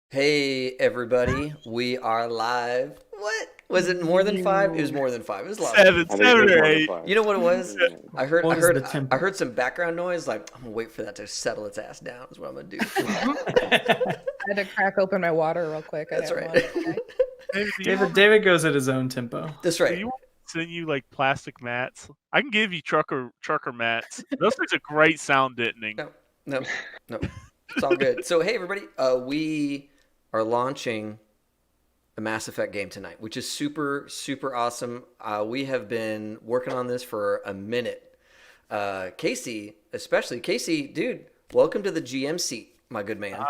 Hey everybody, we are live. What? Was it more than five? It was more than five. It was a lot of Seven, people. I think it seven was or more than eight. five. You know what it was? Yeah. I heard I What is heard the tempo? I heard some background noise, like I'm gonna wait for that to settle its ass down is what I'm gonna do. I had to crack open my water real quick. That's right. David goes at his own tempo. That's Do right. you want me to send you like plastic mats? I can give you trucker mats. Those things are great sound deadening. No, it's all good. So hey everybody, we are launching a Mass Effect game tonight, which is super awesome. We have been working on this for a minute. Casey, especially Casey, dude, welcome to the GM seat, my good man.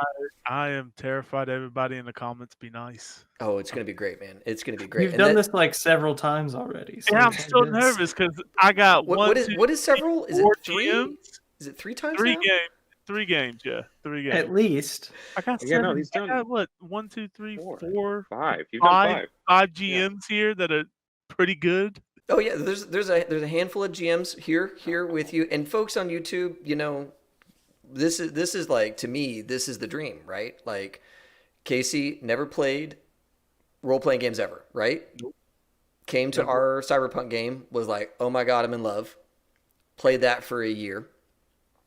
I am terrified. Everybody in the comments be nice. Oh, it's gonna be great, man. It's gonna be great. You've done this like several times already. So Yeah, I'm it's still like this. nervous because I got What is several? Is it four three? GMs, Is it three times three now? games, three games. Yeah, three games. At least. I got Yeah, no, seven. he's done I got what? 1, 2, 3, four. 4, Five. You've done five five. GMs here that are pretty good. Oh yeah, there's a handful of GMs here with you, and folks on YouTube. You know, this is like, to me, this is the dream, right? Like, Casey never played role playing games ever, right? Nope. Came to Never. our Cyberpunk game, was like, oh my god, I'm in love. Played that for a year,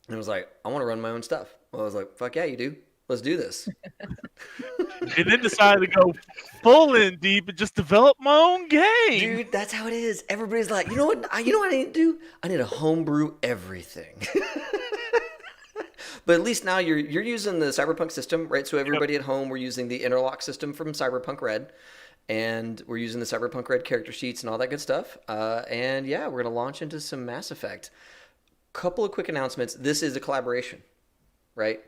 and was like, I want to run my own stuff. Well, I was like, fuck yeah, you do. Let's do this. And then decided to go full in deep and just develop my own game. Dude, that's how it is. Everybody's like, you know what? You know what I need to do? I need to homebrew everything. But at least now you're using the Cyberpunk system, right? So everybody at home, we're using the interlock system from CyberpunkRED, and we're using the CyberpunkRED character sheets and all that good stuff. And yeah, we're gonna launch into some Mass Effect. Couple of quick announcements. This is a collaboration, right?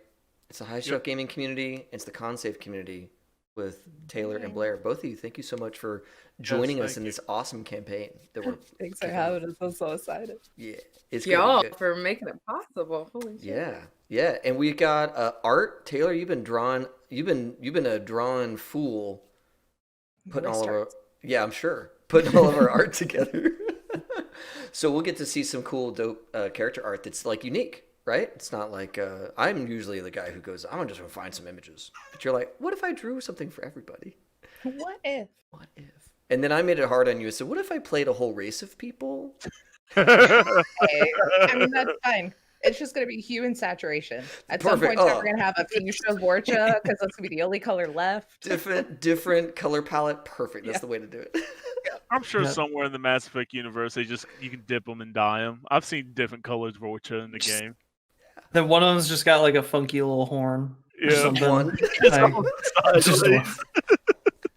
It's the High Shelf Gaming community. It's the ConSave community with Taylor and Blair. Both of you, thank you so much for joining us in this awesome campaign that we're. Thanks for having us. I'm so excited. Yeah, it's Y'all gonna be good. for making it possible. Holy shit. Yeah, and we got art. Taylor, you've been a drawing fool, putting all of our. Yeah, I'm sure, putting all of our art together. So we'll get to see some cool, dope character art that's like unique, right? It's not like I'm usually the guy who goes, I'm just gonna find some images, but you're like, what if I drew something for everybody? What if? What if? And then I made it hard on you. So what if I played a whole race of people? Hey, I mean, that's fine. It's just going to be hue and saturation. At some Perfect. point, we're going to have a fuchsia vorcha because that's going to be the only color left. Different color palette. Perfect. That's Yeah. the way to do it. I'm sure Yeah. somewhere in the Mass Effect universe, you can dip them and dye them. I've seen different colors Vorcha in the game. Then one of them's just got like a funky little horn. Or Yeah. something. One. Like, just one.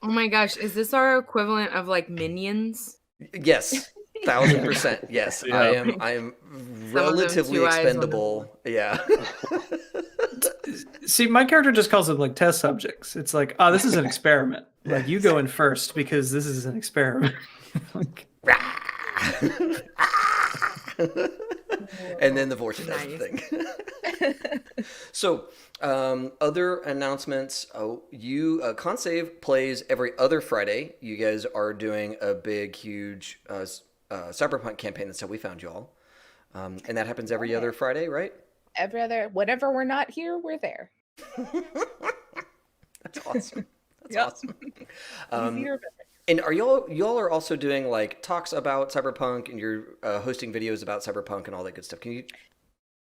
Oh my gosh, is this our equivalent of like minions? Yes. 1000%. Yes. Yeah. I am relatively two eyes, one of expendable. Yeah. See, my character just calls them like test subjects. It's like, oh, this is an experiment. Like, you go in first because this is an experiment. Like, And then the Vortex does the Nice. thing. So, other announcements. ConSave plays every other Friday. You guys are doing a big, huge Cyberpunk campaign. That's how we found y'all. And that happens every other Friday, right? Every other, whenever we're not here, we're there. That's awesome. That's Yep. awesome. Easier, better. And are y'all are also doing like talks about Cyberpunk, and you're hosting videos about Cyberpunk and all that good stuff. Can you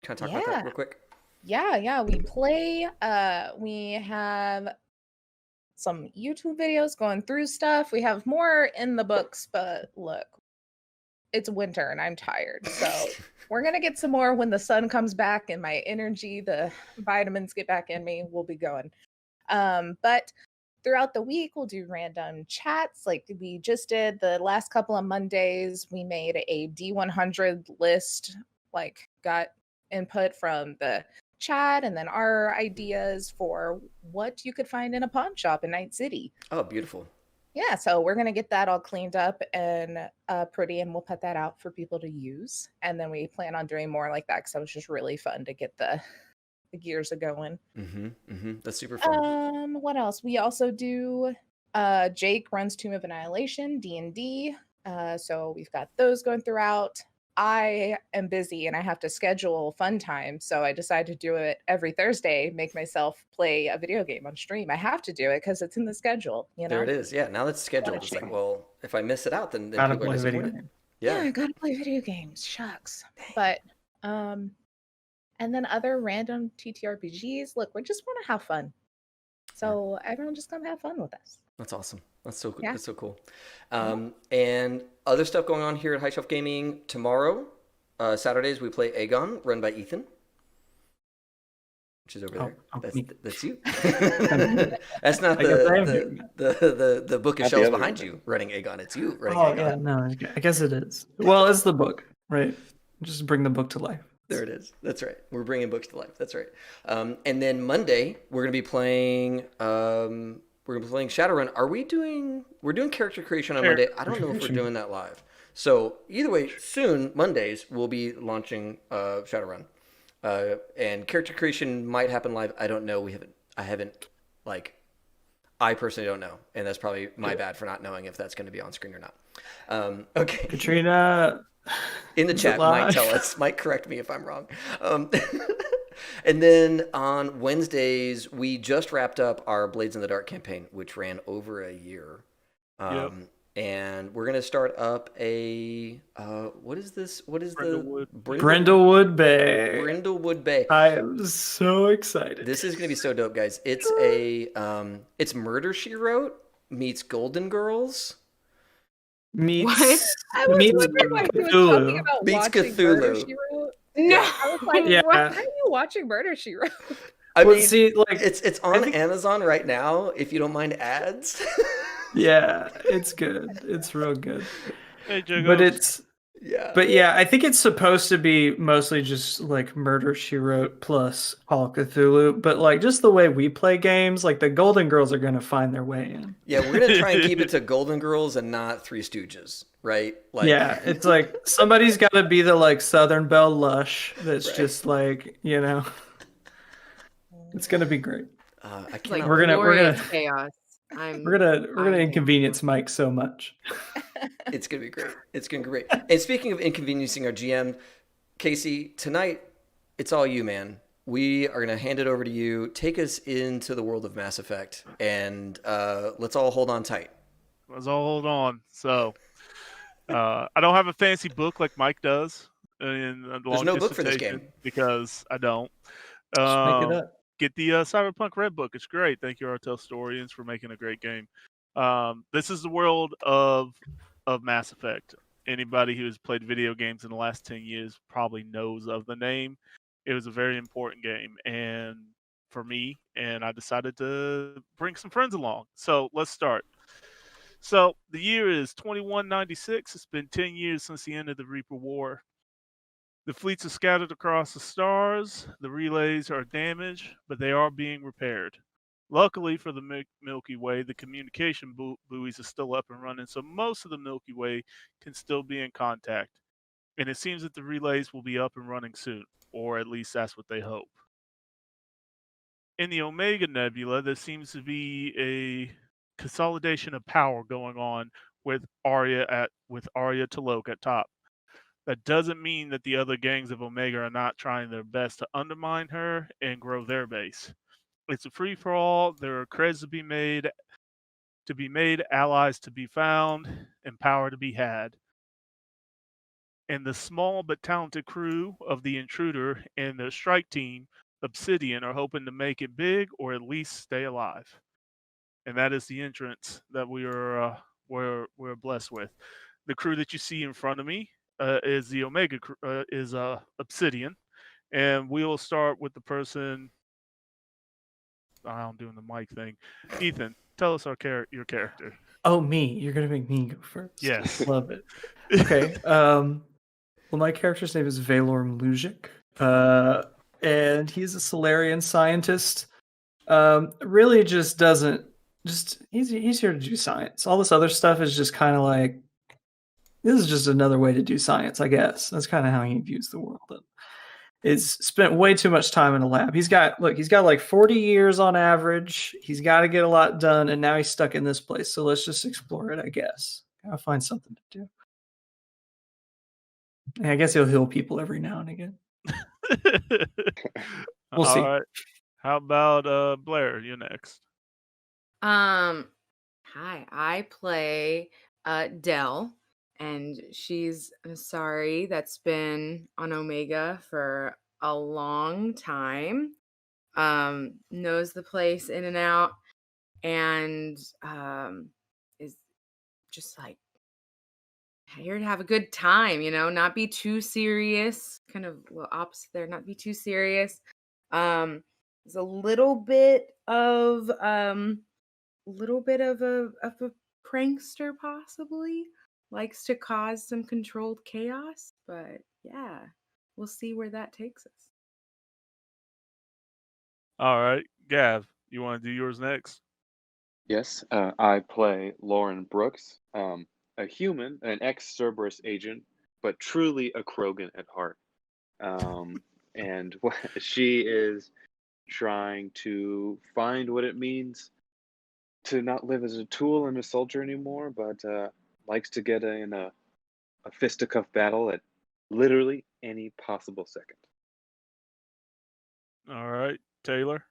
kind of talk about that Yeah. real quick? Yeah, we play. We have some YouTube videos going through stuff. We have more in the books, but look, it's winter and I'm tired. So we're gonna get some more when the sun comes back and my energy, the vitamins get back in me. We'll be going. But throughout the week, we'll do random chats like we just did the last couple of Mondays. We made a D100 list, like got input from the chat and then our ideas for what you could find in a pawn shop in Night City. Oh, beautiful. Yeah, so we're gonna get that all cleaned up and pretty, and we'll put that out for people to use. And then we plan on doing more like that because that was just really fun to get the gears a going. That's super fun. What else? We also do Jake runs Tomb of Annihilation, D&D. So we've got those going throughout. I am busy and I have to schedule fun time. So I decided to do it every Thursday, make myself play a video game on stream. I have to do it because it's in the schedule, you There know? it is. Yeah, now that's scheduled. Gotta It's like, share. well, if I miss it out, then Gotta people are play video disappointed. games. Yeah, Yeah. I gotta play video games. Shucks. But and then other random TTRPGs. Look, we just want to have fun. So everyone just come have fun with us. That's awesome. That's so Yeah. that's so cool. And other stuff going on here at High Shelf Gaming tomorrow. Saturdays we play Aegon, run by Ethan, which is over there. That's you. That's not the book of Not the shelves other behind one. you running Aegon. It's you running Oh Aegon. yeah, no, I guess it is. Well, it's the book, right? Just bring the book to life. There it is. That's right. We're bringing books to life. That's right. And then Monday we're gonna be playing. Shadowrun. We're doing character creation on Monday. I don't know if we're doing that live. So either way, soon Mondays we'll be launching Shadowrun, and character creation might happen live. I don't know. I personally don't know, and that's probably my bad for not knowing if that's going to be on screen or not. Okay. Katrina, in the is chat it might live? tell us, might correct me if I'm wrong. And then on Wednesdays, we just wrapped up our Blades in the Dark campaign, which ran over a year. Yep. And we're gonna start up a what is this? What is Brindlewood. the Brindlewood Bay. Brindlewood Bay. I am so excited. This is gonna be so dope, guys. It's it's Murder She Wrote meets Golden Girls meets What? I was meets wondering why he was talking Cthulhu. about Beats watching Murder, Cthulhu. She Wrote. No. I was like, Yeah. why are you watching Murder, She Wrote? I Well, mean, see, like it's on Amazon right now. If you don't mind ads. yeah, it's good. It's real good. Hey, Jagos. But yeah, I think it's supposed to be mostly just like Murder She Wrote plus Call of Cthulhu. But like just the way we play games, like the Golden Girls are gonna find their way in. Yeah, we're gonna try and keep it to Golden Girls and not Three Stooges, right? Like, Yeah, it's like somebody's got to be the like Southern Belle Lush. That's Right. just like it's gonna be great. I Like cannot. We're gonna- glorious chaos. We're gonna inconvenience Mike so much. It's gonna be great. It's gonna be great. And speaking of inconveniencing our GM, Casey, tonight it's all you, man. We are gonna hand it over to you. Take us into the world of Mass Effect, and let's all hold on tight. Let's all hold on. So, I don't have a fancy book like Mike does. There's no book for this game. Because I don't. Just make it up. Get the CyberpunkRED book. It's great. Thank you, Artel Storians, for making a great game. This is the world of Mass Effect. Anybody who has played video games in the last 10 years probably knows of the name. It was a very important game, and for me, and I decided to bring some friends along. So let's start. So the year is 2196. It's been 10 years since the end of the Reaper War. The fleets are scattered across the stars. The relays are damaged, but they are being repaired. Luckily for the Milky Way, the communication buoys are still up and running, so most of the Milky Way can still be in contact. And it seems that the relays will be up and running soon, or at least that's what they hope. In the Omega Nebula, there seems to be a consolidation of power going on with Aria T'Loak at top. That doesn't mean that the other gangs of Omega are not trying their best to undermine her and grow their base. It's a free-for-all. There are creds to be made, allies to be found, and power to be had. And the small but talented crew of the Intruder and the strike team, Obsidian, are hoping to make it big or at least stay alive. And that is the entrance that we're blessed with. The crew that you see in front of me is the Omega is Obsidian, and we will start with the person. I'm doing the mic thing. Ethan, tell us your character. Oh, me. You're gonna make me go first. Yes. Love it. Okay. Well, my character's name is Valor Mlujic, and he's a Solarian scientist. Really, just doesn't. He's here to do science. All this other stuff is just kind of like, this is just another way to do science, I guess. That's kind of how he views the world. It's spent way too much time in a lab. He's got like 40 years on average. He's got to get a lot done, and now he's stuck in this place. So let's just explore it, I guess. Gotta find something to do. I guess he'll heal people every now and again. We'll see. All right. How about Blair? You're next. Hi, I play Dell, and she's sorry that's been on Omega for a long time. Knows the place in and out, and is just like here to have a good time, not be too serious. Kind of opposite there, not be too serious. There's a little bit of a prankster, possibly likes to cause some controlled chaos, but yeah, we'll see where that takes us. All right, Gav, you want to do yours next? Yes, I play Lauren Brooks, a human, an ex-Cerberus agent, but truly a Krogan at heart. And she is trying to find what it means to not live as a tool and a soldier anymore, but likes to get in a fisticuff battle at literally any possible second. All right, Taylor.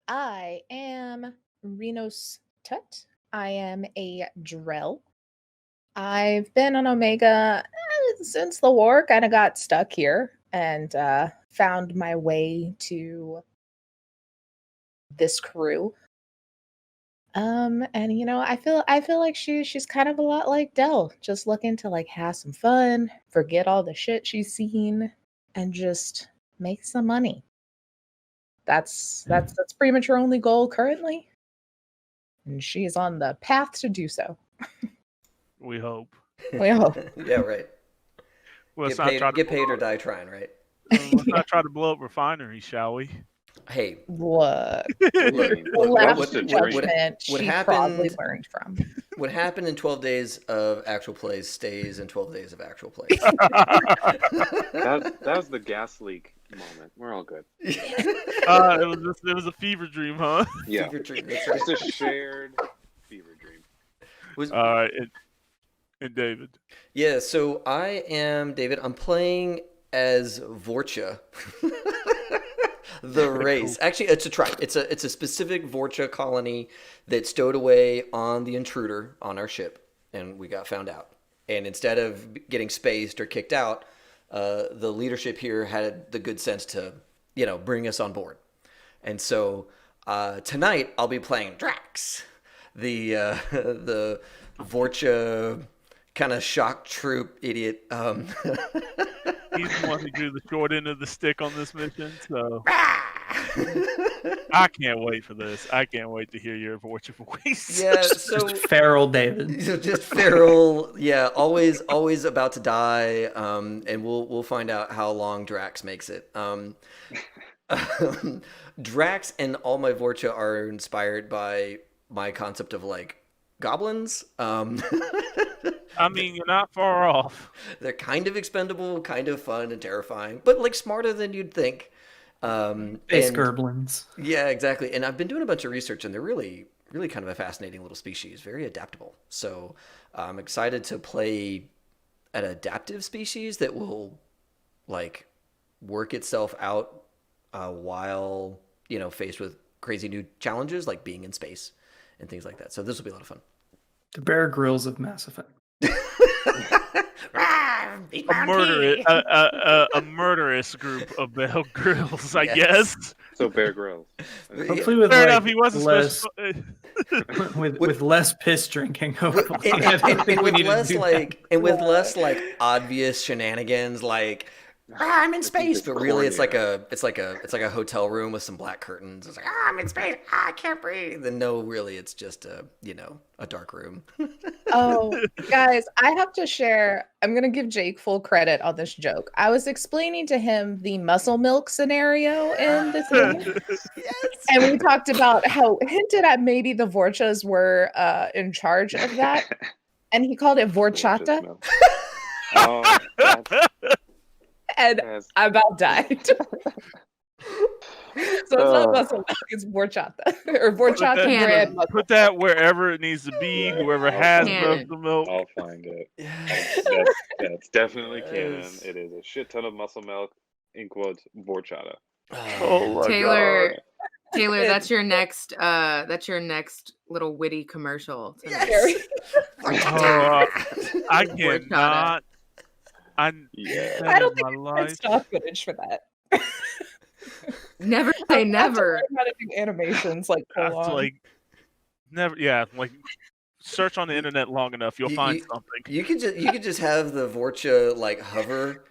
I am Renos Tut. I am a Drell. I've been on Omega since the war, kind of got stuck here and found my way to this crew. And I feel like she's kind of a lot like Dell, just looking to like have some fun, forget all the shit she's seen, and just make some money. That's pretty much her only goal currently. And she's on the path to do so. We hope. We hope. Yeah, right. Well, Get paid or die trying, right? Let's not try to blow up refineries, shall we? Hey, Look. look, What's the Judgment what she happened- probably learned from. what happened in 12 days of actual plays stays in 12 days of actual plays. That was the gas leak moment. We're all good. It was a fever dream, huh? Yeah, Fever dream, that's right. just a shared fever dream. All right, and David. Yeah, so I am David. I'm playing as Vorcha. The race. Cool. Actually, it's a tribe. It's a specific Vorcha colony that stowed away on the Intruder on our ship, and we got found out. And instead of getting spaced or kicked out, the leadership here had the good sense to, bring us on board. And so tonight I'll be playing Drax, the Vorcha kind of shock troop idiot. He's the one who drew the short end of the stick on this mission, so I can't wait for this. I can't wait to hear your Vorcha voice. Yeah, so Just feral David. just feral, yeah, always about to die, and we'll find out how long Drax makes it. Drax and all my Vorcha are inspired by my concept of like goblins. I mean, you're not far off. They're kind of expendable, kind of fun and terrifying, but like smarter than you'd think. Space and- Gerblins. Yeah, exactly. And I've been doing a bunch of research, and they're really, really kind of a fascinating little species, very adaptable. So I'm excited to play an adaptive species that will like work itself out while faced with crazy new challenges like being in space and things like that. So this will be a lot of fun. The Bear Grylls of Mass Effect. A murderous group of Bell Grills, I Yes. guess. So Bear Grylls. Hopefully with Fair like enough. He wasn't less supposed to. with less piss drinking. Hopefully. and, I don't and think we with need to less do like obvious shenanigans like I'm in space, but really it's like a hotel room with some black curtains. It's like I'm in space, I can't breathe. And no, really, it's just a dark room. Oh, guys, I have to share. I'm going to give Jake full credit on this joke. I was explaining to him the muscle milk scenario in this game. Yes. And we talked about how hinted at maybe the Vorchas were in charge of that. And he called it Vorchata. Oh, And that's I about died. So it's not muscle milk, it's horchata or horchata Canon. bread. Muscle. Put that wherever it needs to be. Whoever has Canon. muscle milk. I'll find it. Yes. That's definitely canon. Yes. It is a shit ton of muscle milk, in quotes, horchata. Oh my Taylor, god. Taylor, that's your next little witty commercial. tonight. Yes. Oh, I Horchata. cannot. Yeah. I don't in think my I had life. stock footage for that. Never I say have to never. learn how to do animations like That's full on. like never. Yeah, like search on the internet long enough, you'll find something. You could just have the Vorcha like hover.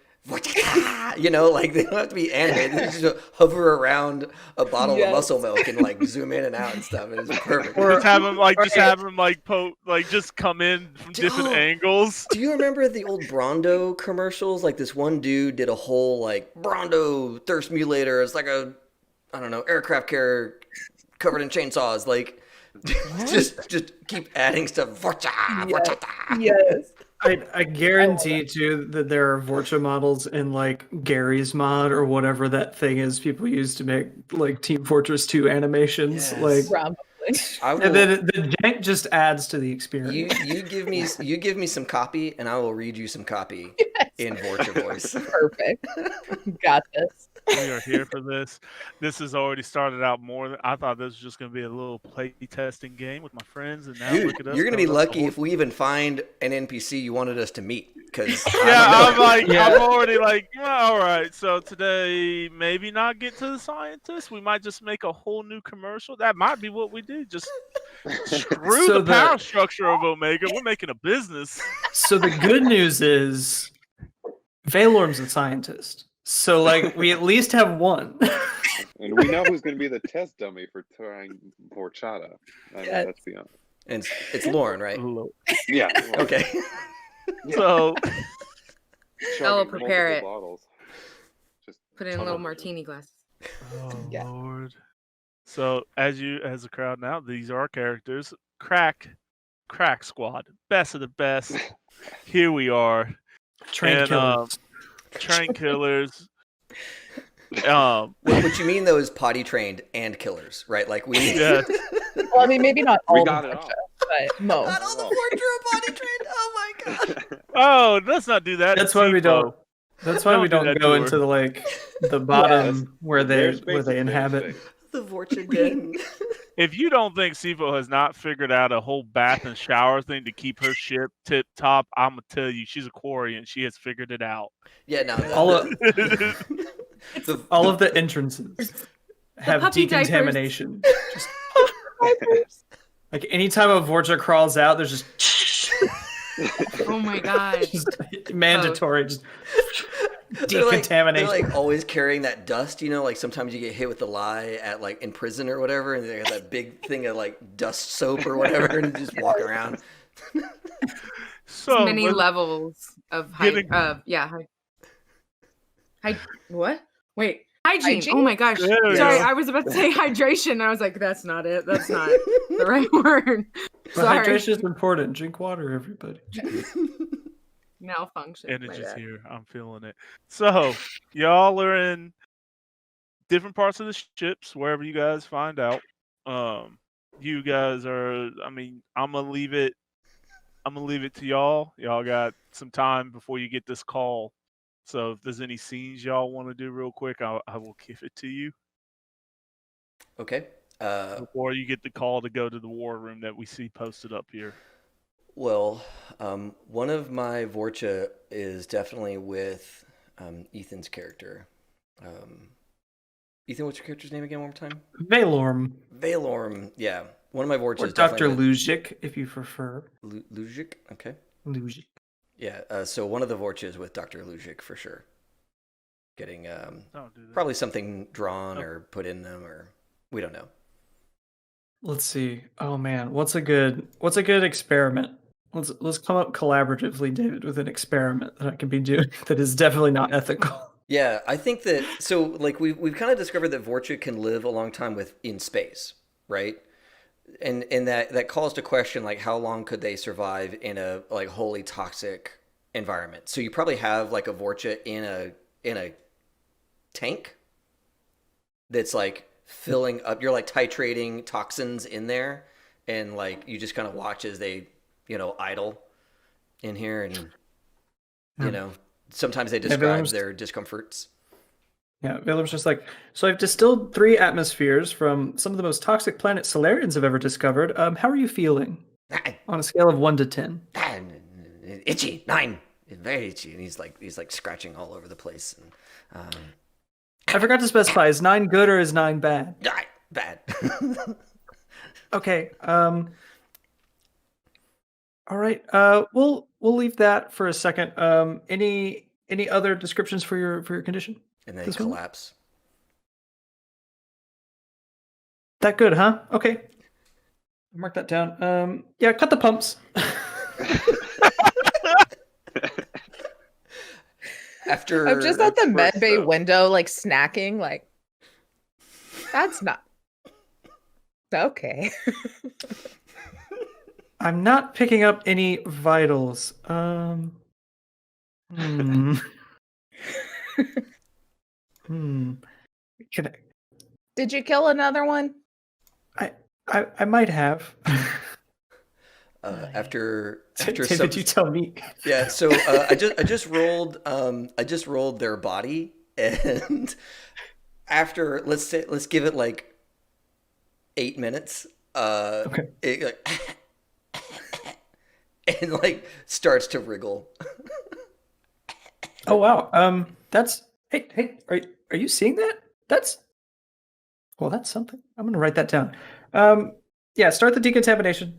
You know, like they don't have to be animated. They just hover around a bottle of Yes. muscle milk and like zoom in and out and stuff. And it's perfect. Just have them like just come in from different Oh. angles. Do you remember the old Brondo commercials? Like this one dude did a whole like Brondo thirst mutilator. It's like a, I don't know, aircraft carrier covered in chainsaws. Like just keep adding stuff. Vorcha, Yes. Vorchata. Yes. I guarantee too that there are Vorcha models in like Gary's mod or whatever that thing is people use to make like Team Fortress 2 animations. Yes. Like, Probably. I will, and then the jank just adds to the experience. you give me some copy and I will read you some copy in Vorcha voice. Perfect. Got this. We are here for this. This has already started out more than I thought. This was just going to be a little play testing game with my friends, and now Dude, look at us. you're gonna be going up the lucky whole- if we even find an NPC you wanted us to meet. Because Yeah, I'm Yeah. already like, well, all right. So today, maybe not get to the scientist. We might just make a whole new commercial. That might be what we do. Just screw So the power structure of Omega. We're making a business. So the good news is Valorm's a scientist. So like we at least have one. And we know who's going to be the test dummy for trying horchata. I mean, Yes. let's be honest. and it's Lauren, right? Yeah. well, Okay. So Ella, chugging prepare multiple it. bottles. Just Put in a ton little of- martini glass. Oh Yeah. Lord. So as a crowd now, these are our characters. Crack Squad. Best of the best. Here we are. Trained And, killers. Train killers. What you mean though is potty trained and killers, right? Like we. Yeah. Well, I mean, maybe not all We the got it Vorcha, all. but most. Not all the Vorcha are potty trained. Oh my god. Oh, let's not do that. That's why we don't. That's why Don't we do don't that go to her. into the bottom where There's they space. inhabit. The Vorcha den. If you don't think Sivo has not figured out a whole bath and shower thing to keep her ship tip top, I'm gonna tell you, she's a quarry and she has figured it out. Yeah, no. All of the, all of the entrances have puppy diapers. decontamination. Just like anytime a Vorcha crawls out, there's just Oh my god. just mandatory. Just they're decontamination. like always carrying that dust, you know, like sometimes you get hit with the lie at like in prison or whatever, and they got that big thing of like dust soap or whatever, and you just walk around. So Many let's- levels of height. Getting- What? Wait. Hygiene. Hygiene? Oh my gosh. There we Sorry, go. I was about to say hydration. And I was like, that's not it. That's not the right word. But Sorry. hydration is important. Drink water, everybody. Malfunction. Energy's My bad. here. I'm feeling it. So y'all are in different parts of the ships, wherever you guys find out. You guys are. I mean, I'm gonna leave it to y'all. Y'all got some time before you get this call. So if there's any scenes y'all want to do real quick, I will give it to you Okay. before you get the call to go to the war room that we see posted up here. Well, one of my Vorcha is definitely with Ethan's character. Ethan, what's your character's name again? One more time. Valorm Valorm. Yeah, one of my Vorchas. or is Dr. definitely Lujic, if you prefer. with Lujic. Okay. Lujic. Yeah. So one of the Vorchas with Dr. Lujic for sure. Getting Don't do that. probably something drawn or put in them, or we don't know. Let's see. Oh man, what's a good experiment? Let's come up collaboratively, David, with an experiment that I can be doing that is definitely not ethical. Yeah, I think that so. Like we've kind of discovered that Vorcha can live a long time in space, right? And that calls to question like how long could they survive in a like wholly toxic environment? So you probably have like a Vorcha in a tank, that's like filling up. You're like titrating toxins in there, and like you just kind of watch as they, idle in here, and sometimes they describe their discomforts. Yeah, Valor's just like, so I've distilled 3 atmospheres from some of the most toxic planets Solarians have ever discovered. How are you feeling? On a scale of 1 to 10. Itchy, 9. Very itchy. And he's like scratching all over the place. And, I forgot to specify, is 9 good or is 9 bad? Bad. Okay. All right. We'll leave that for a second. Any other descriptions for your condition? And then collapse. That good, huh? Okay. Mark that down. Yeah, cut the pumps. After I'm just at the med bay window, like snacking, like that's not okay. I'm not picking up any vitals. Can I... Did you kill another one? I might have. After David, you tell me. Yeah, so I just rolled their body, and after let's give it like 8 minutes. Okay. It like and like starts to wriggle. Oh wow. That's hey. Are you seeing that? That's something. I'm gonna write that down. Yeah. Start the decontamination.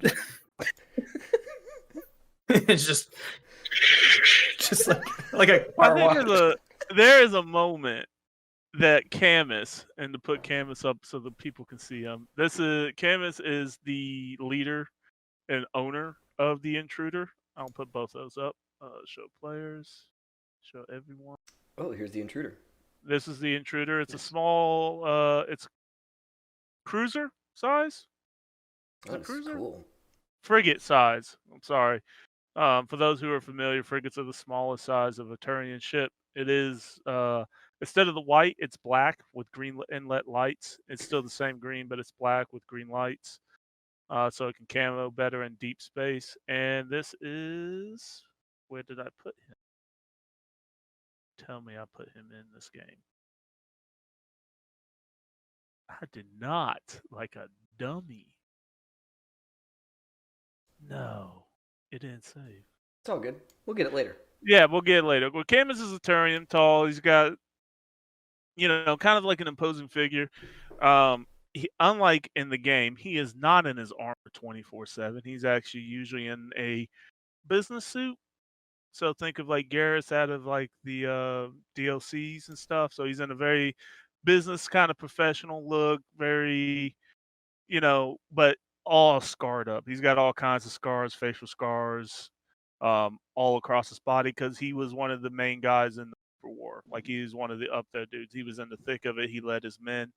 It's just like a car wash. There is a moment that Camus, and to put Camus up so that people can see him. Camus is the leader and owner of the Intruder. I'll put both those up. Show players, show everyone. Oh, here's the Intruder. This is the Intruder. It's a small, it's cruiser size. That's cruiser? Cool. Frigate size. I'm sorry. For those who are familiar, frigates are the smallest size of a Turian ship. It is, instead of the white, it's black with green inlet lights. It's still the same green, but it's black with green lights. So it can camo better in deep space. And this is... Where did I put him? Tell me I put him in this game. I did not, like a dummy. No, it didn't save. It's all good. We'll get it later. Yeah, we'll get it later. Well, Camus is a Turian, tall. He's got, kind of like an imposing figure. Unlike in the game, he is not in his armor 24/7. He's actually usually in a business suit. So think of like Garrus out of like the DLCs and stuff. So he's in a very business kind of professional look, very, but all scarred up. He's got all kinds of scars, facial scars, all across his body because he was one of the main guys in the war. Like he was one of the up there dudes. He was in the thick of it. He led his men.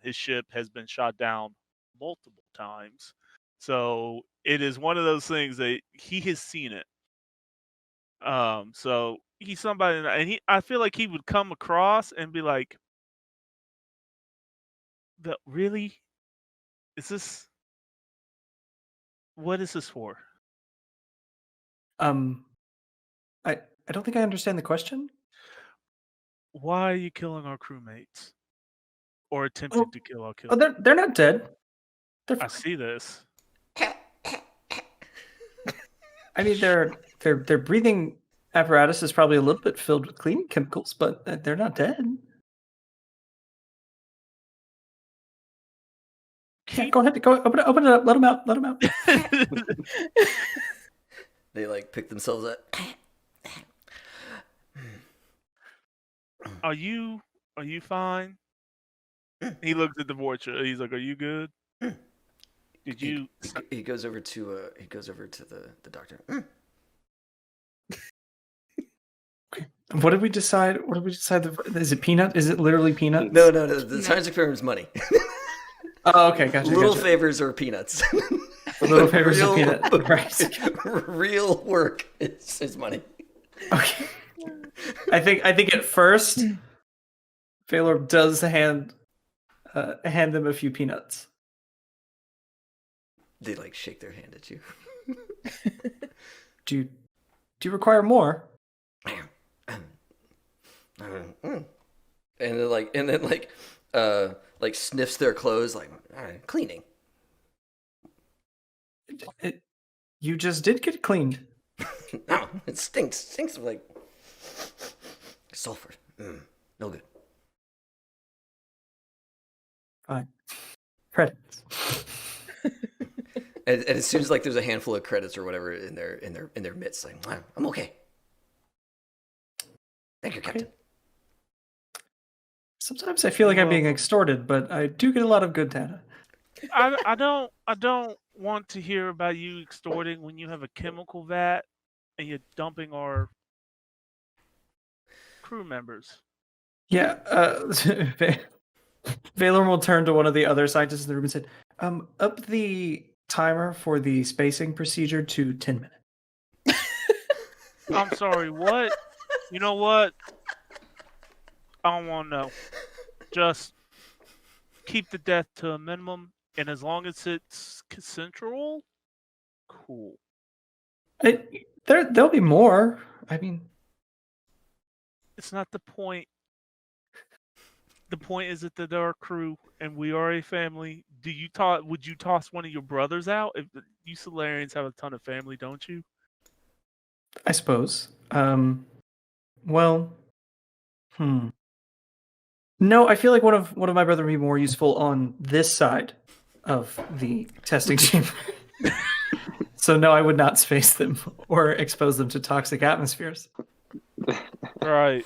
His ship has been shot down multiple times. So it is one of those things that he has seen it. So he's somebody, and I feel like he would come across and be like, really? What is this for? I don't think I understand the question. Why are you killing our crewmates? Or attempting to kill our Oh, they're not dead. I see this. I mean, their breathing apparatus is probably a little bit filled with cleaning chemicals, but they're not dead. Yeah, go ahead. Go open it up. Let them out. Let them out. They like pick themselves up. Are you fine? He looks at the Vorcha. He's like, "Are you good? Did you?" He goes over to the doctor. Okay. What did we decide? Is it peanut? Is it literally peanut? No. The science experiment is money. Oh, okay, gotcha. Little favors are peanuts. Little favors are peanut. Right. Real work is money. Okay. I think at first, Valor does hand hand them a few peanuts. They like shake their hand at you. Do you require more? And then like sniffs their clothes like, all right, cleaning. You just did get cleaned. No, it stinks of like sulfur. No good. Fine. Credits. And as soon as like there's a handful of credits or whatever in their midst, like I'm okay. Thank you, Captain. Okay. Sometimes I feel like I'm being extorted, but I do get a lot of good data. I don't want to hear about you extorting when you have a chemical vat and you're dumping our crew members. Yeah, Valor will turn to one of the other scientists in the room and said, up the timer for the spacing procedure to 10 minutes. I'm sorry, what? You know what? I don't want to know. Just keep the death to a minimum, and as long as it's consensual, cool. There'll be more. I mean, It's not the point. The point is that they're our crew, and we are a family. Would you toss one of your brothers out? If you Solarians have a ton of family, don't you? I suppose. Well, No, I feel like one of my brother would be more useful on this side of the testing chamber. So no, I would not space them or expose them to toxic atmospheres. Right.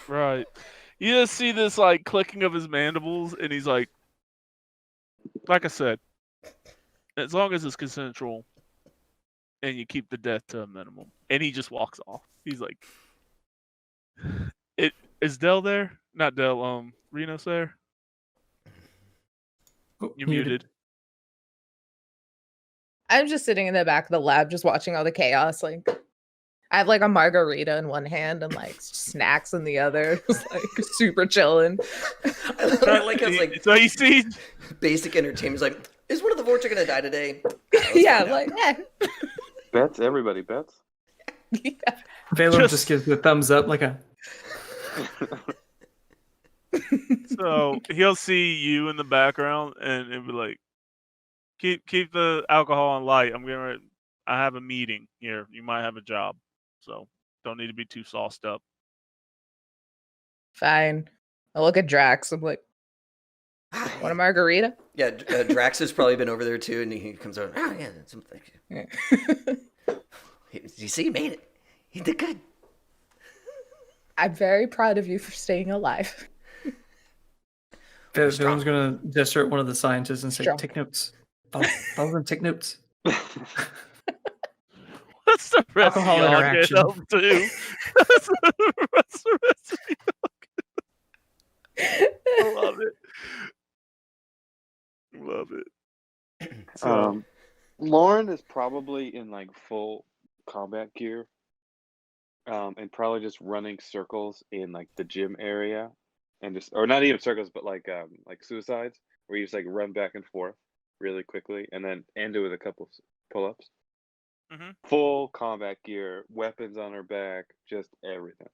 You just see this like clicking of his mandibles, and he's like I said, as long as it's consensual, and you keep the death to a minimum, and he just walks off. He's like, is Del there? Not Del. Reno's there. You're muted. I'm just sitting in the back of the lab, just watching all the chaos. Like, I have like a margarita in one hand and like snacks in the other, just like super chilling. I like how it's like so you see basic entertainment. Like, is one of the Vorta gonna die today? Yeah, like Bets, everybody bets. yeah. Valor just gives the thumbs up like a. So he'll see you in the background and be like, keep the alcohol on light. I have a meeting here. You might have a job, so don't need to be too sauced up. Fine. I look at Drax. I'm like, want a margarita? Yeah, Drax has probably been over there too, and he comes over. Oh yeah, thank you. You see, he made it. He did good. I'm very proud of you for staying alive. Valor's gonna gesture at one of the scientists and say, Strong. "Take notes. Follow them. Take notes." What's the rest Alcohol of y'all interaction. get up to? What's the rest of y'all get- I love it. So, Lauren is probably in like full combat gear, and probably just running circles in like the gym area, and just or not even circles, but like suicides, where you just like run back and forth really quickly, and do with a couple of pull-ups. Mhm. Full combat gear, weapons on her back, just everything.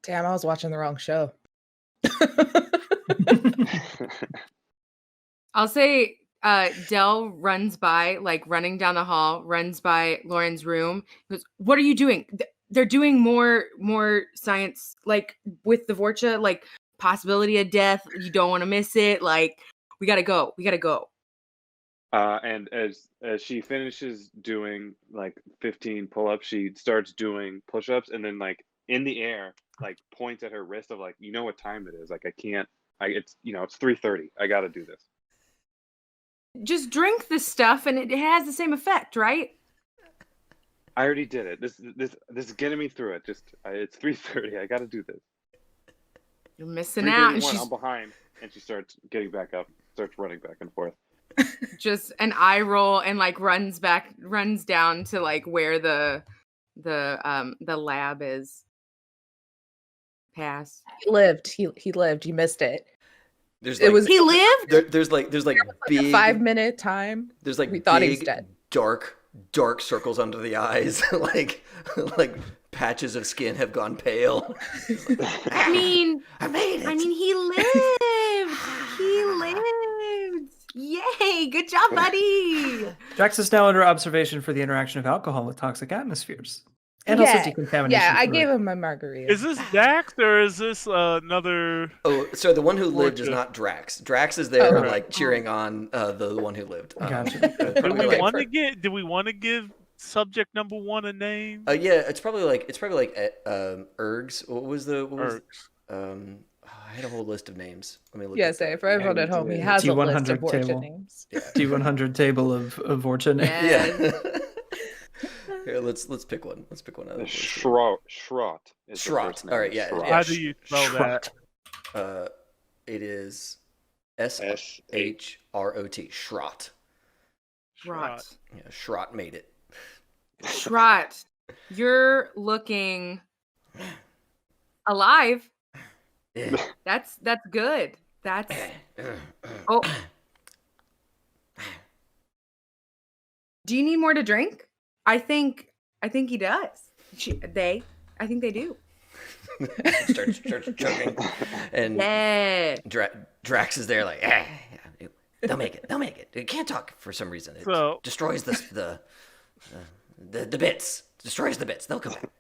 Damn, I was watching the wrong show. I'll say Del runs by, like running down the hall, runs by Lauren's room. Goes, "What are you doing? They're doing more science, like with the Vorcha, like possibility of death. You don't want to miss it. Like we gotta go. And as she finishes doing like 15 pull-ups, she starts doing push-ups, and then like in the air, like points at her wrist of like, you know what time it is? Like it's it's 3:30. I got to do this. Just drink this stuff, and it has the same effect, right?" I already did it. This is getting me through it. It's 3:30. I got to do this. You're missing out. And 3:31, I'm behind, and she starts getting back up, starts running back and forth. just an eye roll and like runs down to like where the lab is. Pass. He lived. He lived. You missed it. There's It like was He lived? there's like like a big 5-minute time. there's like We thought he was big dead. dark circles under the eyes, like patches of skin have gone pale. I mean, I made it. he lived. He lived. Yay! Good job, buddy. Drax is now under observation for the interaction of alcohol with toxic atmospheres. And also decontamination. Yeah, I for- gave him my margarita. Is this Dax or is this another? Oh, so the one who lived is Fortune. not Drax. Drax is there, Oh. like cheering on the one who lived. Gotcha. Do Probably we like- want to get? Do we want to give subject number one a name? Yeah, it's probably like Ergs. What was Ergs. I had a whole list of names. Let me look. Yeah, at say that. for everyone you at home, he did. has a list T100 of Vorcha table. names. Yeah. D100 table of Vorcha names. Yes. Yeah. Here, let's pick one. Let's pick one out of this list. Schrott is the Schrott. first name. All right, yeah, Schrott. yeah. How do you spell that? It is S-H. SHROT. Schrott. Rot. Yeah, Schrott made it. Shrot, you're looking alive. That's good. That's oh. Do you need more to drink? I think he does. I think they do. starts choking, and Yeah. Drax is there like, they'll make it. They'll make it. It can't talk for some reason. It So- destroys the bits. Destroys the bits. They'll come back.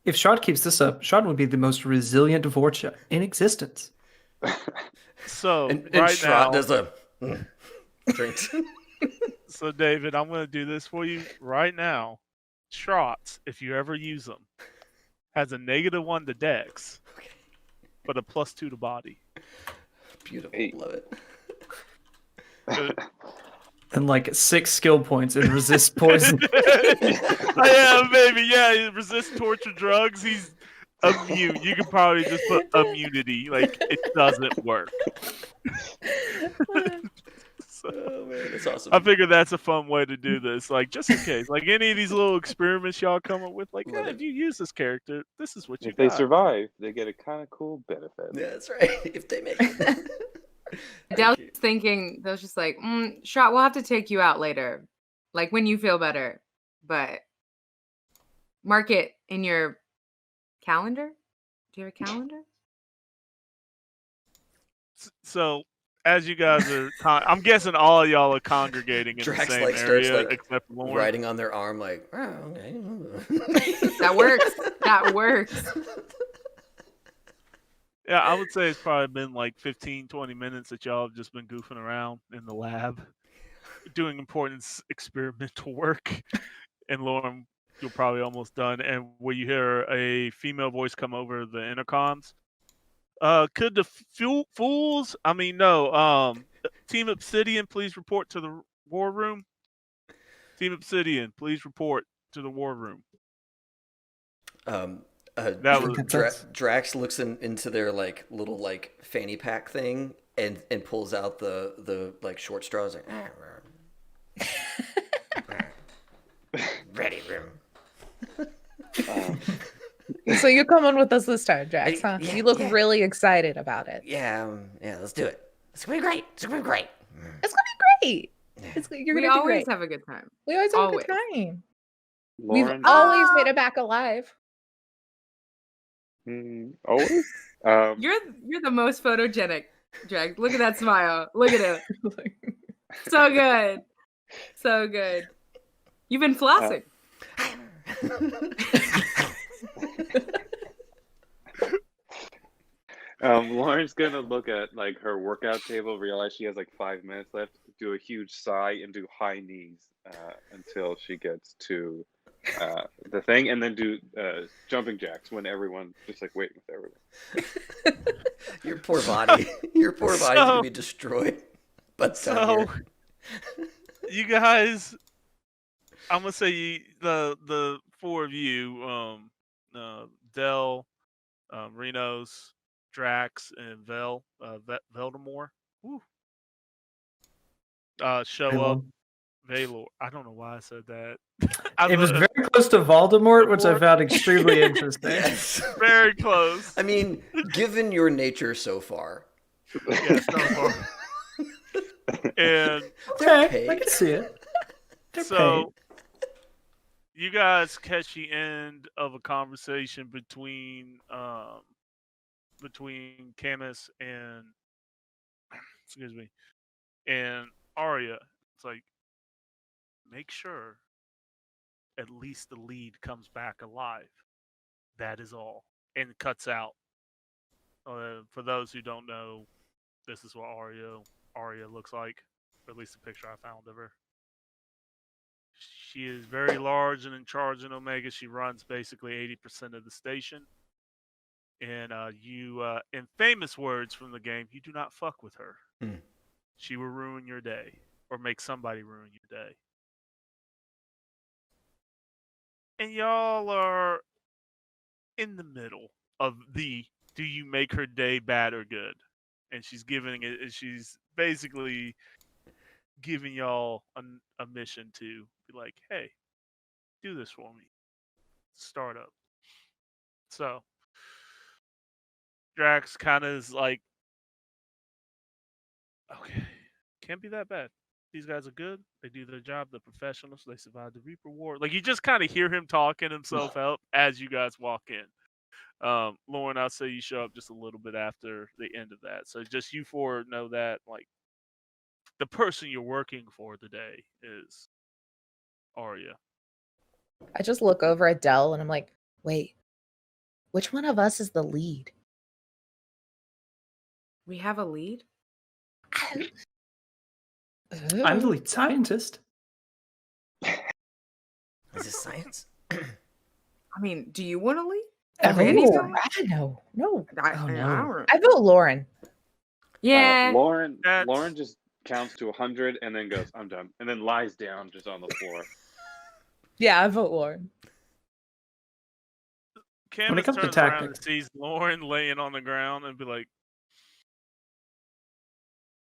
If Shard keeps this up, Shard would be the most resilient Vorcha in existence. So And right Schrott now, does a drinks. so David, I'm going to do this for you right now. Schrotts, if you ever use them, has a -1 to Dex, but a +2 to body. Beautiful. Hey. Love it. And like 6 skill points and resist poison. Yeah, baby. Yeah, he resists torture drugs. He's immune. You can probably just put immunity. Like, it doesn't work. So, Oh man, that's awesome. I figure that's a fun way to do this. Like, just in case. Like, any of these little experiments y'all come up with, like, Love yeah, it. if you use this character, this is what you If they got. survive, they get a kind of cool benefit. Yeah, that's right. If they make it. Dell's Thank you. thinking, Dell's just like, Shrot, we'll have to take you out later. Like when you feel better. But mark it in your calendar. Do you have a calendar? So, as you guys are, I'm guessing all of y'all are congregating in Drax, the same like, starts, area, like, except for Lauren. Riding on their arm, like, oh, okay. That works. That works. Yeah, I would say it's probably been like 15, 20 minutes that y'all have just been goofing around in the lab, doing important experimental work. And Lauren, you're probably almost done. And where you hear a female voice come over the intercoms. Could the fools? I mean, no. Team Obsidian, please report to the war room. Team Obsidian, please report to the war room. That was Drax looks into their like little like fanny pack thing and pulls out the like short straws like ready room. So you're coming with us this time, Drax, huh? Yeah, You look yeah. really excited about it. Yeah, let's do it. It's gonna be great. It's gonna be great. It's gonna be great. Yeah. You're We gonna do always great. have a good time. We always have a always. good time. Lauren, We've always made it back alive. always? You're the most photogenic, Drag. Look at that smile. Look at it. So good. So good. You've been flossing. Lauren's gonna look at like her workout table, realize she has like 5 minutes left, do a huge sigh, and do high knees until she gets to the thing, and then do jumping jacks when everyone just like waiting with everyone. Your poor body. Your poor body's gonna be destroyed. But So, you guys, I'm gonna say the four of you, Dell, Renos, Drax, and Veldemore, show up Valor. I don't know why I said that. It was very close to Voldemort, which I found extremely interesting. Yes. very close. I mean, given your nature so far. Yeah, so far. And They're Okay, I paid. can see it. They're so you guys catch the end of a conversation between Camus and excuse me and Aria. It's like, make sure at least the lead comes back alive. That is all. And cuts out. For those who don't know, this is what Aria looks like, or at least the picture I found of her. She is very large and in charge in Omega. She runs basically 80% of the station. And in famous words from the game, you do not fuck with her. She will ruin your day, or make somebody ruin your day. And y'all are in the middle of do you make her day bad or good? And she's basically giving y'all a mission to be like, hey, do this for me. Startup. So Drax kind of is like, okay, can't be that bad. These guys are good. They do their job. They're professionals. They survive the Reaper War. Like, you just kind of hear him talking himself out as you guys walk in. Lauren, I'll say you show up just a little bit after the end of that. So just you four know that, like, the person you're working for today is Aria. I just look over at Dell and I'm like, wait, which one of us is the lead? We have a lead? I'm the lead scientist. Is this science? I mean, do you want to lead? Oh, Randy's no. going? No. no. I vote Lauren. Yeah. Lauren That's- just counts to 100 and then goes, I'm done. And then lies down just on the floor. Yeah, I vote Lauren. Camus comes to turns around tactic. and sees Lauren laying on the ground and be like,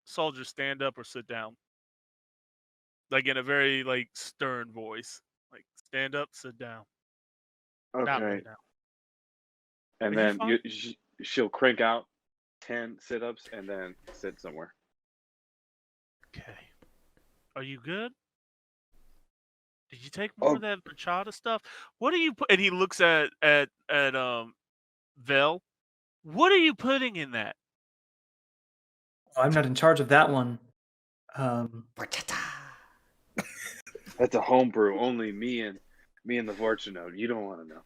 soldier, stand up or sit down. Like, in a very, like, stern voice. Like, stand up, sit down. Not lay Okay. down. And Are you then fine? she'll crank out 10 sit-ups and then sit somewhere. Okay. Are you good? Did you take more of that Machada stuff? What are you put? And he looks at Vel. What are you putting in that? I'm not in charge of that one. That's a homebrew. Only me and the Fortune Node. You don't want to know.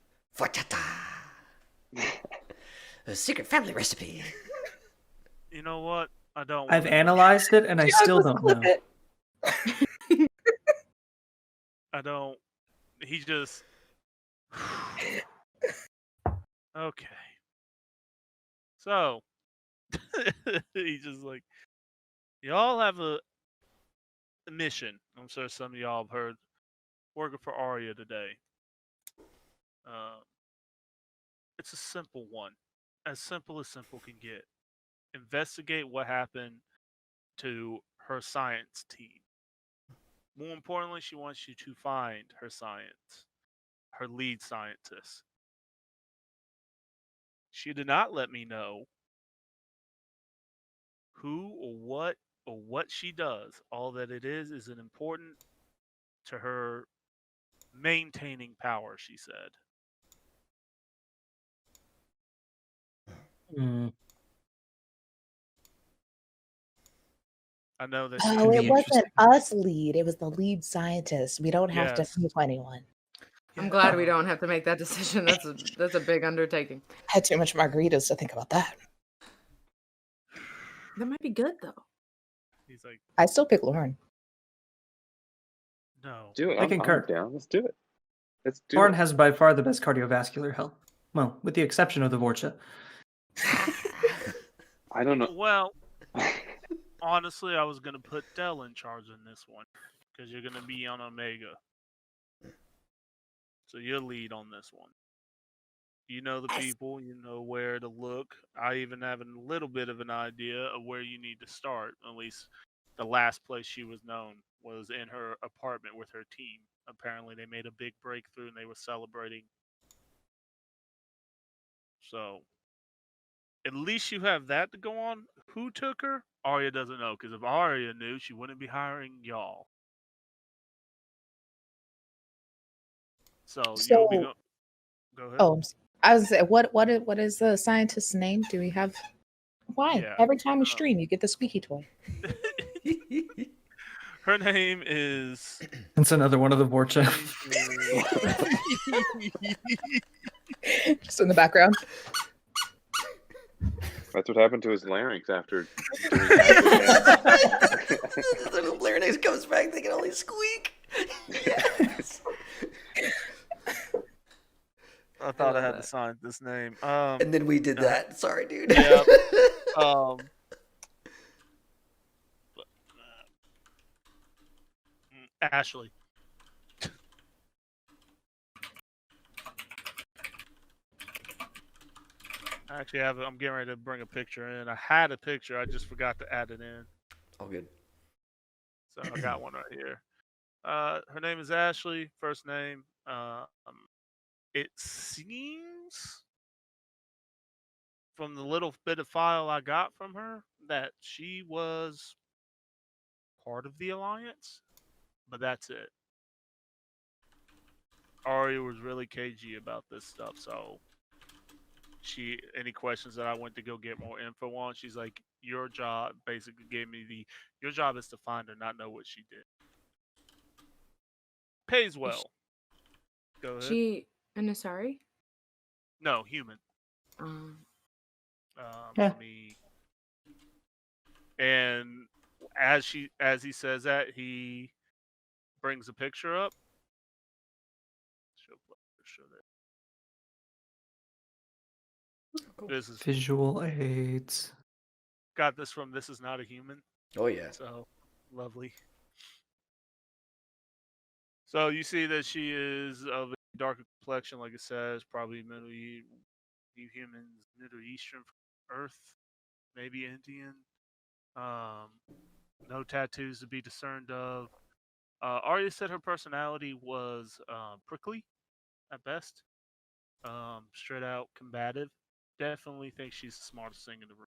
A secret family recipe. You know what? I don't. I've wanna know. analyzed it, and I still don't know. I don't. He just. Okay. So he's just like, y'all have a mission. I'm sure some of y'all have heard. Working for Aria today. It's a simple one, as simple can get. Investigate what happened to her science team. More importantly, she wants you to find her lead scientist. She did not let me know who or what she does. All that it is an important to her maintaining power, she said. I know that Oh, be it wasn't interesting. us lead. It was the lead scientist. We don't have Yes. to pick anyone. I'm glad we don't have to make that decision. That's a big undertaking. I had too much margaritas to think about that. That might be good though. He's like, I still pick Lauren. no. Do it. I I'm concur. down. Let's do it. Lauren has by far the best cardiovascular health. Well, with the exception of the Vorcha. I don't know. Well, honestly, I was going to put Dell in charge in this one because you're going to be on Omega. So you'll lead on this one. You know the people, you know where to look. I even have a little bit of an idea of where you need to start. At least the last place she was known was in her apartment with her team. Apparently, they made a big breakthrough and they were celebrating. So, at least you have that to go on. Who took her? Aria doesn't know, because if Aria knew, she wouldn't be hiring y'all. So you'll be So, go ahead. oh, I was gonna say, what is the scientist's name? Do we have? Why? Yeah. Every time we stream, you get the squeaky toy. Her name is. It's another one of the Vorcha. Just in the background. That's what happened to his larynx after doing The larynx comes back, they can only squeak. Yes. I thought I had to sign this name. And then we did that. Sorry, dude. Yeah. Ashley. Actually, I'm getting ready to bring a picture in. I had a picture, I just forgot to add it in. All good. So I got one right here. Her name is Ashley. First name. It seems from the little bit of file I got from her that she was part of the Alliance, but that's it. Aria was really cagey about this stuff, so any questions that I went to go get more info on, she's like, your job basically gave me your job is to find her, not know what she did. Pays well. Go ahead. She an Asari? No, human. Yeah. Let me. And as he says that, he brings a picture up. Show that. Cool. This is Visual aids. got this from This Is Not a Human. Oh yeah. So lovely. So you see that she is of a darker complexion, like it says, probably Middle humans, Middle Eastern, Earth, maybe Indian. No tattoos to be discerned of. Arya said her personality was prickly at best. Straight out combative. Definitely think she's the smartest thing in the room.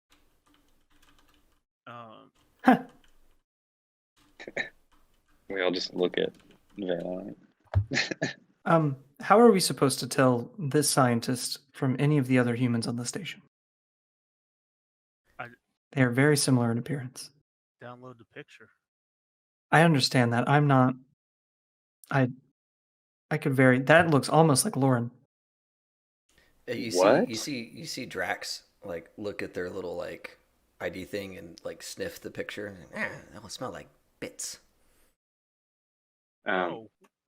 We all just look at Valorant. How are we supposed to tell this scientist from any of the other humans on the station? They are very similar in appearance. Download the picture. I understand that. I'm not. I could vary. That looks almost like Lauren. You What? see Drax like look at their little like ID thing and like sniff the picture. And, that will smell like bits. Lauren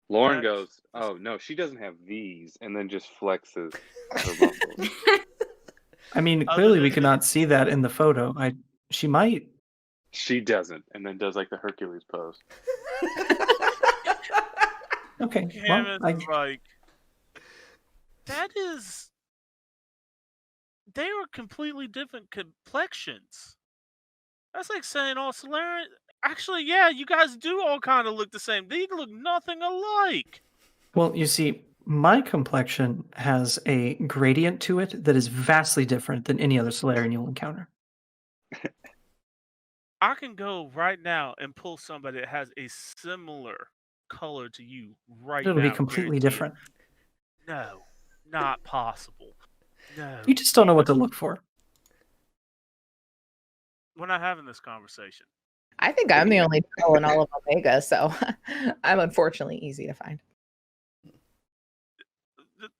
Drax. goes, "Oh no, she doesn't have these," and then just flexes her muscles. I mean, Other clearly we than- cannot see that in the photo. She might. She doesn't, and then does like the Hercules pose. Okay. Camus Well, is like, that is. They are completely different complexions. That's like saying all Solarian. Actually, yeah, you guys do all kind of look the same. They look nothing alike. well, you see, my complexion has a gradient to it that is vastly different than any other Solarian you'll encounter. I can go right now and pull somebody that has a similar color to you right now. It'll be completely guarantee it. different. No, not possible. No. You just don't know what to look for. We're not having this conversation. I think I'm the only girl in all of Omega, so I'm unfortunately easy to find.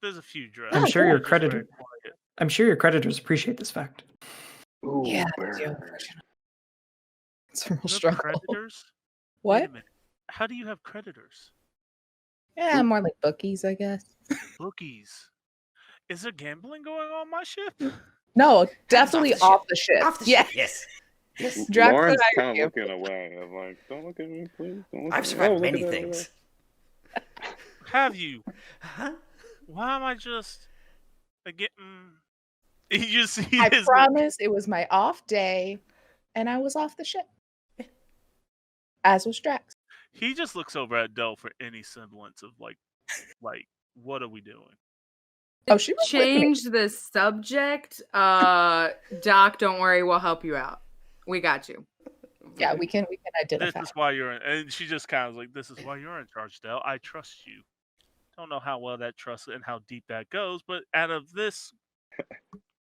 There's a few dresses. I'm sure your Just very creditor. quiet. I'm sure your creditors appreciate this fact. Ooh, Yeah, burn. they do, unfortunately. It's a real You have struggle. creditors? Wait a What? minute. How do you have creditors? Yeah, more like bookies, I guess. Bookies. Is there gambling going on my ship? No, definitely ship. off the ship. Off the yeah. ship. Yes. Yes. Drax and Lauren's I kind are of looking away. I'm like, "Don't look at me, please. Don't look I've at me. survived Oh, look at many that things. Have you? Huh? Why am I just getting? You just see I his. promise it was my off day, and I was off the ship. As was Drax. He just looks over at Dell for any semblance of like what are we doing? Oh, she was with me. Change the subject. Doc, don't worry, we'll help you out. We got you. Yeah, we can This identify. is why you're in, and she just kind of like, this is why you're in charge, Dell. I trust you. Don't know how well that trust and how deep that goes, but out of this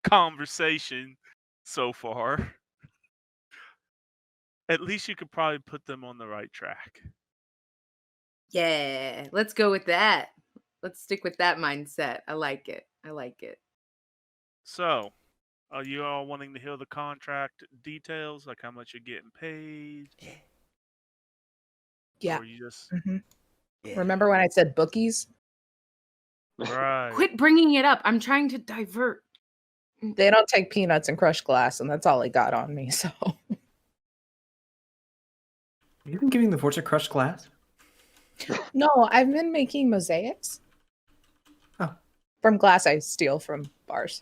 conversation so far, at least you could probably put them on the right track. Yeah, let's go with that. Let's stick with that mindset. I like it. I like it. So, are you all wanting to hear the contract details, like how much you're getting paid? Yeah. Or you just hmm Yeah. Remember when I said bookies? right? Quit bringing it up. I'm trying to divert. They don't take peanuts and crushed glass, and that's all he got on me. So Have you been giving the Vorta crushed glass? no, I've been making mosaics. Oh. From glass I steal from bars.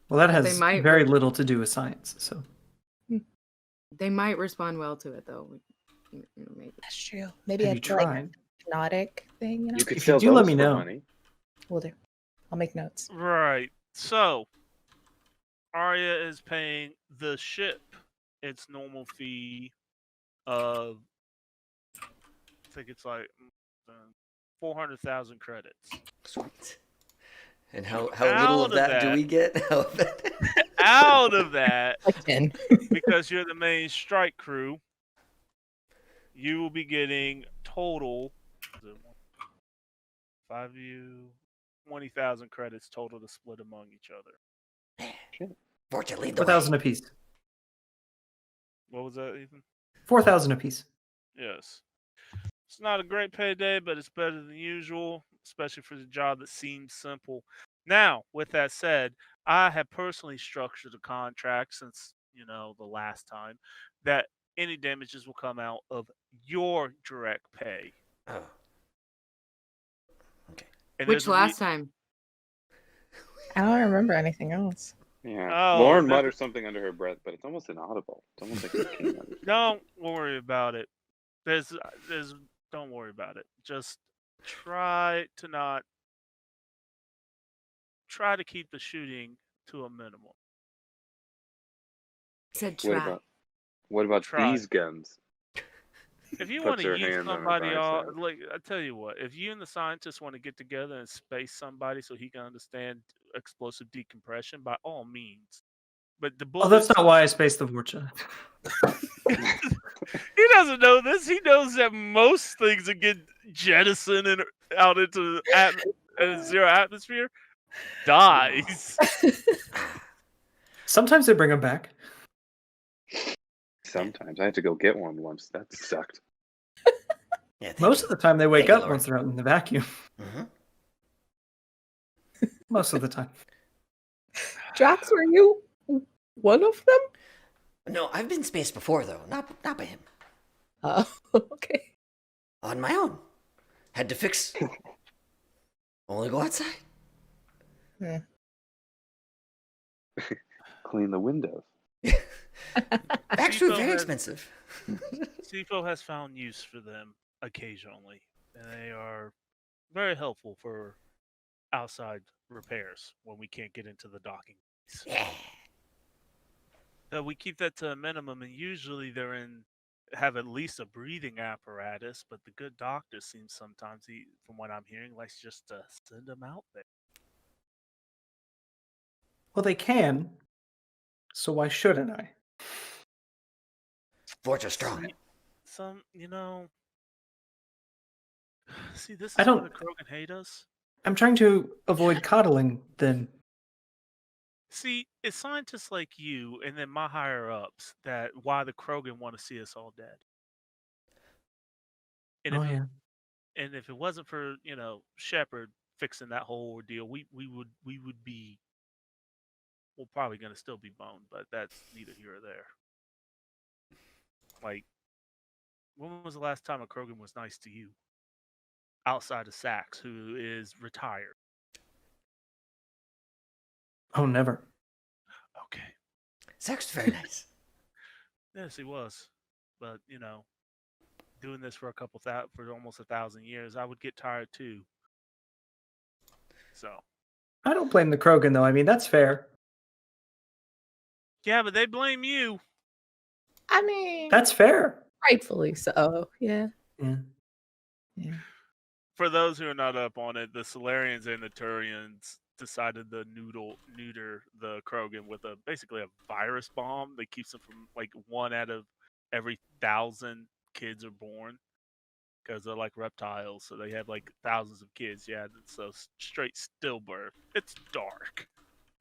Well, that They has might very little to do with science. So They might respond well to it, though. Maybe. That's true. Maybe have I you do like tried? hypnotic thing, you know? You could If you sell do, let those me for know. money. Will do. I'll make notes. Right. So, Aria is paying the ship its normal fee of, I think it's like 400,000 credits. Sweet. And how little of that do we get? Out of that, Like 10. because you're the main strike crew, you will be getting total 20,000 credits total to split among each other. Fortune, lead the 4,000 way. apiece. What was that, Ethan? 4,000 apiece. Yes. It's not a great payday, but it's better than usual, especially for the job that seems simple. Now, with that said, I have personally structured a contract since, the last time, that any damages will come out of your direct pay. Oh. Okay. And Which there's a last time? I don't remember anything else. Yeah. Oh, Lauren there's- mutters something under her breath, but it's almost inaudible. It's almost like you can't understand. Don't worry about it. Don't worry about it. Just try to keep the shooting to a minimum. Said What try. about Try. these guns? If you Puts want to her use hand on her somebody off, bicep. like I tell you what, if you and the scientist want to get together and space somebody so he can understand explosive decompression, by all means. But the Oh, bullets, that's not why I spaced the Vorta. he doesn't know this. He knows that most things that get jettisoned and out into zero atmosphere dies. Sometimes they bring them back. Sometimes I had to go get one once. That sucked. Yeah, thank Most you. of the time they wake Thank you, up Lauren. once they're out in the vacuum. Mhm. Most of the time. Drax, were you one of them? No, I've been spaced before though, not by him. Okay. On my own. Had to fix. Only go outside. Clean the windows. Back's food Seafoam very has- expensive. CFO has found use for them occasionally, and they are very helpful for outside repairs when we can't get into the docking. Yeah. So we keep that to a minimum, and usually have at least a breathing apparatus. But the good doctor seems sometimes, from what I'm hearing, likes just to send them out there. Well, they can. So why shouldn't I? Fortune strong. See, this I is why don't- the Krogan hate us. I'm trying to avoid coddling then. See, it's scientists like you and then my higher ups that why the Krogan want to see us all dead. And Oh, if yeah. and if it wasn't for Shepard fixing that whole ordeal, we would be probably gonna still be boned, but that's neither here or there. Like, when was the last time a Krogan was nice to you? Outside of Sax, who is retired. Oh, never. Okay. Zach's very nice. Yes, he was. but doing this for for almost 1,000 years, I would get tired too. So I don't blame the Krogan though. I mean, that's fair. yeah, but they blame you. I mean, That's fair. rightfully so. Yeah. Yeah. Yeah. For those who are not up on it, the Solarians and the Turians decided to neuter the Krogan with basically a virus bomb that keeps them from like 1 out of every 1,000 kids are born, because they're like reptiles, so they have like thousands of kids. Yeah, so straight stillbirth. It's dark.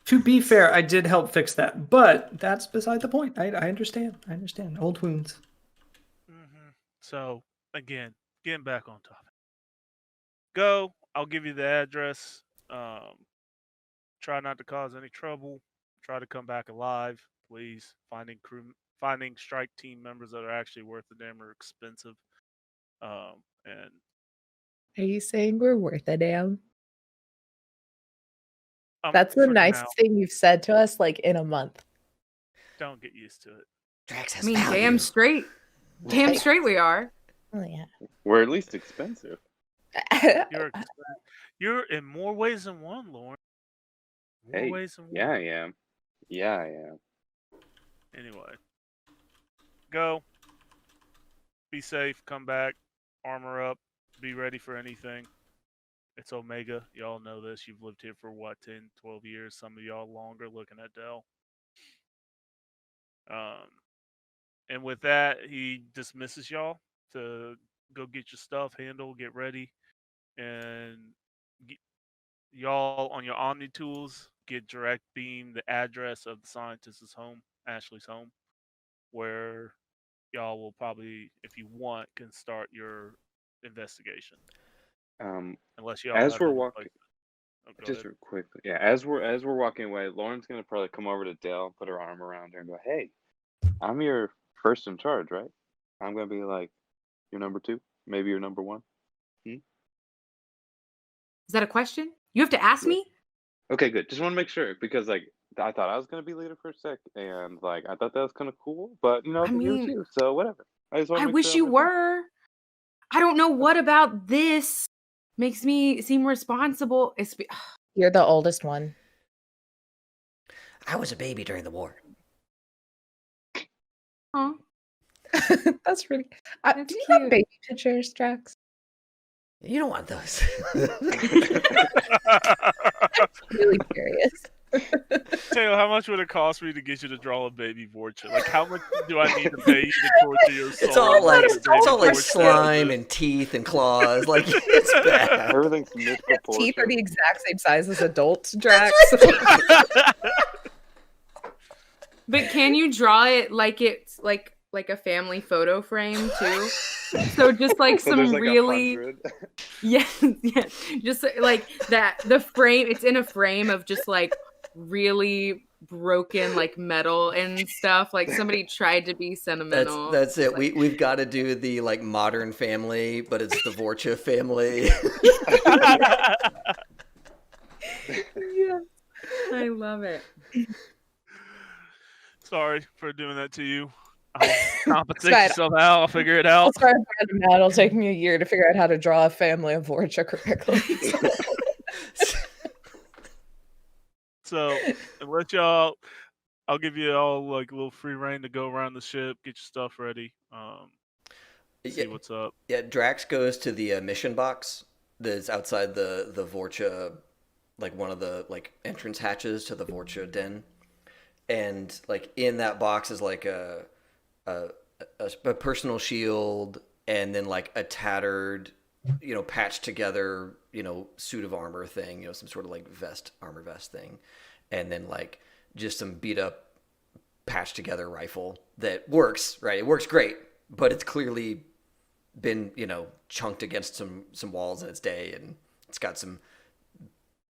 To be fair, I did help fix that, but that's beside the point. I understand. I understand. Old wounds. So again, getting back on topic. Go. I'll give you the address. Try not to cause any trouble. Try to come back alive, please. Finding strike team members that are actually worth the damn are expensive. And Are you saying we're worth a damn? That's the nicest thing you've said to us like in a month. Don't get used to it. Drax I has mean, value. damn straight we are. Oh yeah. We're at least expensive. You're in more ways than one, Lauren. More Hey, ways than one. yeah, I am. Yeah, I am. Anyway, go. Be safe. Come back. Armor up. Be ready for anything. It's Omega. Y'all know this. You've lived here for what, 10, 12 years? Some of y'all longer, looking at Dell. And with that, he dismisses y'all to go get your stuff, get ready, and y'all on your Omni tools get direct beam the address of the scientist's home, Ashley's home, where y'all will probably, if you want, can start your investigation. Unless y'all As have we're any walking, places. just real quickly, yeah. As we're walking away, Lauren's gonna probably come over to Dell, put her arm around her, and go, "Hey, I'm your first in charge, right? I'm gonna be like your number 2, maybe your number 1." Is that a question? You have to ask me? Okay, good. Just want to make sure, because like I thought I was gonna be leader for a sec, and like I thought that was kind of cool, but I it was mean, you, so whatever. I just want I to make wish sure you I'm in front. were. I don't know what about this makes me seem responsible. You're the oldest one. I was a baby during the war. Huh? That's really. That's do you have cute. baby pictures, Drax? You don't want those. Really curious. Taylor, how much would it cost me to get you to draw a baby Vorcha? Like, how much do I need to pay you to torture your soul? It's all like Vorcha? slime and teeth and claws. Like it's bad. Everything's Teeth are misproportioned. the exact same size as adults, Drax. But can you draw it like it's like a family photo frame too? So just like So some there's like really 100. yeah, just like that the frame, it's in a frame of just like really broken like metal and stuff. Like somebody tried to be sentimental. That's it. Like, We've got to do the like Modern Family, but it's the Vorcha family. yeah. I love it. Sorry for doing that to you. I'll compensate yourself out. I'll figure it I'll out. start random out. It'll take me a year to figure out how to draw a family of Vorcha correctly. So, unless y'all, I'll give you all like a little free reign to go around the ship, get your stuff ready, see what's up. Yeah, Drax goes to the mission box that's outside the Vorcha, like one of the like entrance hatches to the Vorcha den, and like in that box is like a personal shield, and then like a tattered, patched together, suit of armor thing, some sort of like armor vest thing, and then like just some beat up, patched together rifle that works, right? It works great, but it's clearly been, chunked against some walls in its day, and it's got some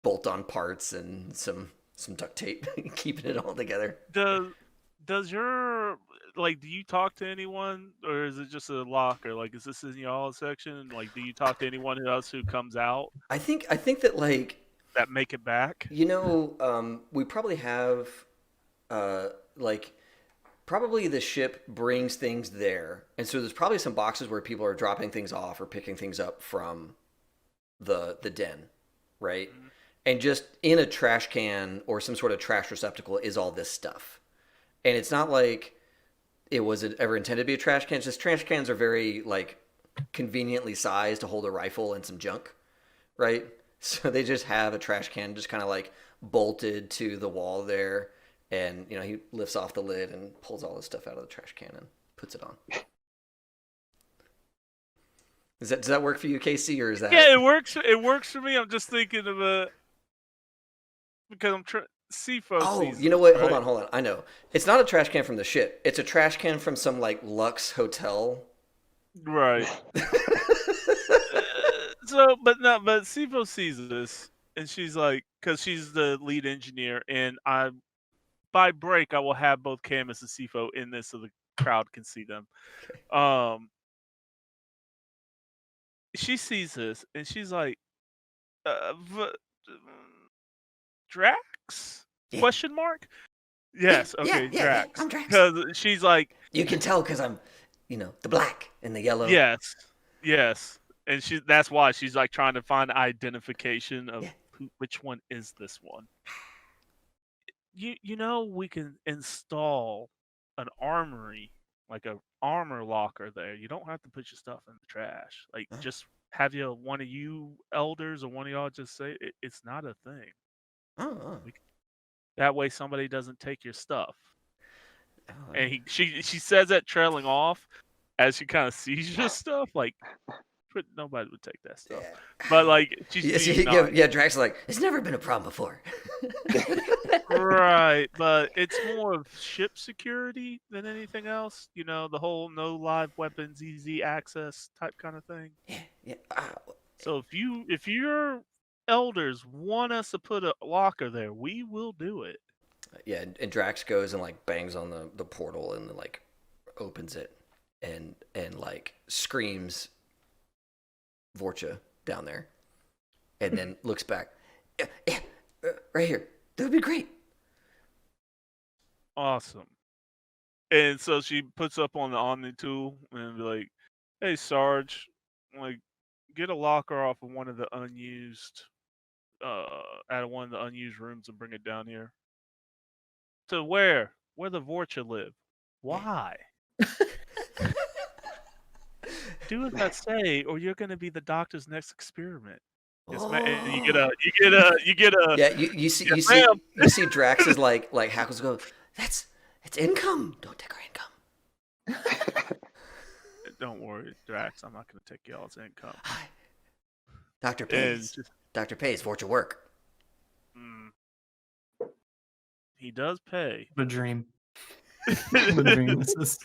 bolt-on parts and some duct tape keeping it all together. Does your do you talk to anyone, or is it just a lock, or like is this in y'all section? Like, do you talk to anyone else who comes out? I think that like that make it back. We probably have probably the ship brings things there, and so there's probably some boxes where people are dropping things off or picking things up from the den, right? Mhm. And just in a trash can or some sort of trash receptacle is all this stuff. And it's not like it was ever intended to be a trash can. It's just trash cans are very like conveniently sized to hold a rifle and some junk, right? So they just have a trash can just kind of like bolted to the wall there, and he lifts off the lid and pulls all this stuff out of the trash can and puts it on. Does that work for you, Casey, or is that? Yeah, it works. It works for me. I'm just thinking of because I'm CFO Oh, sees you know this, what? right? Hold on. I know. It's not a trash can from the ship. It's a trash can from some like Lux hotel. Right. But CFO sees this, and she's like, because she's the lead engineer, and by break, I will have both Camus and CFO in this so the crowd can see them. She sees this, and she's like, Drax? Yeah. Question mark? Yes. Okay, Yeah, Drax. I'm Drax. Because she's like, You can tell because I'm, the black and the yellow. yes, and that's why she's like trying to find identification of which one is this one. We can install an armory, like a armor locker there. You don't have to put your stuff in the trash. Like, just have one of you elders or one of y'all just say it's not a thing. That way somebody doesn't take your stuff. And she says that trailing off as she kind of sees your stuff, like, nobody would take that stuff. But like, she's Drax is like, it's never been a problem before. Right, but it's more of ship security than anything else. The whole no live weapons, easy access type kind of thing. Yeah. So if your elders want us to put a locker there, we will do it. Yeah, and Drax goes and like bangs on the portal and like opens it and like screams Vorcha down there, and then looks back. Yeah, right here. That would be great. Awesome. And so she puts up on the Omni tool and be like, "Hey, Sarge, like, get a locker off of one of the unused, out of one of the unused rooms and bring it down here." To where? Where the Vorcha live? Why? Do as I say, or you're going to be the doctor's next experiment. Yes, ma'am. And you get a. Yeah, you see Drax is like Hackles go. It's income. Don't take our income. Don't worry, Drax. I'm not going to take y'all's income. Hi, Doctor pays. Doctor pays for your work. He does pay. The dream. The dream. This is...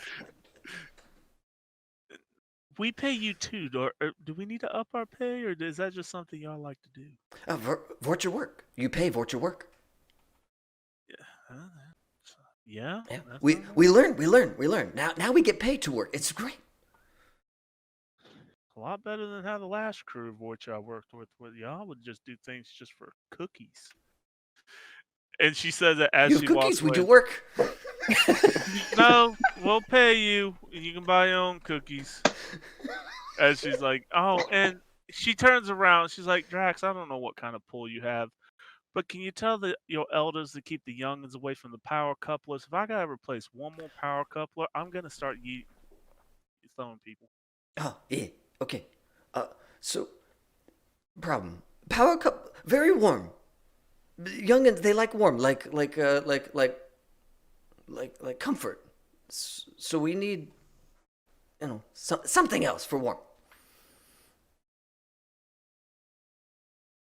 We pay you too. Do we need to up our pay, or is that just something y'all like to do? For your work. You pay for your work. Yeah. We learn. Now we get paid to work. It's great. A lot better than how the last crew of which I worked with y'all would just do things just for cookies. And she says that as she walks away. We do work. No, we'll pay you. You can buy your own cookies. As she's like, oh, and she turns around. She's like, Drax, I don't know what kind of pull you have, but can you tell your elders to keep the youngins away from the power couplers? If I gotta replace one more power coupler, I'm gonna start throwing people. Oh yeah, okay. So problem. Power cup very warm. Youngins, they like warm, like comfort. So we need, something else for warm.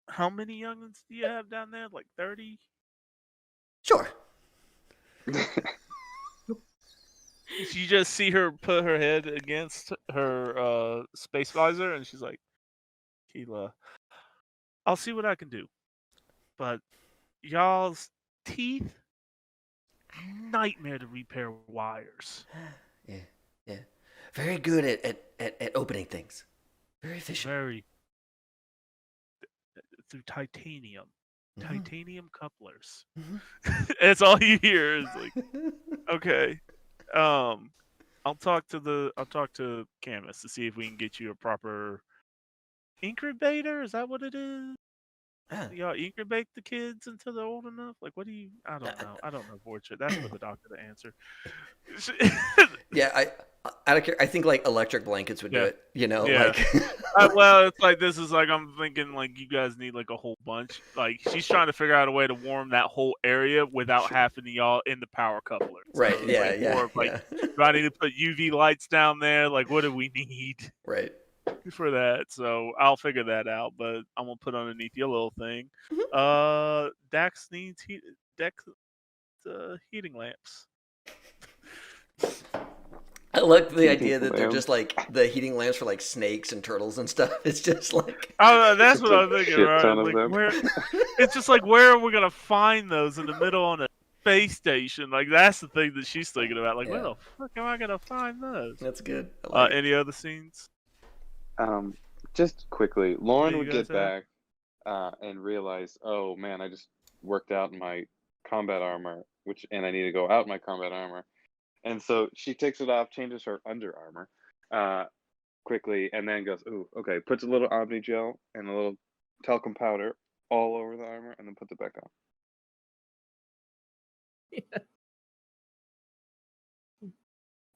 How many youngins do you have down there? Like 30? Sure. You just see her put her head against her space visor, and she's like, Keela, I'll see what I can do. But y'all's teeth, nightmare to repair wires. Yeah. Very good at opening things. Very efficient. Through titanium. Mm-hmm. Titanium couplers. That's all you hear is like, okay. I'll talk to Camus to see if we can get you a proper incubator. Is that what it is? Ah. Y'all incubate the kids until they're old enough? Like, what do you? I don't know. I don't know bullshit. That's for the doctor to answer. Yeah, I don't care. I think like electric blankets would do Yeah. it. You know, Yeah. like. Well, it's like this is like I'm thinking like you guys need like a whole bunch. Like she's trying to figure out a way to warm that whole area without having y'all in the power coupler. So Right. it's Yeah. like Yeah. more of like, Yeah. do I need to put UV lights down there? Like, what do we need Right. for that? So I'll figure that out. But I'm gonna put underneath your little thing. Dax needs heating lamps. I like the Heating idea that they're just lamps. like the heating lamps for like snakes and turtles and stuff. It's just like. Oh, that's It's what a I'm thinking, shit right? ton of Like, them. it's just like, where are we gonna find those in the middle on a space station? Like, that's the thing that she's thinking about. Like, where Yeah. the fuck am I gonna find those? That's good. I like it. Any other scenes? Just quickly, What Lauren do you would guys get back and realize, oh man, I just worked out in my combat armor, and I need to go out in my combat armor. And so she takes it off, changes her under armor quickly, and then goes, ooh, okay, puts a little Omni gel and a little talcum powder all over the armor, and then puts it back on.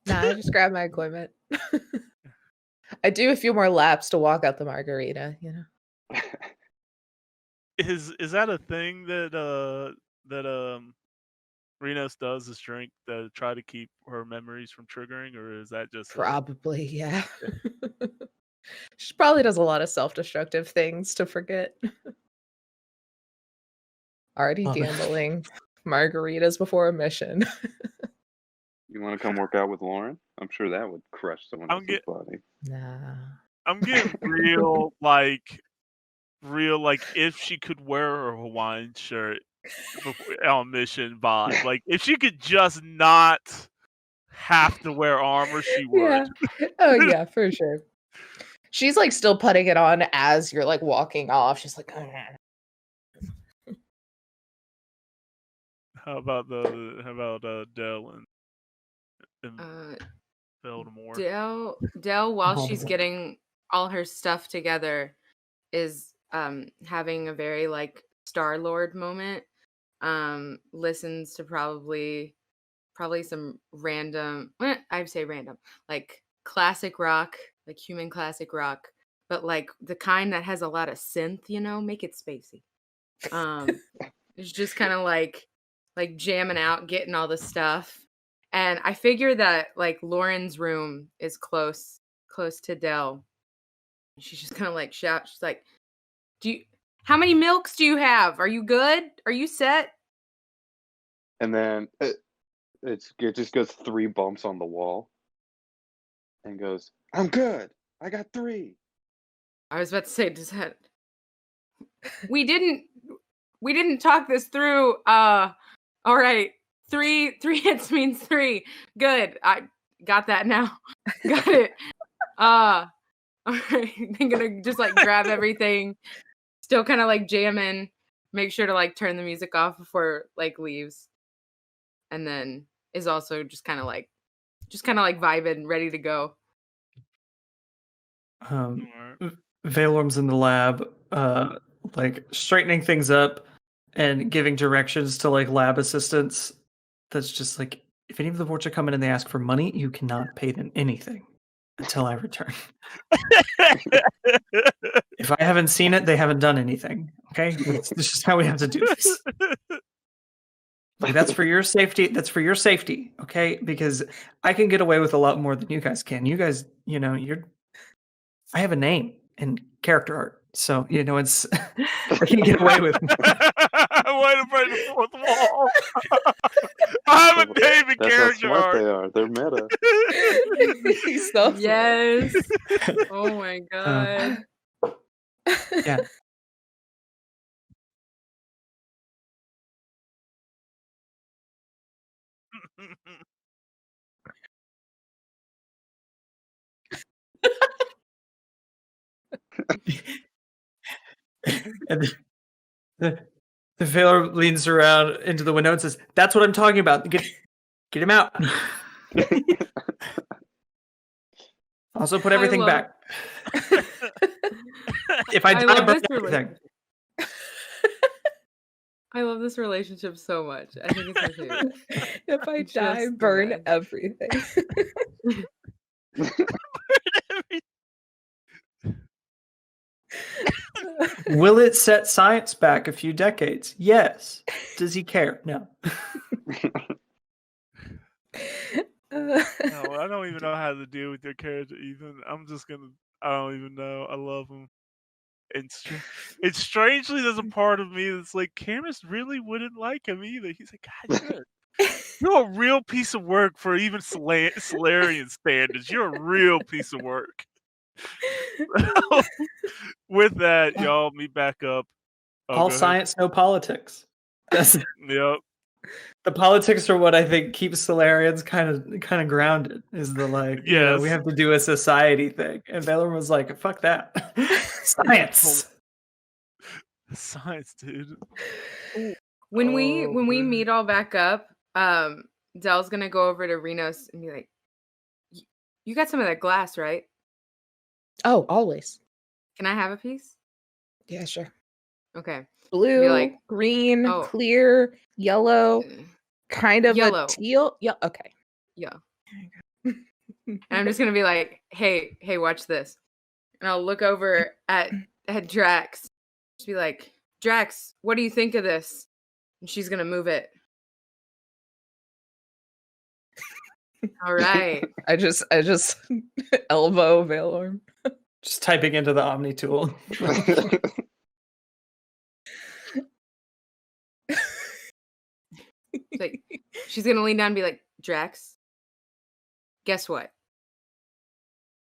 Nah, I just grab my equipment. I do a few more laps to walk out the margarita, you know. Is that a thing that Renos does, is drink to try to keep her memories from triggering, or is that just Probably, yeah. She probably does a lot of self-destructive things to forget. Already Love it. gambling margaritas before a mission. You want to come work out with Lauren? I'm sure that would crush someone else's body. Nah. I'm getting real like if she could wear her Hawaiian shirt on mission vibe. Like if she could just not have to wear armor, she would. Yeah. Oh yeah, for sure. She's like still putting it on as you're like walking off. She's like, How about Dell and Voldemort? Dell, while she's Voldemort. getting all her stuff together, is having a very like Star-Lord moment. Listens to probably some random, I'd say random, like classic rock, like human classic rock, but like the kind that has a lot of synth, you know, make it spacey. It's just kind of like jamming out, getting all the stuff. And I figure that like Lauren's room is close to Dell. She's just kind of like shout. She's like, how many milks do you have? Are you good? Are you set? And then it just goes 3 bumps on the wall and goes, I'm good. I got 3. I was about to say, does that we didn't talk this through. All right. 3 hits means 3. Good. I got that now. Got it. All right. I'm gonna just like grab everything, still kind of like jamming, make sure to like turn the music off before like leaves. And then is also just kind of like vibing, ready to go. Valorm's in the lab, like straightening things up and giving directions to like lab assistants. That's just like, if any of the Vorcha come in and they ask for money, you cannot pay them anything until I return. If I haven't seen it, they haven't done anything. Okay, this is just how we have to do this. Like, that's for your safety. That's for your safety, okay? Because I can get away with a lot more than you guys can. You guys, you know, I have a name and character art, so you know it's. I can get away with. Way to break the fourth wall. I have a name and That's how character smart art. they are. They're meta. He's so smart. Yes. Oh my god. Yeah. And the Valor leans around into the window and says, "That's what I'm talking about. Get him out." Also, put everything love- back. If I die, love burn this everything. I love this relationship so much. I think it's my favorite. If I Just die, the burn best. everything. Will it set science back a few decades? Yes. Does he care? No. No, I don't even know how to deal with your character, Ethan. I don't even know. I love him. And it's strangely, there's a part of me that's like, Camus really wouldn't like him either. He's like, God, you're a real piece of work for even Solarian standards. You're a real piece of work. With that, y'all meet back up. Oh, All go ahead. science, no politics. That's Yep. the politics are what I think keeps Solarians kind of grounded. Is the like, we Yes. have to do a society thing, and Valor was like, "Fuck that, science." Science, dude. When we man. meet all back up, Dell's gonna go over to Renos and be like, "You got some of that glass, right? Oh, always. Can I have a piece?" Yeah, sure. Okay. Blue, like, green, oh. clear, yellow, kind of Yellow. a teal. Yeah, okay. Yeah. And I'm just gonna be like, hey, watch this. And I'll look over at Drax. Just be like, Drax, what do you think of this? And she's gonna move it. All right. I just elbow Valor. Just typing into the Omni tool. Like, she's gonna lean down and be like, Drax, guess what?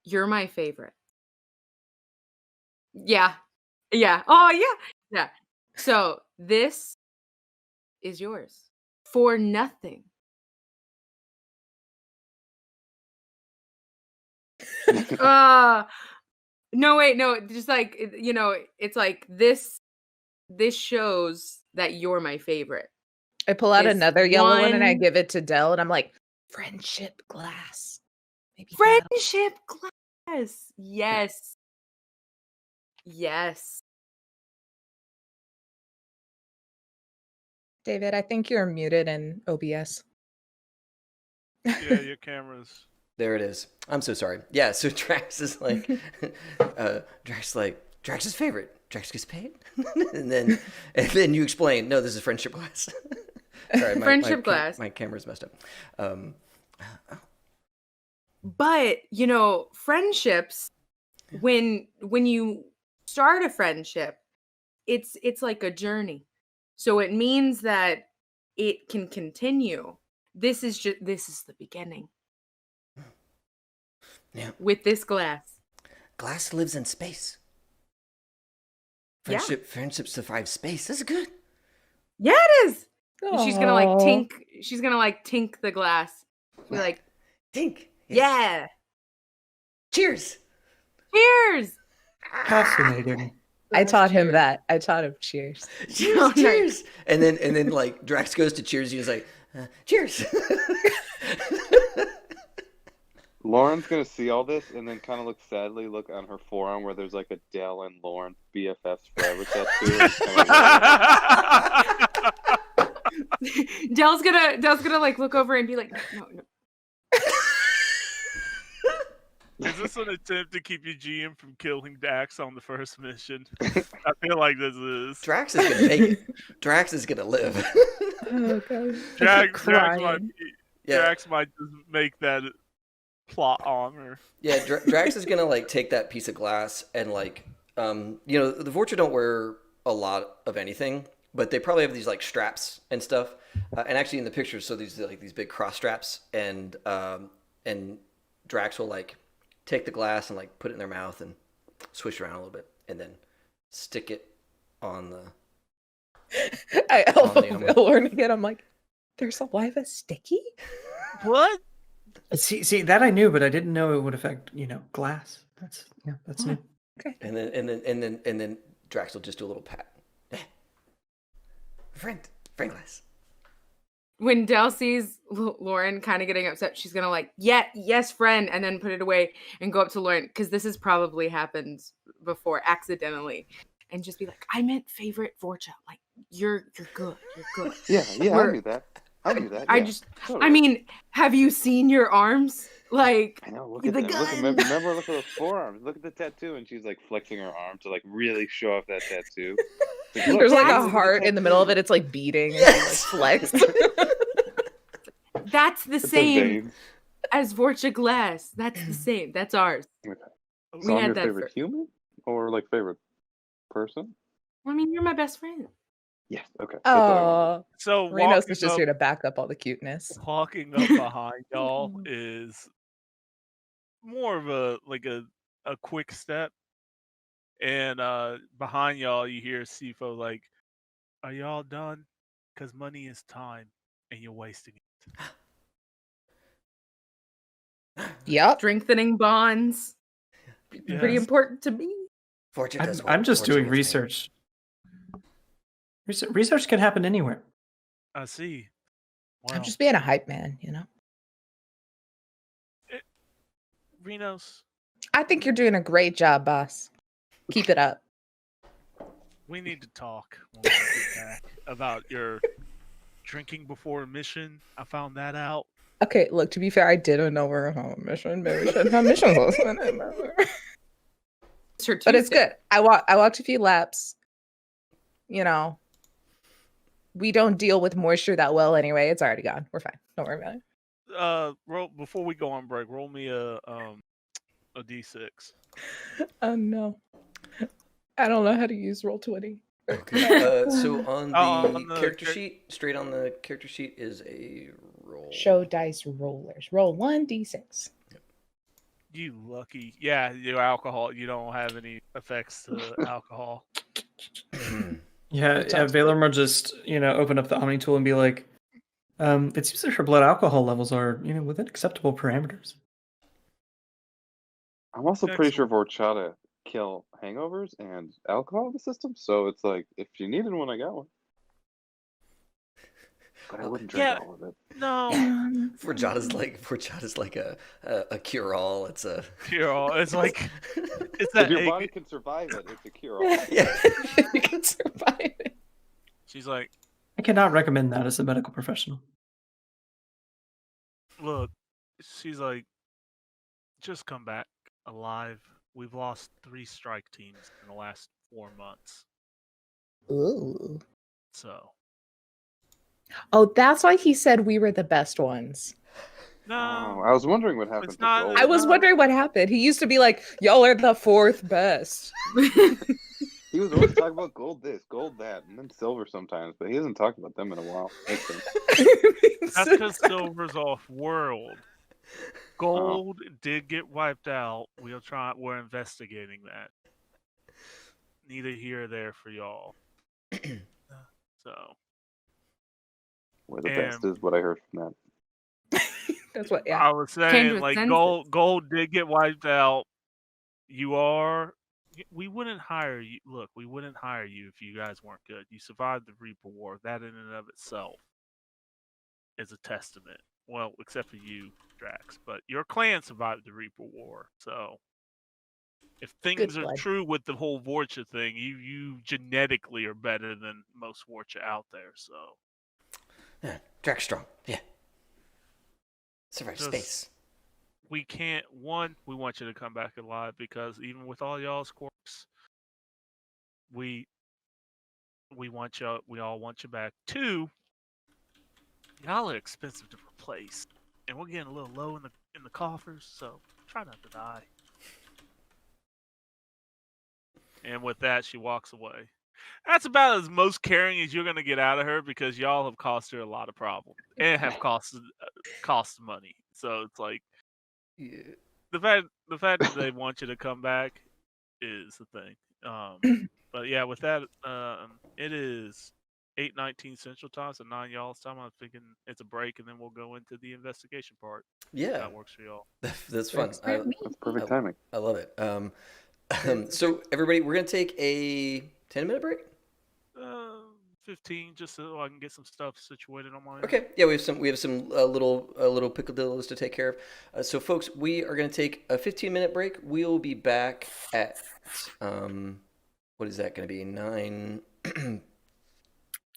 You're my favorite. Yeah. Yeah. Oh, yeah. Yeah. So this is yours for nothing. No, wait, no, just like, it's like this shows that you're my favorite. I pull out This another yellow one and I one- give it to Dell, and I'm like, friendship glass. Maybe that'll- Friendship glass. Yes. Yes. David, I think you're muted in OBS. Yeah, your camera's. There it is. I'm so sorry. Yeah, so Drax is like, Drax's favorite. Drax gets paid, and then you explain. No, this is friendship glass. Sorry, Friendship glass. My camera's messed up. But friendships, when you start a friendship, it's like a journey. So it means that it can continue. This is the beginning. Yeah. With this glass. Glass lives in space. Friendship survives space. That's good. Yeah, it is. And she's gonna like Aw. tink. She's gonna like tink the glass. Be like, Tink. yeah. Cheers. Cheers. Fascinating. I taught him Cheers. that. I taught him cheers. Cheers. Oh, nice. Cheers. And then like Drax goes to cheers. He's like, cheers. Lauren's gonna see all this and then kind of look on her forearm where there's like a Dell and Lauren BFFs forever tattoo. Dell's gonna like look over and be like, no. Is this an attempt to keep your GM from killing Dax on the first mission? I feel like this is. Drax is gonna make it. Drax is gonna live. Oh god. Drax Crying. might just make that plot armor. Yeah, Drax is gonna like take that piece of glass and like, the Vorcha don't wear a lot of anything, but they probably have these like straps and stuff. And actually, in the pictures, so these big cross straps, and Drax will like take the glass and like put it in their mouth and swish around a little bit, and then stick it on the. I elbow the armor. Valor again. I'm like, there's a lava sticky? What? See that I knew, but I didn't know it would affect glass. That's new. Okay. And then Drax will just do a little pat. Friend glass. when Del sees Lauren kind of getting upset, she's gonna like, yeah, yes, friend, and then put it away and go up to Lauren, because this has probably happened before accidentally, and just be like, I meant favorite Vorcha. Like, you're good. You're good. Yeah, I We're- knew that. I knew that. I Yeah, just, totally. I mean, have you seen your arms? Like, I know. Look the at them. gun. Remember, look at those forearms. Look at the tattoo, and she's like flexing her arm to like really show off that tattoo. Like, look, There's like look a at the heart in the middle of tattoo. it. It's like beating and Yes. she like flex. That's the It's the same veins. as Vorcha Glass. That's the same. That's ours. Okay. We So I'm had your that favorite human, or like favorite person? I mean, you're my best friend. Yes. Okay. That's what I wanted. Oh, So Renos is just here to back up all the cuteness. walking up behind y'all is more of a quick step, and behind y'all you hear Sifo like, "Are y'all done? Because money is time, and you're wasting it." Yep. Strengthening bonds. Pretty Yes. important to me. Fortune does what I'm just Fortune doing gets paid. research. Research can happen anywhere. I see. Wow. I'm just being a hype man, you know. Renos, I think you're doing a great job, boss. Keep it up. we need to talk when we get back about your drinking before a mission. I found that out. Okay, look, to be fair, I didn't know we were on a mission. Maybe we shouldn't have missions. But it's good. I walked a few laps. You know, we don't deal with moisture that well anyway. It's already gone. We're fine. Don't worry about it. Roll before we go on break. Roll me a d6. Oh no. I don't know how to use Roll20. Okay. So on the, on the character char- sheet, straight on the character sheet is a roll. Show dice rollers. Roll 1d6. You lucky. Yeah, your alcohol. You don't have any effects to alcohol. Yeah, Valor will just, open up the Omni tool and be like, it seems like her blood alcohol levels are, within acceptable parameters. I'm also pretty sure Excellent. Vorchata kill hangovers and alcohol in the system, so it's like if you needed one, I got one. But I wouldn't drink Yeah. all of it. No, Forjata's like a cure all. It's a you're all. It's like it's If that your egg. body can survive it, it's a cure-all. yeah. You can survive it. She's like, I cannot recommend that as a medical professional. look. She's like, just come back alive. We've lost 3 strike teams in the last 4 months. Ooh. So Oh, that's why he said we were the best ones. no, Oh, I was wondering what happened It's to not- gold. I was wondering what happened. He used to be like, y'all are the 4th best. He was always talking about gold this, gold that, and then silver sometimes, but he hasn't talked about them in a while. Makes sense. that's because silver's off world. Gold did get wiped out. We're investigating that. Neither here or there for y'all. So We're the best is what I heard from that. That's what, yeah. I was saying, Change with like senses. gold did get wiped out. We wouldn't hire you. Look, we wouldn't hire you if you guys weren't good. You survived the Reaper War. That in and of itself is a testament. Well, except for you, Drax, but your clan survived the Reaper War. So if things are blood. true with the whole Vorcha thing, you genetically are better than most Vorcha out there. So Yeah, Drax strong. Yeah. Survive Just- space. we can't. One, we want you to come back alive because even with all y'all's quirks, we want you. We all want you back. 2, y'all are expensive to replace, and we're getting a little low in the coffers. So try not to die. And with that, she walks away. That's about as most caring as you're gonna get out of her because y'all have cost her a lot of problems and have cost money. So it's like Yeah. the fact that they want you to come back is the thing. But yeah, with that, it is 8:19 Central Time, so 9 y'all's time. I'm thinking it's a break, and then we'll go into the investigation part. If Yeah. that works for y'all. That's fun. Works for me. That's perfect timing. I love it. So everybody, we're gonna take a 10-minute break. 15, just so I can get some stuff situated on my end. Okay, yeah, we have some little picadillos to take care of. So, folks, we are going to take a 15-minute break. We'll be back at what is that going to be?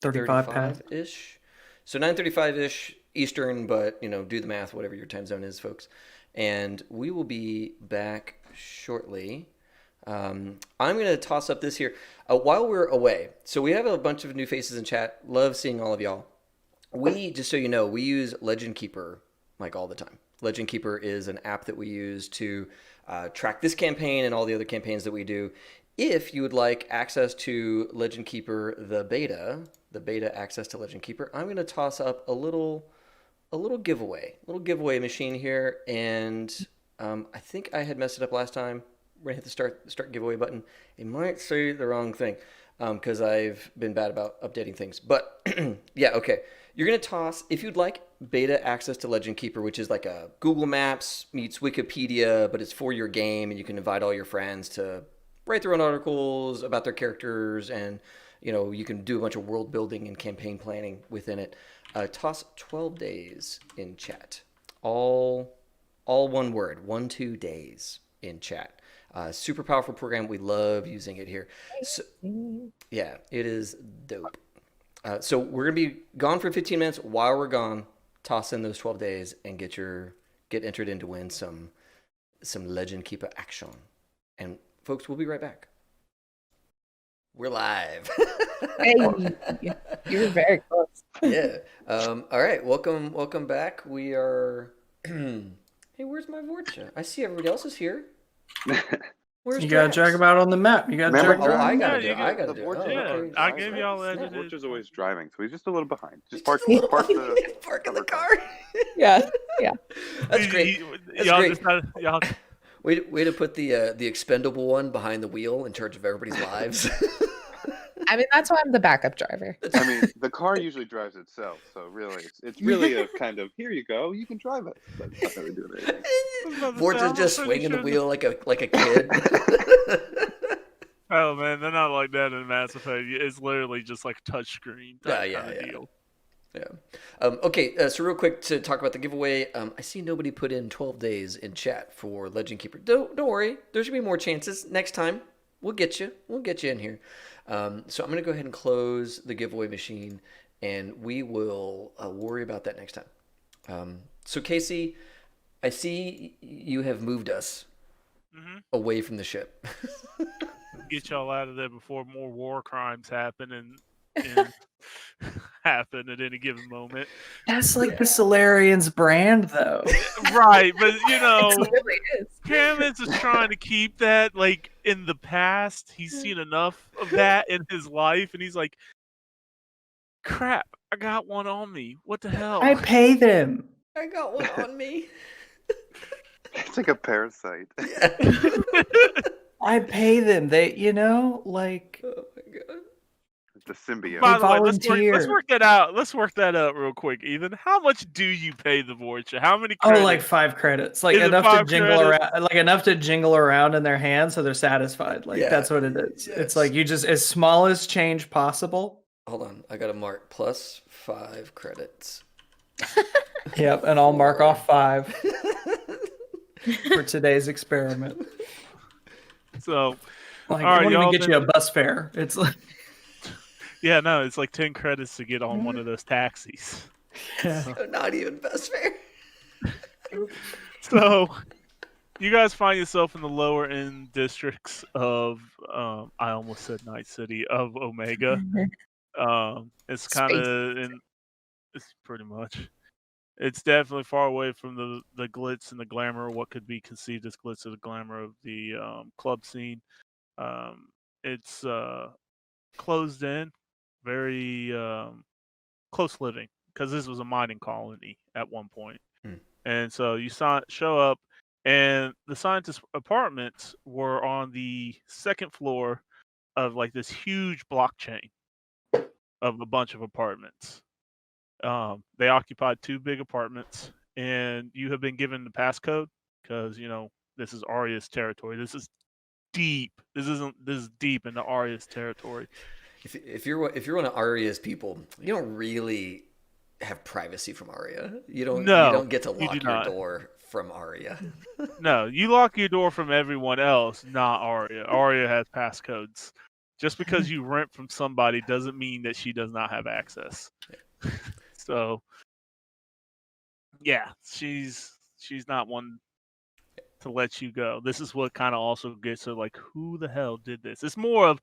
35 past. ish. So 9:35 ish Eastern, but do the math, whatever your time zone is, folks. And we will be back shortly. I'm going to toss up this here while we're away. So we have a bunch of new faces in chat. Love seeing all of y'all. We, just so you know, we use Legend Keeper like all the time. Legend Keeper is an app that we use to track this campaign and all the other campaigns that we do. If you would like access to Legend Keeper, the beta access to Legend Keeper, I'm going to toss up a little giveaway machine here, and I think I had messed it up last time. We're gonna hit the start giveaway button. It might say the wrong thing because I've been bad about updating things. But yeah, okay. You're gonna toss, if you'd like beta access to Legend Keeper, which is like a Google Maps meets Wikipedia, but it's for your game, and you can invite all your friends to write their own articles about their characters, and you can do a bunch of world building and campaign planning within it. Toss 12 days in chat. All one word, 12 days in chat. Super powerful program. We love using it here. So, yeah, it is dope. So we're gonna be gone for 15 minutes. While we're gone, toss in those 12 days and get entered in to win some Legend Keeper action. And folks, we'll be right back. We're live. Hey, you're very close. Yeah. All right. Welcome back. We are. Hey, where's my Vorcha? I see everybody else is here. Where's You gotta drag them out on the map. You gotta Remember- drag Oh, them I out. gotta do Yeah, it. you I got gotta the do it. Vorcha. Oh, Yeah, okay. I gave y'all The edited. Vorcha's always driving, so he's just a little behind. Just Just park the Park in the car. Yeah. That's great. That's Y'all great. just had, y'all, Way to put the expendable one behind the wheel in charge of everybody's lives. I mean, that's why I'm the backup driver. I mean, the car usually drives itself, so really, it's really a kind of, here you go, you can drive it. But it's not really doing anything. Vorta's I'm just pretty swinging the sure wheel like a kid. oh man, they're not like that in Mass Effect. It's literally just like a touchscreen type Yeah, kind of deal. Yeah. Okay, so real quick to talk about the giveaway. I see nobody put in 12 days in chat for Legend Keeper. Don't worry. There's going to be more chances. Next time, we'll get you. We'll get you in here. So I'm going to go ahead and close the giveaway machine, and we will worry about that next time. So Casey, I see you have moved us away from the ship. Get y'all out of there before more war crimes happen and happen at any given moment. That's like the Solarian's brand, though. Right, but It really is. Camus is trying to keep that like in the past. He's seen enough of that in his life, and he's like, "Crap, I got one on me. What the hell?" I pay them. I got one on me. It's like a parasite. I pay them. They, like. Oh my god. The symbiote. By the way, volunteer. let's work that out. Let's work that out real quick, Ethan. How much do you pay the Vorcha? How many Oh, credits? like 5 credits, like Is it enough to 5 jingle credits? around, like enough to jingle around in their hands, so they're satisfied. Like Yeah. that's what it is. Yes. It's like you just as small as change possible. Hold on, I got to mark plus 5 credits. Yep, and I'll mark off 5 for today's experiment. So, Like, All right, it won't even y'all get you a bus fare. It's like, yeah, no, it's like 10 credits to get on one of those taxis. yeah. So not even best fare. So, you guys find yourself in the lower end districts of, I almost said Night City, of Omega. It's kind of in, it's pretty much. It's definitely far away from the glitz and the glamour, what could be conceived as glitz and the glamour of the club scene. It's closed in, very close living, because this was a mining colony at one point. And so you show up, and the scientist apartments were on the second floor of like this huge blockchain of a bunch of apartments. They occupied 2 big apartments, and you have been given the passcode because this is Aria's territory. This is deep. This is deep into Aria's territory. if you're one of Aria's people, you don't really have privacy from Aria. You No, don't get to you do lock your not. door from Aria. No, you lock your door from everyone else, not Aria. Aria has passcodes. Just because you rent from somebody doesn't mean that she does not have access. So, yeah, she's not one to let you go. This is what kind of also gets her like, who the hell did this? It's more of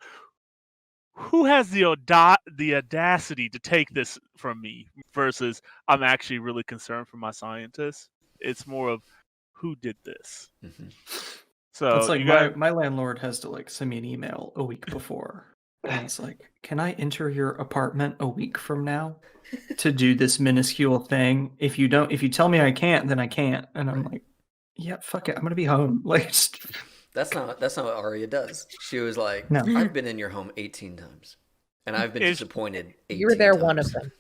who has the audacity to take this from me versus I'm actually really concerned for my scientists. It's more of who did this. Mhm. So It's like you got my landlord has to like send me an email a week before, and it's like, can I enter your apartment a week from now to do this minuscule thing? If you tell me I can't, then I can't. And I'm like, yeah, fuck it, I'm gonna be home. Like, That's not what Aria does. She was like, No. I've been in your home 18 times, and I've been If- disappointed 18 You were there times. one of them.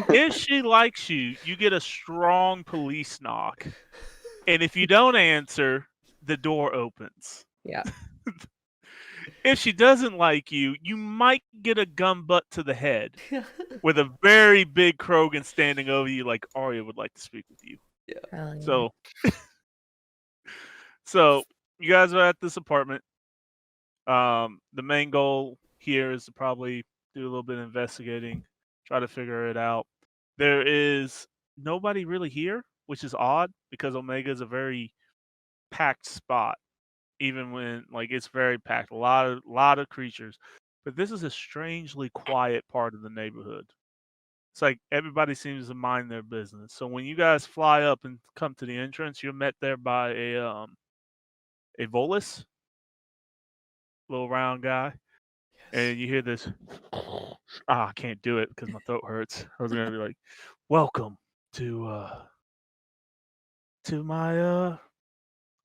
if she likes you, you get a strong police knock. And if you don't answer, the door opens. Yeah. If she doesn't like you, you might get a gun butt to the head with a very big Krogan standing over you like Aria would like to speak with you. Hell yeah. So so you guys are at this apartment. The main goal here is to probably do a little bit of investigating, try to figure it out. There is nobody really here, which is odd because Omega is a very packed spot. Even when like it's very packed, a lot of creatures. But this is a strangely quiet part of the neighborhood. It's like everybody seems to mind their business. So when you guys fly up and come to the entrance, you're met there by a Volus, little round guy, and you hear this. I can't do it because my throat hurts. I was gonna be like, "Welcome to my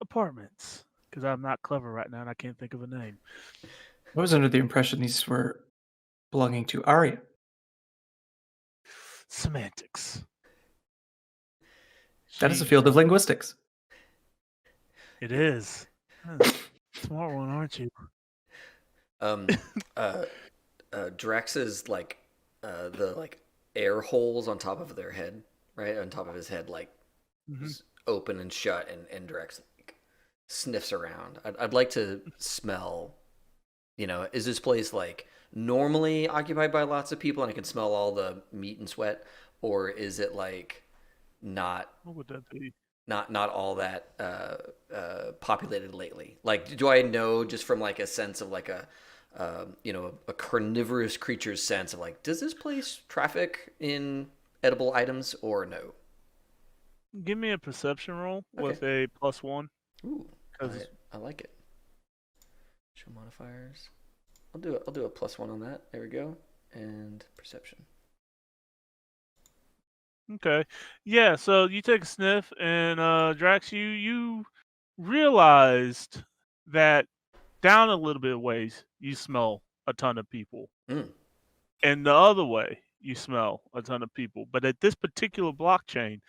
apartments," because I'm not clever right now and I can't think of a name. I was under the impression these were belonging to Aria. Semantics. That is a field of linguistics. It is. Smart one, aren't you? Drax's like the like air holes on top of their head, right on top of his head, like open and shut, and Drax like, sniffs around. I'd like to smell. You know, is this place like normally occupied by lots of people, and I can smell all the meat and sweat, or is it like not? What would that be? Not all that populated lately. Like, do I know just from like a sense of like a a carnivorous creature's sense of like, does this place traffic in edible items or no? Give me a perception roll Okay. with a +1. Ooh, I like it. Show modifiers. I'll do a +1 on that. There we go. And perception. Okay. Yeah, so you take a sniff and Drax, you realized that down a little bit of ways you smell a ton of people. And the other way you smell a ton of people. But at this particular blockchain,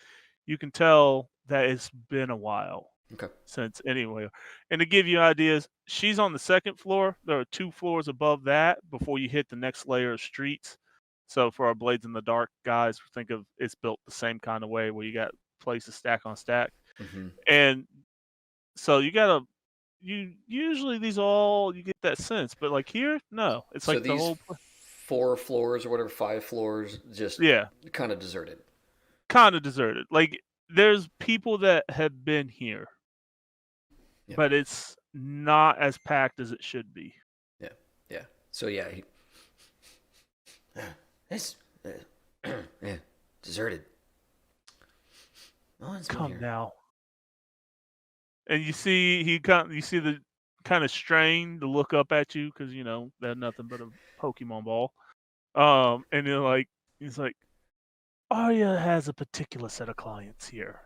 you can tell that it's been a while. Okay. Since anyway. And to give you ideas, she's on the second floor. There are 2 floors above that before you hit the next layer of streets. So for our Blades in the Dark guys, think of it's built the same kind of way where you got places stack on stack. And so you usually these all you get that sense, but like here, no. It's So like the these whole 4 floors or whatever, 5 floors, just kind of deserted. Kind of deserted. Like there's people that have been here. Yeah. But it's not as packed as it should be. Yeah. So yeah, it's deserted. No one's Come here. now. And you see the kind of strain to look up at you because they're nothing but a Pokemon ball. And he's like, Arya has a particular set of clients here.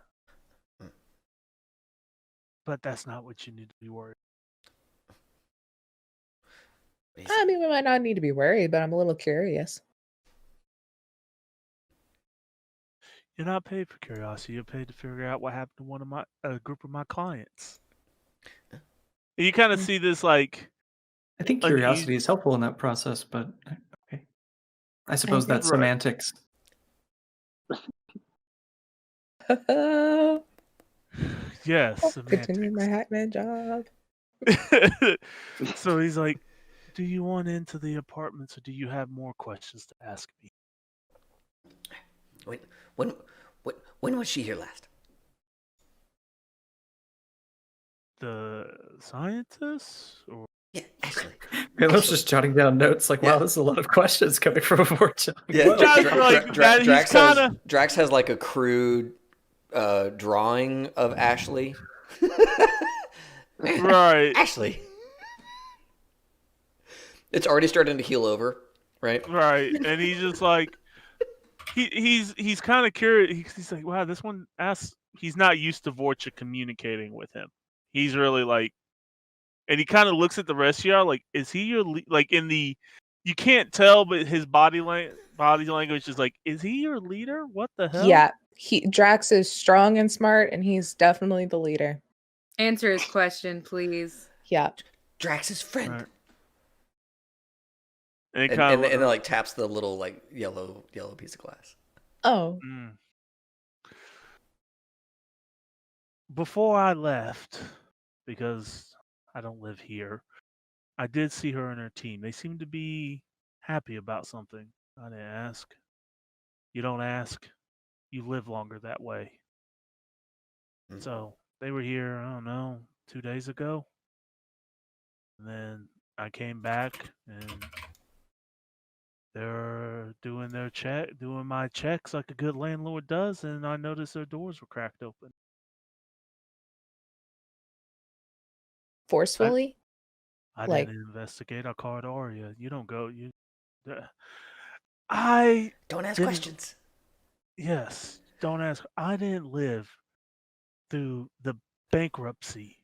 But that's not what you need to be worried. I mean, we might not need to be worried, but I'm a little curious. You're not paid for curiosity. You're paid to figure out what happened to a group of my clients. And you kind of see this like I think Like, curiosity is helpful in that process, but okay. I suppose that's Right. semantics. yes, Continue my semantics. Hackman job. So he's like, "Do you want into the apartments, or do you have more questions to ask me?" When, when, when was she here last? The scientists, or Yeah, Ashley. Caleb's just jotting down notes like, wow, Yeah. there's a lot of questions coming from a Vortex. Yeah, Drax, like, that- he's kinda- Drax has like a crude drawing of Ashley. right, Ashley. It's already starting to heal over, right? right, and he's just like, he's kind of curious. He's like, "Wow, this one asks." He's not used to Vorcha communicating with him. He's really like, and he kind of looks at the rest of y'all like, "Is he your like in the?" You can't tell, but his body language is like, "Is he your leader? What the hell?" Yeah, Drax is strong and smart, and he's definitely the leader. Answer his question, please. Yeah. Drax's friend. Right. And it And, kind and, of and it like taps the little like yellow piece of glass. Oh. Before I left, because I don't live here, I did see her and her team. They seemed to be happy about something. I didn't ask. You don't ask. You live longer that way. Mm. So they were here, I don't know, 2 days ago. And then I came back and they're doing my checks like a good landlord does, and I noticed their doors were cracked open. Forcefully? I Like- didn't investigate. I called Aria. You don't go. I Don't ask didn't- questions. Yes, don't ask. I didn't live through the bankruptcy